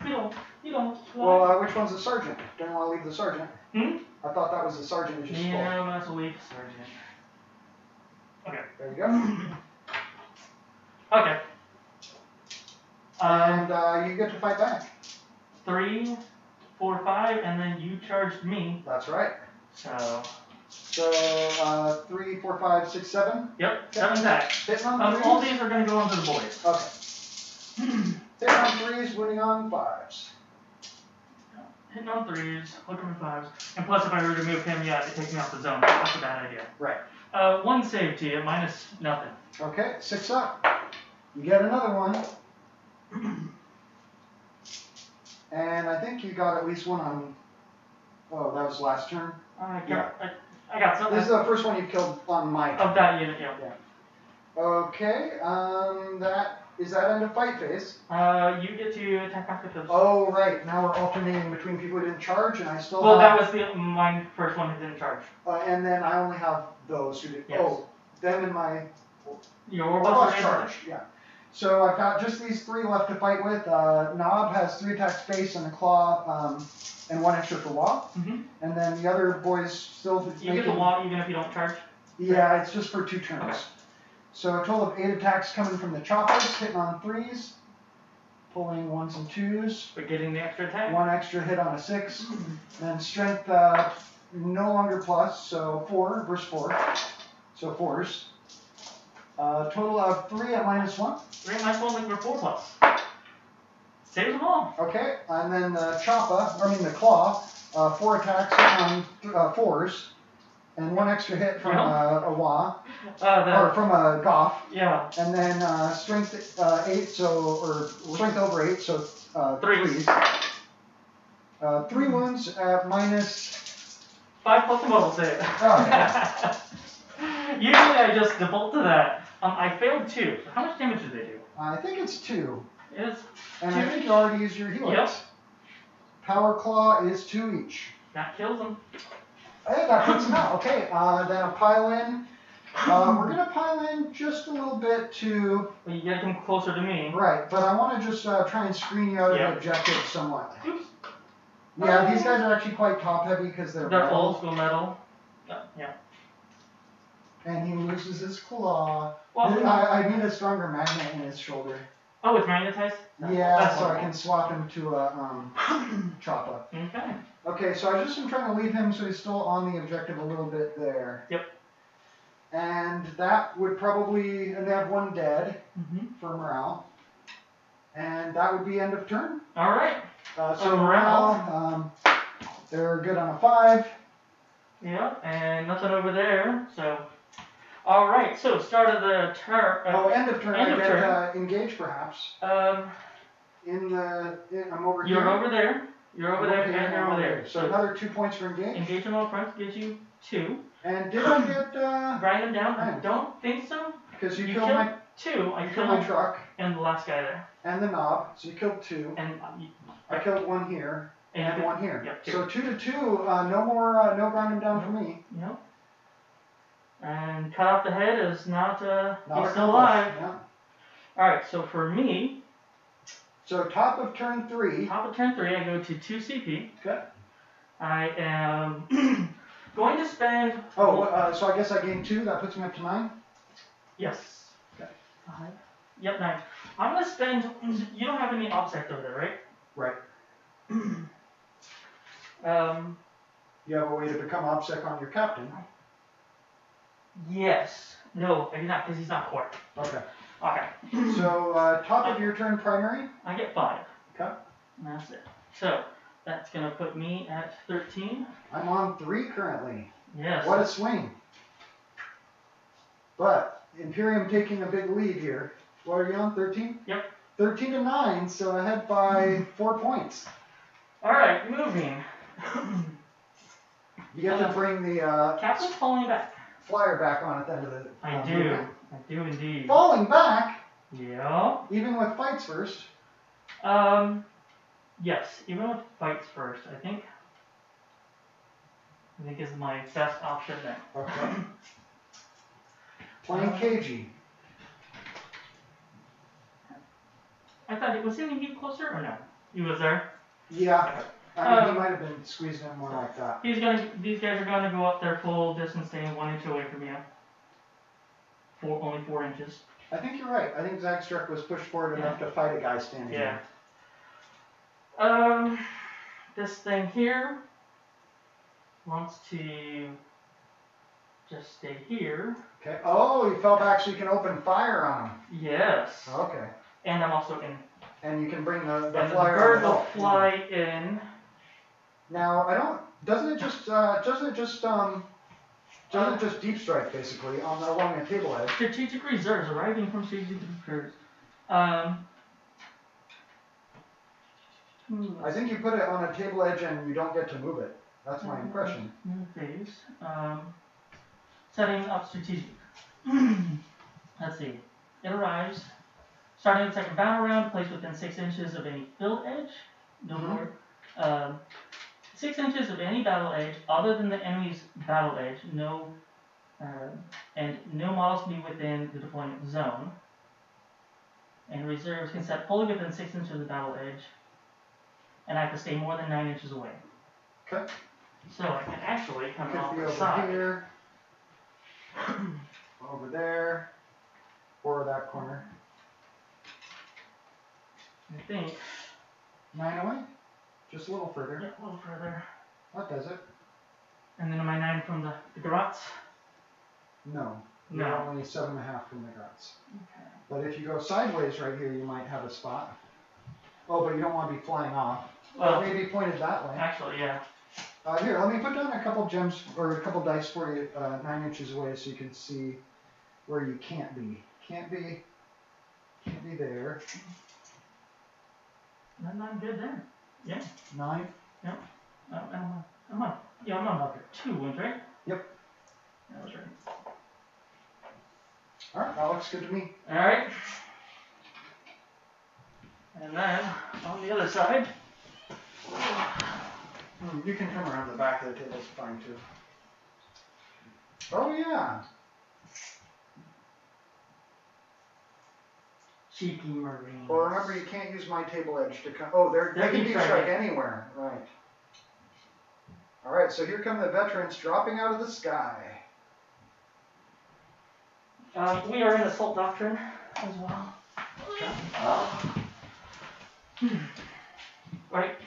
You don't. Well, which one's the sergeant? Don't want to leave the sergeant. Hmm? I thought that was the sergeant who just spoke. Yeah, that's a weak sergeant. Okay. There you go. Okay. And you get to fight back. 3, 4, 5, and then you charged me. That's right. So 3, 4, 5, 6, 7. Yep, 7 attacks. Hitting on 3s. All these are going to go into the boys. Okay. Hitting on 3s, winning on 5s. Hitting on 3s, looking for 5s. And plus, if I were to move him, yeah, it takes me off the zone. That's a bad idea. Right. 1 save to you, minus nothing. Okay, 6 up. You get another one. And I think you got at least one on... Oh, that was last turn? I got something. This is the first one you killed on my turn. Of that unit, yeah. Okay, is that end of fight phase? You get to attack after those. Oh, right. Now we're alternating between people who didn't charge, and I still Well, have... that was my first one who didn't charge. and then I only have those who did... Yes. Oh, them and my... Your lost charge, yeah. So I've got just these 3 left to fight with. Knob has 3 attacks face and a claw, and 1 extra for Wah. Mm-hmm. And then the other boys still You get the Wah even if you don't charge? Yeah, it's just for 2 turns. Okay. So a total of 8 attacks coming from the choppers, hitting on 3s, pulling 1s and 2s. But getting the extra attack? 1 extra hit on a 6. Then strength no longer plus, so 4 versus 4. So 4s. Total of 3 at -1. 3 at -1, looking for 4 plus. Saves them all. Okay, and then the the claw, 4 attacks on 4s, and 1 extra hit from a Wah, or from a Goff. Yeah. And then strength 8, strength over 8, so 3s. 3 wounds at -5 plus a model save. Oh, Usually I just default to that. I failed 2. So how much damage did they do? I think it's 2. It's And 2 I think you already used your Helix. Yep. Power Claw is 2 each. That kills them. Hey, that puts them out. Okay, then a pile in. We're going to pile in just a little bit to... Well, you gotta come closer to me. Right, but I want to just try and screen you out of the objective somewhat. Oops. Yeah, these guys are actually quite top heavy because they're They're metal. old school metal. Yeah. And he loses his claw. Well, I need a stronger magnet in his shoulder. Oh, it's magnetized? Yeah, That's so I wonderful. can swap him to a chopper. Okay. Okay, so I just am trying to leave him so he's still on the objective a little bit there. Yep. And that would probably, and they have 1 dead for morale. And that would be end of turn. All right. So morale, they're good on a 5. Yeah, and nothing over there, so... All right, so start of the turn... end of turn. End of turn. Engage, perhaps. I'm over here. You're over there. You're over there, and you're over there. So another 2 points for engage. Engage them all front gives you 2. And did I get... Grind them down? I don't think so. Because you killed my... 2. I killed my truck. And the last guy there. And the knob. So you killed 2. And I killed 1 here. And 1 here. Yep, 2. So 2 to 2. No more. No grind them down for me. Yep. And cut off the head is not he's still accomplish. alive. Yeah. Alright, so for me... So top of turn 3. Top of turn 3, I go to 2 CP. Okay. I am going to spend... Oh, so I guess I gained 2. That puts me up to 9? Yes. Okay. 5. Yep, 9. I'm going to spend... You don't have any object over there, right? Right. You have a way to become OBSEC on your captain. Yes. No, maybe not, because he's not core. Okay. Okay. So top of your turn primary. I get 5. Okay. And that's it. So, that's going to put me at 13. I'm on 3 currently. Yes. What a swing. But Imperium taking a big lead here. What are you on? 13? Yep. 13 to 9, so ahead by 4 points. All right, moving. You get to bring the Captain's falling back. flyer back on at the end of the I do. movement. I do indeed. Falling back? Yeah. Even with fights first? Yes, even with fights first, I think is my best option there. Okay. Playing cagey. I thought, was he closer or no? He was there? Yeah. I mean, he might have been squeezed in more like that. These guys are going to go up their full distance, staying 1 inch away from you. Only 4 inches. I think you're right. I think Zagstruck was pushed forward enough to fight a guy standing there. This thing here wants to just stay here. Okay. Oh, he fell back so you can open fire on him. Yes. Okay. And I'm also in. And you can bring the and flyer. The bird will fly in. Now I don't. Doesn't it just deep strike basically along the table edge? Strategic reserves arriving from strategic reserves. I think you put it on a table edge and you don't get to move it. That's my impression. Phase. Setting up strategic. Let's see. It arrives. Starting the second battle round, placed within 6 inches of any field edge. No more. 6 inches of any battle edge other than the enemy's battle edge. No, and no models can be within the deployment zone. And reserves can set fully within 6 inches of the battle edge. And I have to stay more than 9 inches away. Okay. So I can actually come off the over side. Here, over there, or that corner. I think. 9 away? Just a little further. Yeah, a little further. That does it. And then am I 9 from the garrots? No. No. You're only 7.5 from the guts. Okay. But if you go sideways right here, you might have a spot. Oh, but you don't want to be flying off. Well, maybe pointed that way. Actually, yeah. Here, let me put down a couple gems or a couple dice for you 9 inches away so you can see where you can't be. Can't be there. Then I'm good there. Yeah. 9? Yep. I'm on. Yeah, I'm on 2 wounds, right? Yep. That was right. Alright, that looks good to me. Alright. And then, on the other side. You can come around the back of the table, it's fine too. Oh yeah! Cheeky Marines. Well, remember you can't use my table edge to come. Oh, they can deep strike anywhere. Right. Alright, so here come the veterans dropping out of the sky. We are in Assault Doctrine as well. Okay. Right.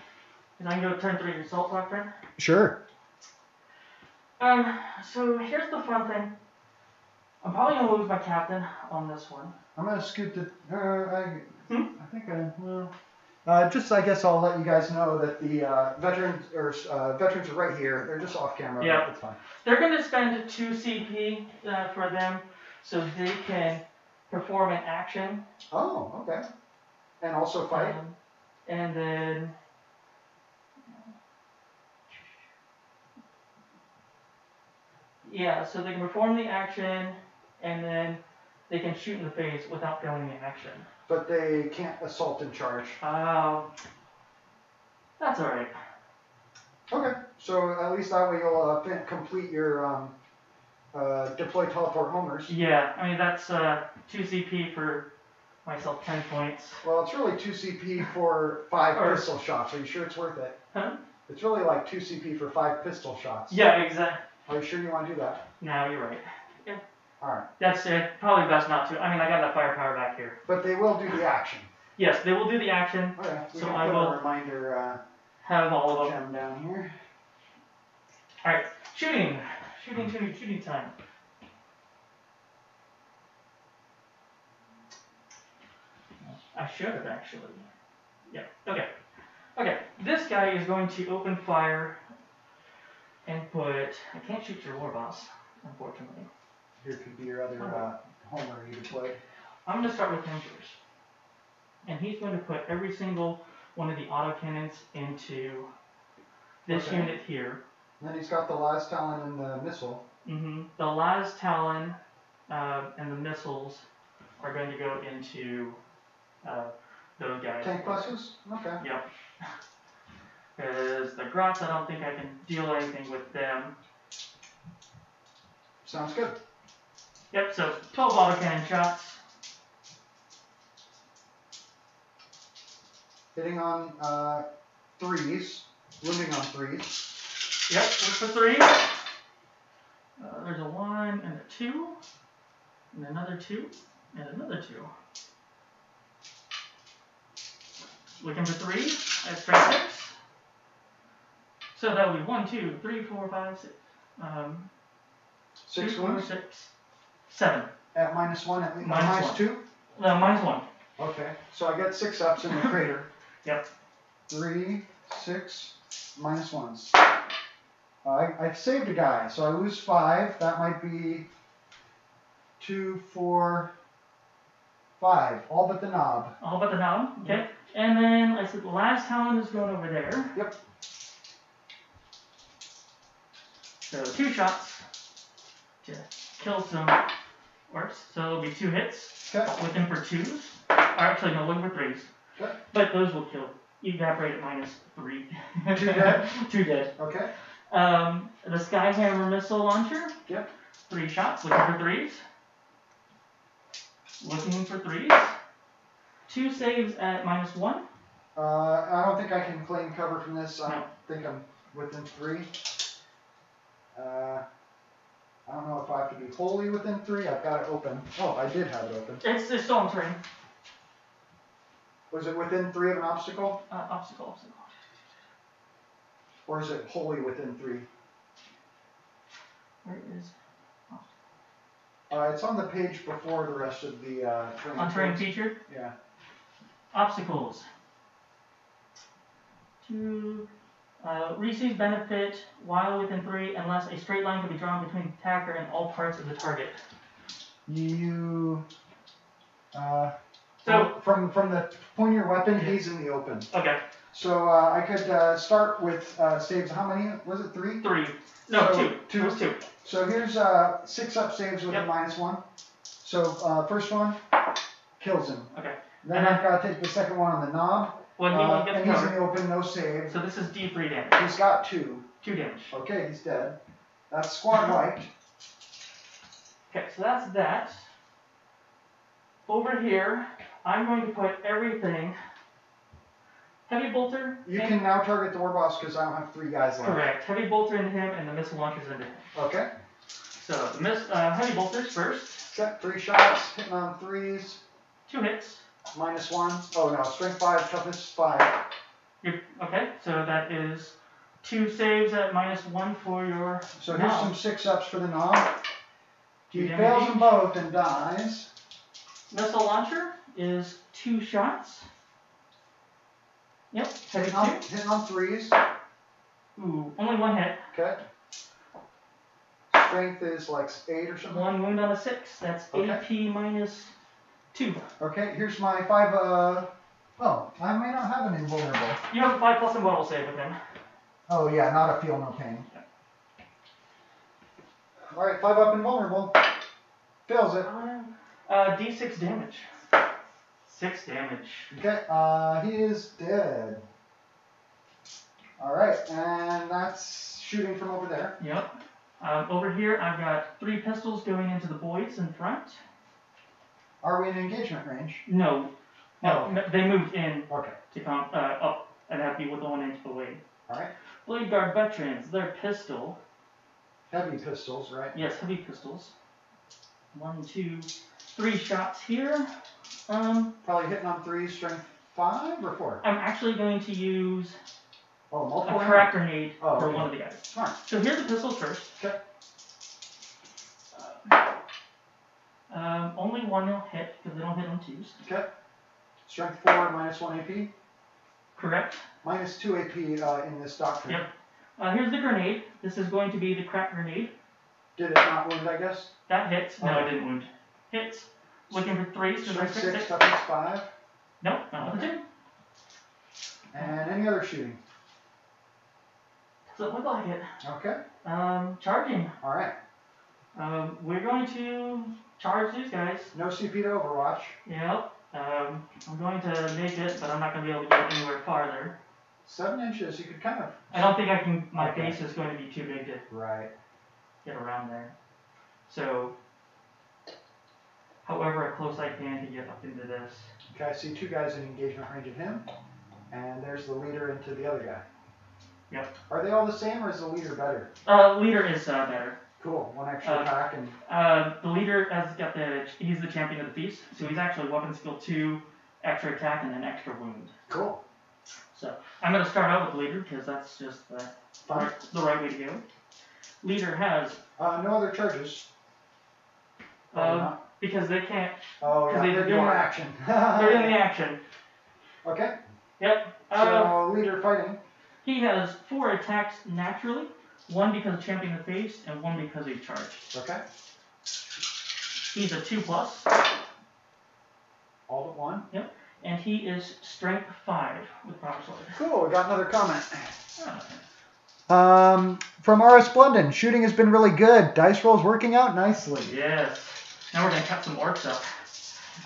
Can I go turn 3 Assault Doctrine? Sure. So here's the fun thing. I'm probably going to lose my captain on this one. I'm going to scoot the... I think just I guess I'll let you guys know that the veterans are right here. They're just off camera. Yeah. That's fine. They're going to spend 2 CP for them so they can perform an action. Oh, okay. And also fight? And then... Yeah, so they can perform the action, and then they can shoot in the face without failing the action. But they can't assault and charge. That's alright. Okay, so at least that way you'll complete your deploy teleport homers. Yeah, I mean that's 2 CP for myself, 10 points. Well, it's really 2 CP for 5 pistol shots. Are you sure it's worth it? Huh? It's really like 2 CP for 5 pistol shots. Yeah, exactly. Are you sure you want to do that? No, you're right. Yeah. Alright. That's probably best not to. I mean, I got that firepower back here. But they will do the action. Yes, they will do the action. Okay, we so can I put will a reminder have all of them gem down here. Alright, shooting time. I should have actually. Yeah, okay. Okay, this guy is going to open fire and put... I can't shoot your war boss, unfortunately. Here could be your other homer you deployed. I'm going to start with him first. And he's going to put every single one of the autocannons into this unit here. And then he's got the Las Talon and the missile. The Las Talon and the missiles are going to go into those guys. Tank buses? Okay. Yep. Because the Grots, I don't think I can deal anything with them. Sounds good. Yep, so 12 autocannon shots. Hitting on 3s. Wounding on 3s. Yep, works for 3. There's a 1 and a 2. And another 2. And another 2. Looking for 3. That's straight 6. So that would be 1, 2, 3, 4, 5, 6. 6 2, wounds? 4, 6, 7. At -1, at least. Minus one. -2? No, -1. Okay. So I get 6 ups in the crater. Yep. 3, 6, -1s. I saved a guy, so I lose 5. That might be 2, 4, 5. All but the knob. All but the knob. Okay. Yep. And then I said the last Talon is going over there. Yep. So 2 shots to kill some orcs. So it'll be 2 hits. Okay. Looking for 2s. Or actually, no, looking for 3s. Okay. But those will kill. Evaporate at -3. 2 dead? 2 dead. Okay. The Skyhammer missile launcher. Yep. 3 shots. Looking for 3s. Looking for 3s. 2 saves at -1. I don't think I can claim cover from this. I don't think I'm within 3. I don't know if I have to be wholly within 3. I've got it open. Oh, I did have it open. It's still on terrain. Was it within 3 of an obstacle? Obstacle. Or is it wholly within 3? Where is It's on the page before the rest of the terrain. on terrain feature? Yeah. Obstacles. Receives benefit while within 3 unless a straight line can be drawn between the attacker and all parts of the target. You So from the point of your weapon, he's in the open. Okay. So I could start with saves. How many? Was it 3? 3. No, So 2. 2. It was 2. So here's 6 up saves with a -1. So first one kills him. Okay. Then I've got to take the second one on the knob. When he and gets he's in covered. the open, no save. So this is D3 damage. He's got 2. 2 damage. Okay, he's dead. That's squad wiped. Okay, so that's that. Over here, I'm going to put everything. Heavy bolter. You can now target the war boss because I don't have 3 guys left. Correct. Heavy bolter into him and the missile launchers into him. Okay. So heavy bolters first. Set 3 shots, hitting on 3s. 2 hits. -1. Oh no, strength 5, toughness 5. Okay, so that is 2 saves at -1 for your So here's knob. some 6 ups for the knob. He 2 damage fails each. them both and dies. Missile launcher is 2 shots. Yep, heavy Hitting on 3s. 2. Ooh, only 1 hit. Okay. Strength is like 8 or something. 1 wound on a 6. That's Okay. AP -2. Okay, here's my 5. Oh, I may not have an invulnerable. You have a 5+ invulnerable save with him. Oh yeah, not a feel no pain. All right, 5 up invulnerable. Fails it. D6 damage. 6 damage. Okay, he is dead. All right, and that's shooting from over there. Yep. Over here, I've got 3 pistols going into the boys in front. Are we in engagement range? No. No, they moved in Okay. to come up, and that'd be with the 1 inch away. All right. Blade Guard veterans, their pistol. Heavy pistols, right? Yes, heavy pistols. 1, 2, 3 shots here. Probably hitting on 3, strength 5 or 4? I'm actually going to use Oh, a multiple. crack grenade Oh, for okay. one of the guys. Smart. So here's the pistols first. Okay. Only 1 will hit because they don't hit on 2s. Okay. Strength 4, -1 AP. Correct. -2 AP in this doctrine. Yep. Here's the grenade. This is going to be the crack grenade. Did it not wound, I guess? That hits. No, Okay. it didn't wound. Hits. Looking for 3, so Strength that's 6, toughness 5. Nope, not with a 2. And any other shooting? Doesn't look like it. Okay. Charging. Alright. We're going to charge these guys. No CP to Overwatch. Yep. I'm going to make it, but I'm not going to be able to get anywhere farther. 7 inches, you could kind of... I don't think I can, my base is going to be too big to get around there. So, however close I can to get up into this. Okay, I see 2 guys in engagement range of him. And there's the leader into the other guy. Yep. Are they all the same, or is the leader better? Leader is better. Cool. 1 extra attack and... the leader has got he's the champion of the feast, so he's actually weapon skill 2, extra attack, and an extra wound. Cool. So, I'm going to start out with leader, because that's just the right way to go. Leader has... no other charges. Because they can't... Oh, yeah, they're doing action. They're in the action. Okay. Yep. So, leader fighting. He has 4 attacks naturally, 1 because of champion of the feast, and 1 because he charged. Okay. He's a 2+. All but 1. Yep. And he is strength 5 with power sword. Cool, we got another comment. From R.S. Blunden, shooting has been really good. Dice rolls working out nicely. Yes. Now we're going to cut some orcs up.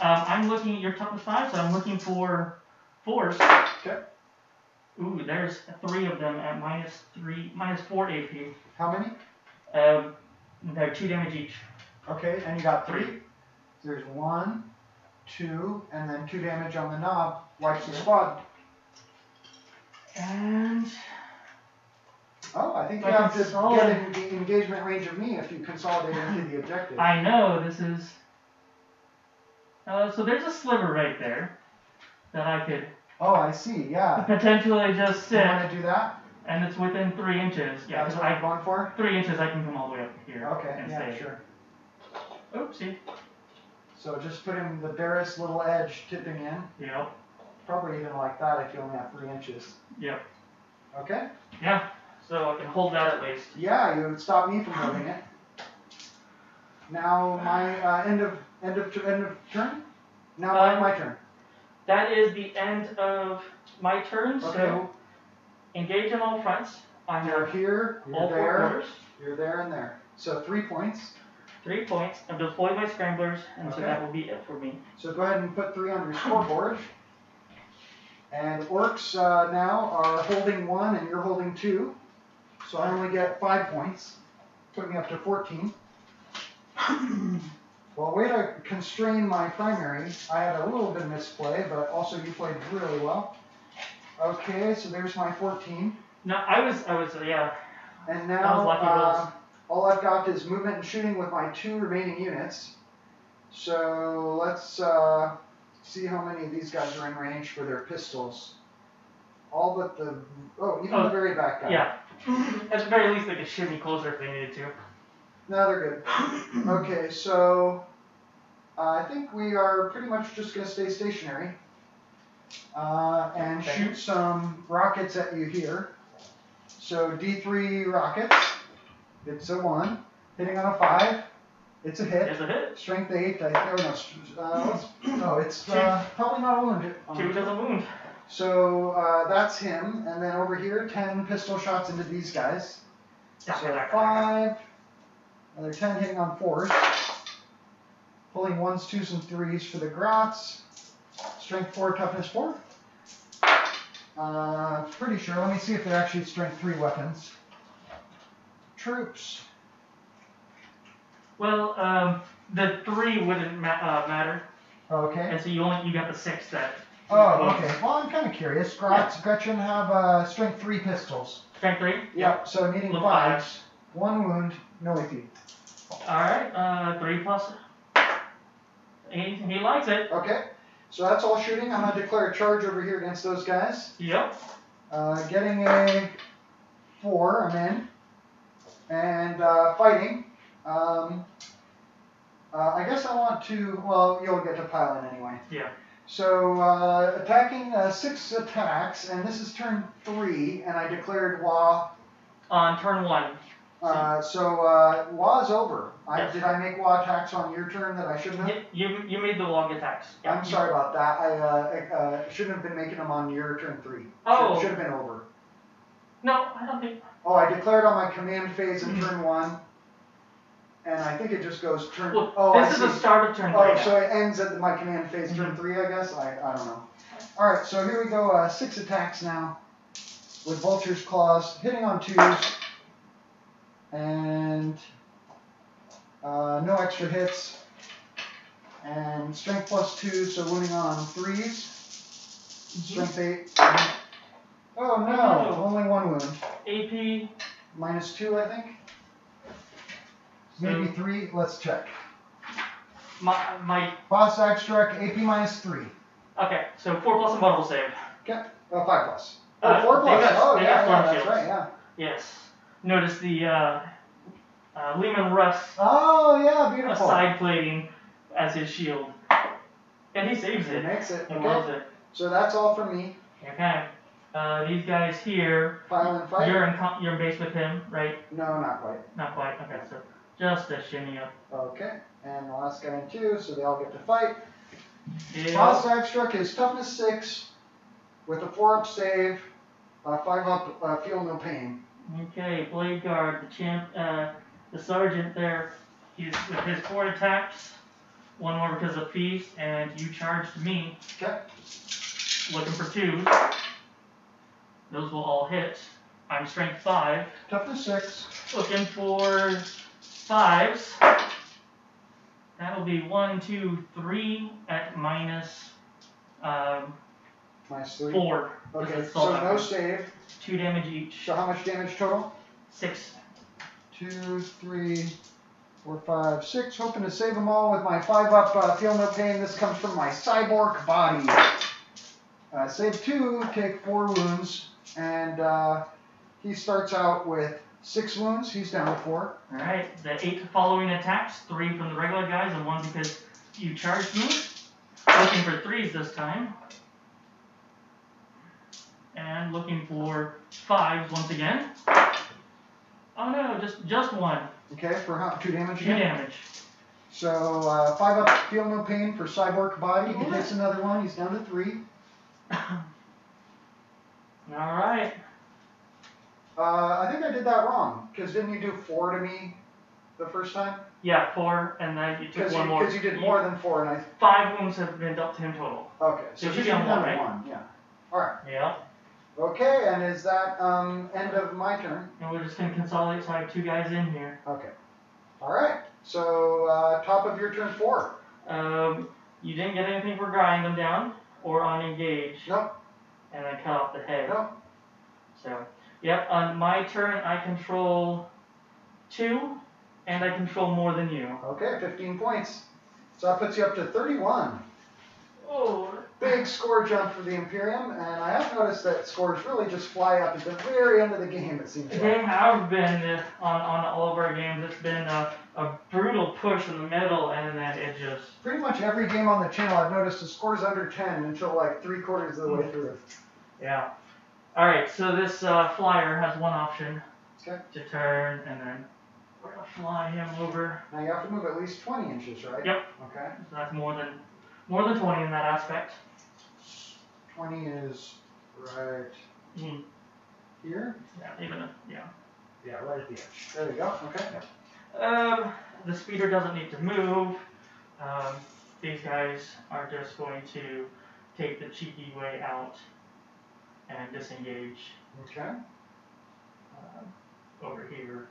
I'm looking at your toughness 5, so I'm looking for 4s. Okay. Ooh, there's 3 of them at -4 AP. How many? They're 2 damage each. Okay, and you got 3. There's 1, 2, and then 2 damage on the knob. Wipes the squad. And... Oh, I think you have to get in the engagement range of me if you consolidate into the objective. I know, this is... so there's a sliver right there that I could... Oh, I see, yeah. Potentially just sit. You want to do that? And it's within 3 inches. Yeah, that's what I'm going for? 3 inches, I can come all the way up here. Okay, and yeah, stay. sure. Oopsie. So just putting the barest little edge tipping in. Yep. Probably even like that if you only have 3 inches. Yep. Okay? Yeah, so I can hold that at least. Yeah, you would stop me from moving it. Now my end of turn? Now my turn. That is the end of my turn, okay. So engage on all fronts. You're here, you're all there, 4 quarters. You're there and there. So 3 points. 3 points. I've deployed my scramblers, and so that will be it for me. So go ahead and put 3 on your scoreboard. And orcs now are holding 1 and you're holding 2. So I only get 5 points. Put me up to 14. Well, way to constrain my primary. I had a little bit of misplay, but also you played really well. Okay, so there's my 14. No, I was, yeah. And now all I've got is movement and shooting with my 2 remaining units. So let's see how many of these guys are in range for their pistols. All but the the very back guy. Yeah. At the very least, they could shoot me closer if they needed to. No, they're good. Okay, so I think we are pretty much just going to stay stationary and shoot some rockets at you here. So D3 rockets. It's a 1. Hitting on a 5. It's a hit. It's a hit. Strength 8. It's probably not a wound. 2 doesn't wound. So that's him. And then over here, 10 pistol shots into these guys. So 5. Another 10 hitting on 4s. Pulling 1s, 2s, and 3s for the grots. Strength 4, toughness 4. Pretty sure. Let me see if they're actually strength 3 weapons. Troops. Well, the 3 wouldn't matter. Okay. And so you got the 6 that. Oh, okay. Well, I'm kind of curious. Gretchen have strength 3 pistols. Strength 3? Yep. So needing 5s. 1 wound, no AP. Alright, 3 plus. He likes it. Okay. So that's all shooting. I'm going to declare a charge over here against those guys. Yep. Getting a 4, I'm in. And fighting. I guess I want to, well, you'll get to pile in anyway. Yeah. So attacking 6 attacks, and this is turn 3, and I declared Wa. On turn 1. Wah's over. Yes. Did I make Wah attacks on your turn that I shouldn't have? You made the log attacks. Yeah. I'm sorry about that. I shouldn't have been making them on your turn 3. Oh. Should have been over. No, I don't think. Oh, I declared on my command phase in turn 1. And I think it just goes turn. Well, oh, this is the start of turn 3. Oh, so it ends at my command phase turn 3, I guess? I don't know. Alright, so here we go. 6 attacks now. With Vulture's Claws. Hitting on 2s. And no extra hits. And strength +2, so wounding on 3s. Strength 8. Oh no, only 1 wound. AP. -2, I think. Maybe 3. Let's check. My Boss Extract, AP -3. Okay, so 4 plus and bundle save. Okay, 5 plus. Oh, 4 plus. That's right, yeah. Yes. Notice the Lehman Russ Oh, yeah, beautiful. side plating as his shield. And he saves it. He makes it. He Okay. loves it. So that's all from me. Okay. These guys here. File and fight. You're in base with him, right? No, not quite. Not quite. Okay, so just a shimmy up. Okay, and the last guy in 2, so they all get to fight. Yeah. Boss Extract is toughness 6 with a 4-up save, 5-up feel no pain. Okay, Blade Guard, the sergeant there, he's with his 4 attacks, 1 more because of feast, and you charged me. Okay. Looking for 2. Those will all hit. I'm strength 5. Toughness 6. Looking for 5s. That'll be 1, 2, 3 at minus -3. 4. Okay, so no save. 2 damage each. So how much damage total? 6. 2, 3, 4, 5, 6. Hoping to save them all with my 5-up feel no pain. This comes from my cyborg body. Save 2, take 4 wounds, and he starts out with 6 wounds. He's down to 4. Alright, the 8 following attacks, 3 from the regular guys and 1 because you charged me. Looking for 3s this time. And looking for 5s once again. Oh no, just 1. Okay, for how? 2 damage 2 again? damage. So 5-up feel no pain for cyborg body. He takes another 1. He's down to 3. Alright. I think I did that wrong, because didn't you do 4 to me the first time? Yeah, 4, and then you took 1 more. Because you did more than 4, and I... 5 wounds have been dealt to him total. Okay, So so you you should be on did 1, right? 1, yeah. Alright. Yeah. Okay, and is that end of my turn? And we're just going to consolidate, so I have 2 guys in here. Okay. Alright, so top of your turn 4. You didn't get anything for grinding them down, or on engage. Nope. And then cut off the head. Nope. So, yep, on my turn I control 2, and I control more than you. Okay, 15 points. So that puts you up to 31. Oh. Big score jump for the Imperium, and I have noticed that scores really just fly up at the very end of the game, it seems like. They have been, on all of our games, it's been a brutal push in the middle, and then it just... Pretty much every game on the channel, I've noticed the score's under 10 until like 3/4 of the way through. Yeah. Alright, so this flyer has 1 option. Okay. To turn, and then we're going to fly him over. Now you have to move at least 20 inches, right? Yep. Okay. So that's more than 20 in that aspect. 20 is right here? Yeah, Yeah, right at the edge. There we go, okay. The speeder doesn't need to move. These guys are just going to take the cheeky way out and disengage. Okay. Over here.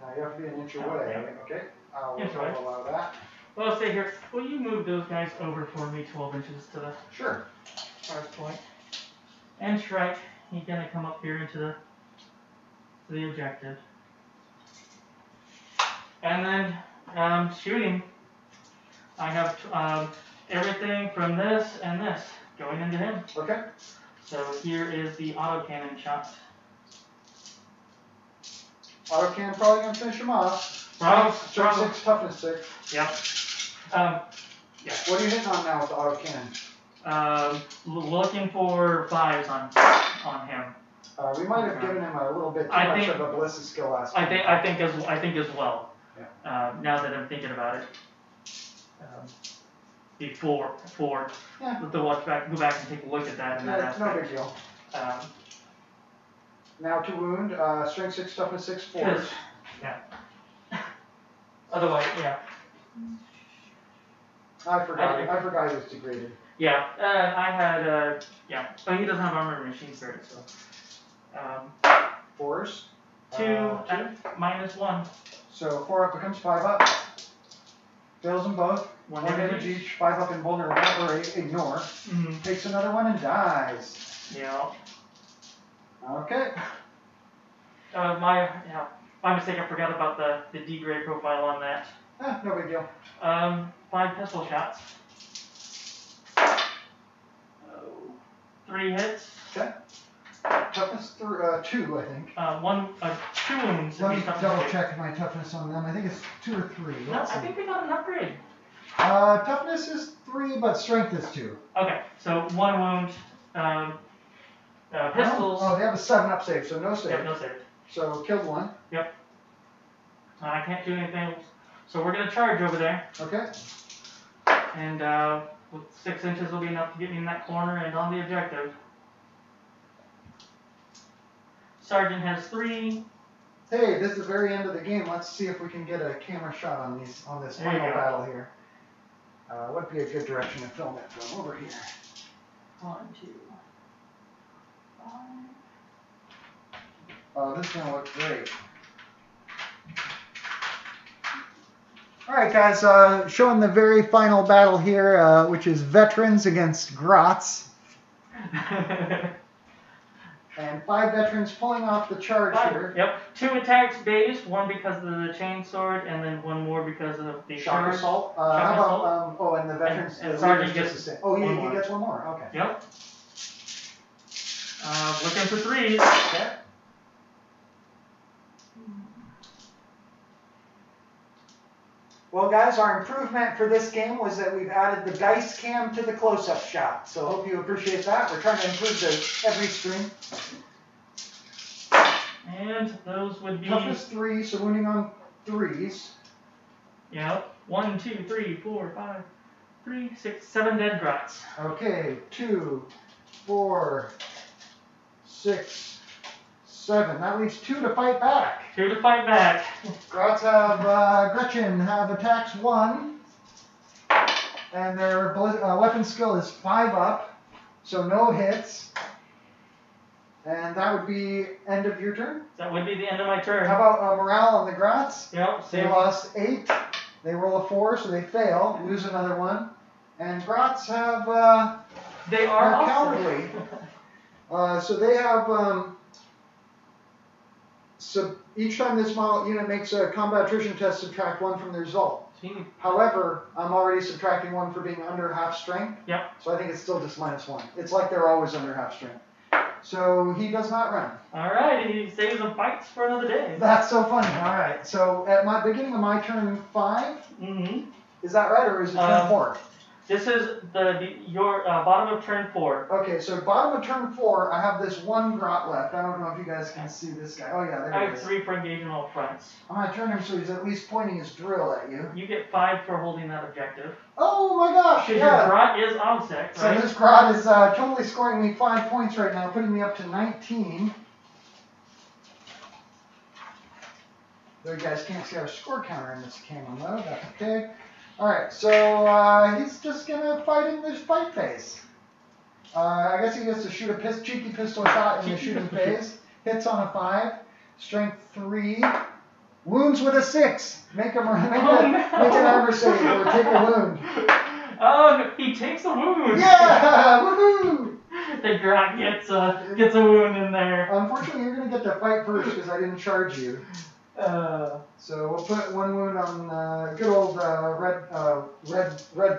Now you have to be an inch away, yeah. right? Okay. I'll Right. allow that. Well, I'll stay here. Will you move those guys over for me 12 inches to the Sure. first point? And strike. He's gonna come up here into the objective. And then shooting. I have everything from this and this going into him. Okay. So here is the autocannon shot. Autocannon probably gonna finish him off. Strength 6, toughness 6. Yep. Yeah. What are you hitting on now with the autocannon? Looking for 5s on him. We might have given him a little bit too much of a ballistic skill last time. I think as well. Yeah. Now that I'm thinking about it. Before to go back and take a look at that. It's no big deal. Now to wound, strength 6, toughness 6, force. Yeah. Otherwise, yeah. I forgot he was degraded. Yeah, I had, yeah. But he doesn't have armor and machine spirit, so. Force. 2 minus 1. So 4 up becomes 5 up. Fails them both. 1 damage each. 5 up invulnerable or ignore. Mm-hmm. Takes another one and dies. Yeah. Okay. My mistake. I forgot about the degrade profile on that. No big deal. 5 pistol shots. 3 hits. Okay. Toughness 2, I think. 2 wounds. Let me double check my toughness on them. I think it's 2 or 3. No, I think we got an upgrade. Toughness is 3, but strength is 2. Okay, so 1 wound. Pistols. Oh, they have a 7 up save, so no save. Yep, no save. So killed 1. Yep. I can't do anything. So we're gonna charge over there. Okay. And with 6 inches will be enough to get me in that corner and on the objective. Sergeant has 3. Hey, this is the very end of the game. Let's see if we can get a camera shot on this final battle here. What'd be a good direction to film it from? Over here. 1, 2, 5. Oh, this is gonna look great. All right, guys. Showing the very final battle here, which is veterans against grots. And 5 veterans pulling off the charge here. Yep. 2 attacks base, 1 because of the chainsword, and then 1 more because of the shock assault. Shock assault. And the veterans. And Sergeant gets the same. Oh, he gets 1 more. Okay. Yep. Looking for 3s. Okay. Well, guys, our improvement for this game was that we've added the dice cam to the close-up shot. So hope you appreciate that. We're trying to improve every stream. And those would be... Toughness 3, so wounding on 3s. Yep. 1, 2, 3, 4, 5, 3, 6, 7 dead grots. Okay, 2, 4, 6, 7. That leaves 2 to fight back. 2 to fight back. Grots have, Gretchen have attacks 1. And their weapon skill is 5 up. So no hits. And that would be end of your turn. That would be the end of my turn. How about morale on the Grots? Yep. They lost 8. They roll a 4, so they fail. Lose another 1. And Grots have, they are cowardly. So they have, so each time this model unit makes a combat attrition test, subtract 1 from the result. However, I'm already subtracting 1 for being under half strength. Yep. So I think it's still just -1. It's like they're always under half strength. So he does not run. All right, he saves and fights for another day. That's so funny. All right. So at my beginning of my turn 5. Mm-hmm. Is that right, or is it turn 4? This is your bottom of turn 4. Okay, so bottom of turn 4, I have this 1 grot left. I don't know if you guys can see this guy. Oh yeah, there I he have is. 3 for engagement all fronts. I'm gonna turn him so he's at least pointing his drill at you. You get 5 for holding that objective. Oh my gosh! Because Yeah. your grot is obsec, So right? this grot is totally scoring me 5 points right now, putting me up to 19. Though you guys can't see our score counter in this camera mode, that's okay. Alright, so he's just gonna fight in this fight phase. I guess he gets to shoot a cheeky pistol shot in the shooting phase. Hits on a 5. Strength 3. Wounds with a 6. Make an armor save or take a wound. Oh, no, he takes a wound. Yeah! Woohoo! The grot gets a wound in there. Unfortunately, you're gonna get to fight first because I didn't charge you. So we'll put 1 wound on good old red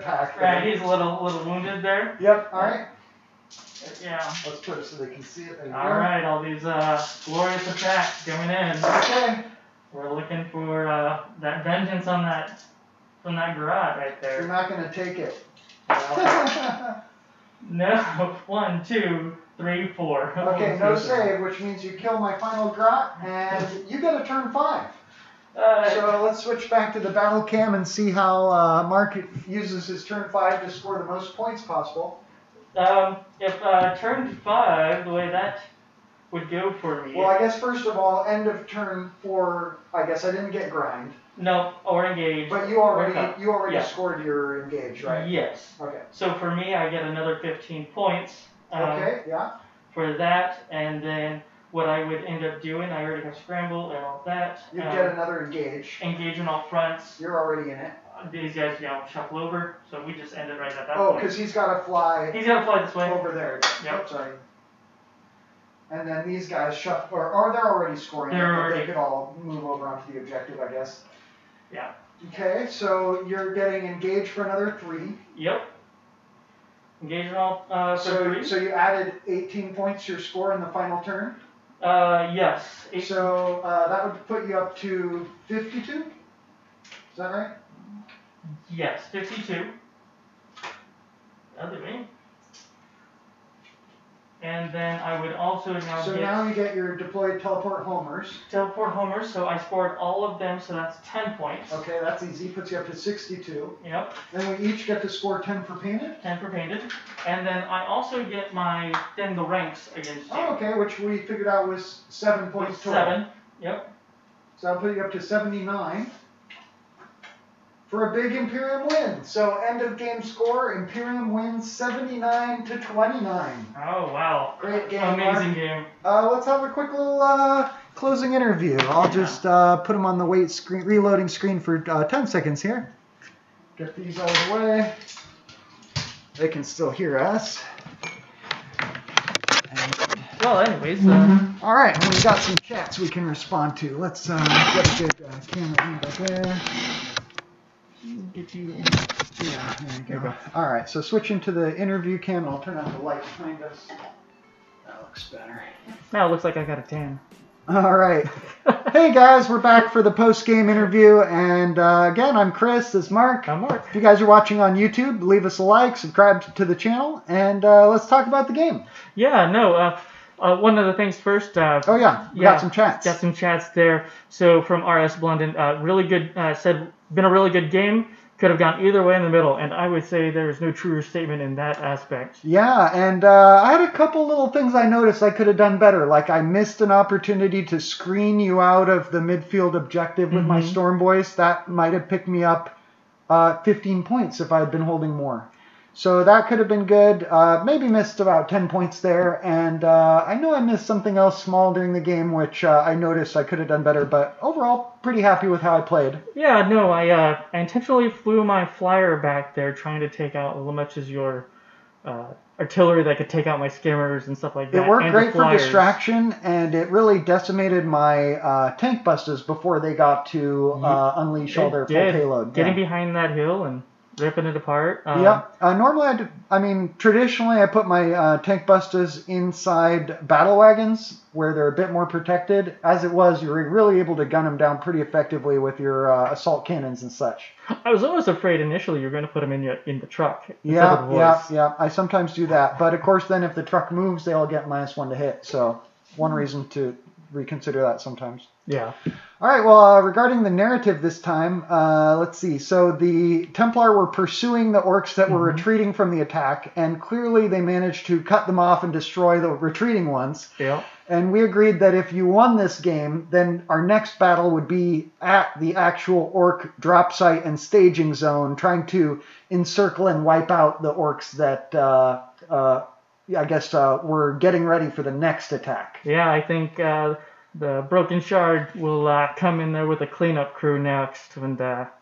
pack. Right, he's a little wounded there. Yep. All right. Yeah. Let's put it so they can see it. All right, all these glorious attacks coming in. Okay. We're looking for that vengeance on that from that grot right there. You're not gonna take it. No. 1, 2, 3, 4. Okay, no save, which means you kill my final grot, and you get a turn 5. So let's switch back to the battle cam and see how Mark uses his turn 5 to score the most points possible. If turn 5, the way that would go for me. Well, I guess first of all, end of turn 4, I guess I didn't get grind. No, or engage. But you already scored your engage, right? Yes. Okay. So for me, I get another 15 points. Okay, yeah. For that, and then what I would end up doing, I already have scramble and all that. You get another engage. Engage on all fronts. You're already in it. These guys, shuffle over, so we just ended right at that point. Oh, because he's got to fly. He's got to fly this way. Over there. Yep. Oh, sorry. And then these guys shuffle, or they're already scoring. They could all move over onto the objective, I guess. Yeah. Okay, so you're getting engaged for another 3. Yep. Engage on all for 3. So you added 18 points to your score in the final turn? Yes. So that would put you up to 52? Is that right? Yes, 52. Other way. And then I would also now So now you get your deployed teleport homers. Teleport homers, so I scored all of them, so that's 10 points. Okay, that's easy. Puts you up to 62. Yep. Then we each get to score 10 for painted. 10 for painted. And then I also get my thin the ranks against you. Oh, okay, which we figured out was 7 points total. 7, yep. So I'll put you up to 79. For a big Imperium win. So end of game score, Imperium wins 79 to 29. Oh wow. Great game. Amazing game. Let's have a quick little closing interview. I'll just put them on the wait screen, reloading screen for 10 seconds here. Get these out of the way. They can still hear us. Well, anyways. All right, we've got some chats we can respond to. Let's get a good camera back there. Get you. Yeah, there you go. All right, so switching to the interview cam, I'll turn on the light behind us. That looks better. Now it looks like I got a 10. All right. Hey guys, we're back for the post-game interview, and again, I'm Chris. This is Mark. I'm Mark. If you guys are watching on YouTube, leave us a like, subscribe to the channel, and let's talk about the game. Yeah, no. One of the things first. Oh yeah, we got some chats. Got some chats there. So from RS Blunden, really good. Said been a really good game. Could have gone either way in the middle, and I would say there is no truer statement in that aspect. Yeah, and I had a couple little things I noticed I could have done better. Like I missed an opportunity to screen you out of the midfield objective with my Storm Boys. That might have picked me up 15 points if I had been holding more. So that could have been good. Maybe missed about 10 points there. And I know I missed something else small during the game, which I noticed I could have done better. But overall, pretty happy with how I played. Yeah, no, I intentionally flew my flyer back there trying to take out as much as your artillery that could take out my skimmers and stuff like that. It worked great for distraction, and it really decimated my tank busters before they got to unleash all their full payload. Getting behind that hill and ripping it apart. Yeah. Normally, traditionally I put my tank busters inside battle wagons where they're a bit more protected. As it was, you were really able to gun them down pretty effectively with your assault cannons and such. I was almost afraid initially you were going to put them in the truck. Yeah. I sometimes do that. But of course, then if the truck moves, they all get -1 to hit. So one reason to reconsider that sometimes. Yeah. All right, well, regarding the narrative this time, let's see. So the Templar were pursuing the Orks that were retreating from the attack, and clearly they managed to cut them off and destroy the retreating ones. Yeah. And we agreed that if you won this game, then our next battle would be at the actual Ork drop site and staging zone, trying to encircle and wipe out the Orks that, I guess, were getting ready for the next attack. Yeah, I think... the Broken Shard will come in there with a cleanup crew next and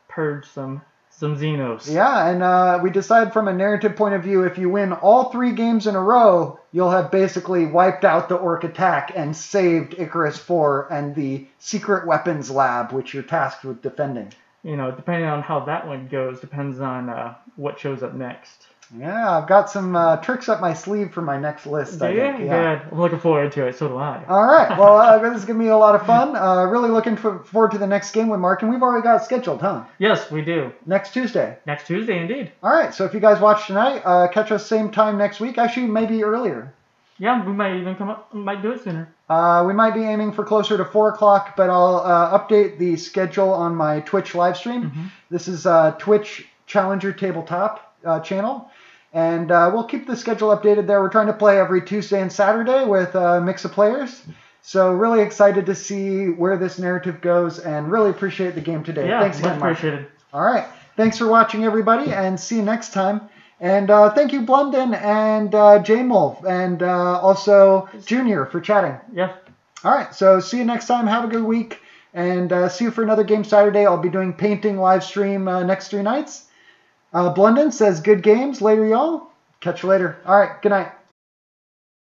purge some Xenos. Yeah, and we decided from a narrative point of view, if you win all 3 games in a row, you'll have basically wiped out the Ork attack and saved Icarus 4 and the secret weapons lab, which you're tasked with defending. Depending on how that one goes, depends on what shows up next. Yeah, I've got some tricks up my sleeve for my next list. Do you? Yeah. Good. I'm looking forward to it. So do I. All right. Well, this is going to be a lot of fun. Really looking forward to the next game with Mark. And we've already got it scheduled, huh? Yes, we do. Next Tuesday. Next Tuesday, indeed. All right. So if you guys watch tonight, catch us same time next week. Actually, maybe earlier. Yeah, we might even might do it sooner. We might be aiming for closer to 4 o'clock, but I'll update the schedule on my Twitch live stream. Mm-hmm. This is Twitch Challenger Tabletop channel. And we'll keep the schedule updated there. We're trying to play every Tuesday and Saturday with a mix of players. So really excited to see where this narrative goes and really appreciate the game today. Yeah, Thanks again, Mark. appreciated. All right. Thanks for watching, everybody, and see you next time. And thank you, Blunden and J-Molf and also Junior for chatting. Yeah. All right. So see you next time. Have a good week. And see you for another game Saturday. I'll be doing painting live stream next 3 nights. Blunden says, good games later, y'all. Catch you later. All right. Good night.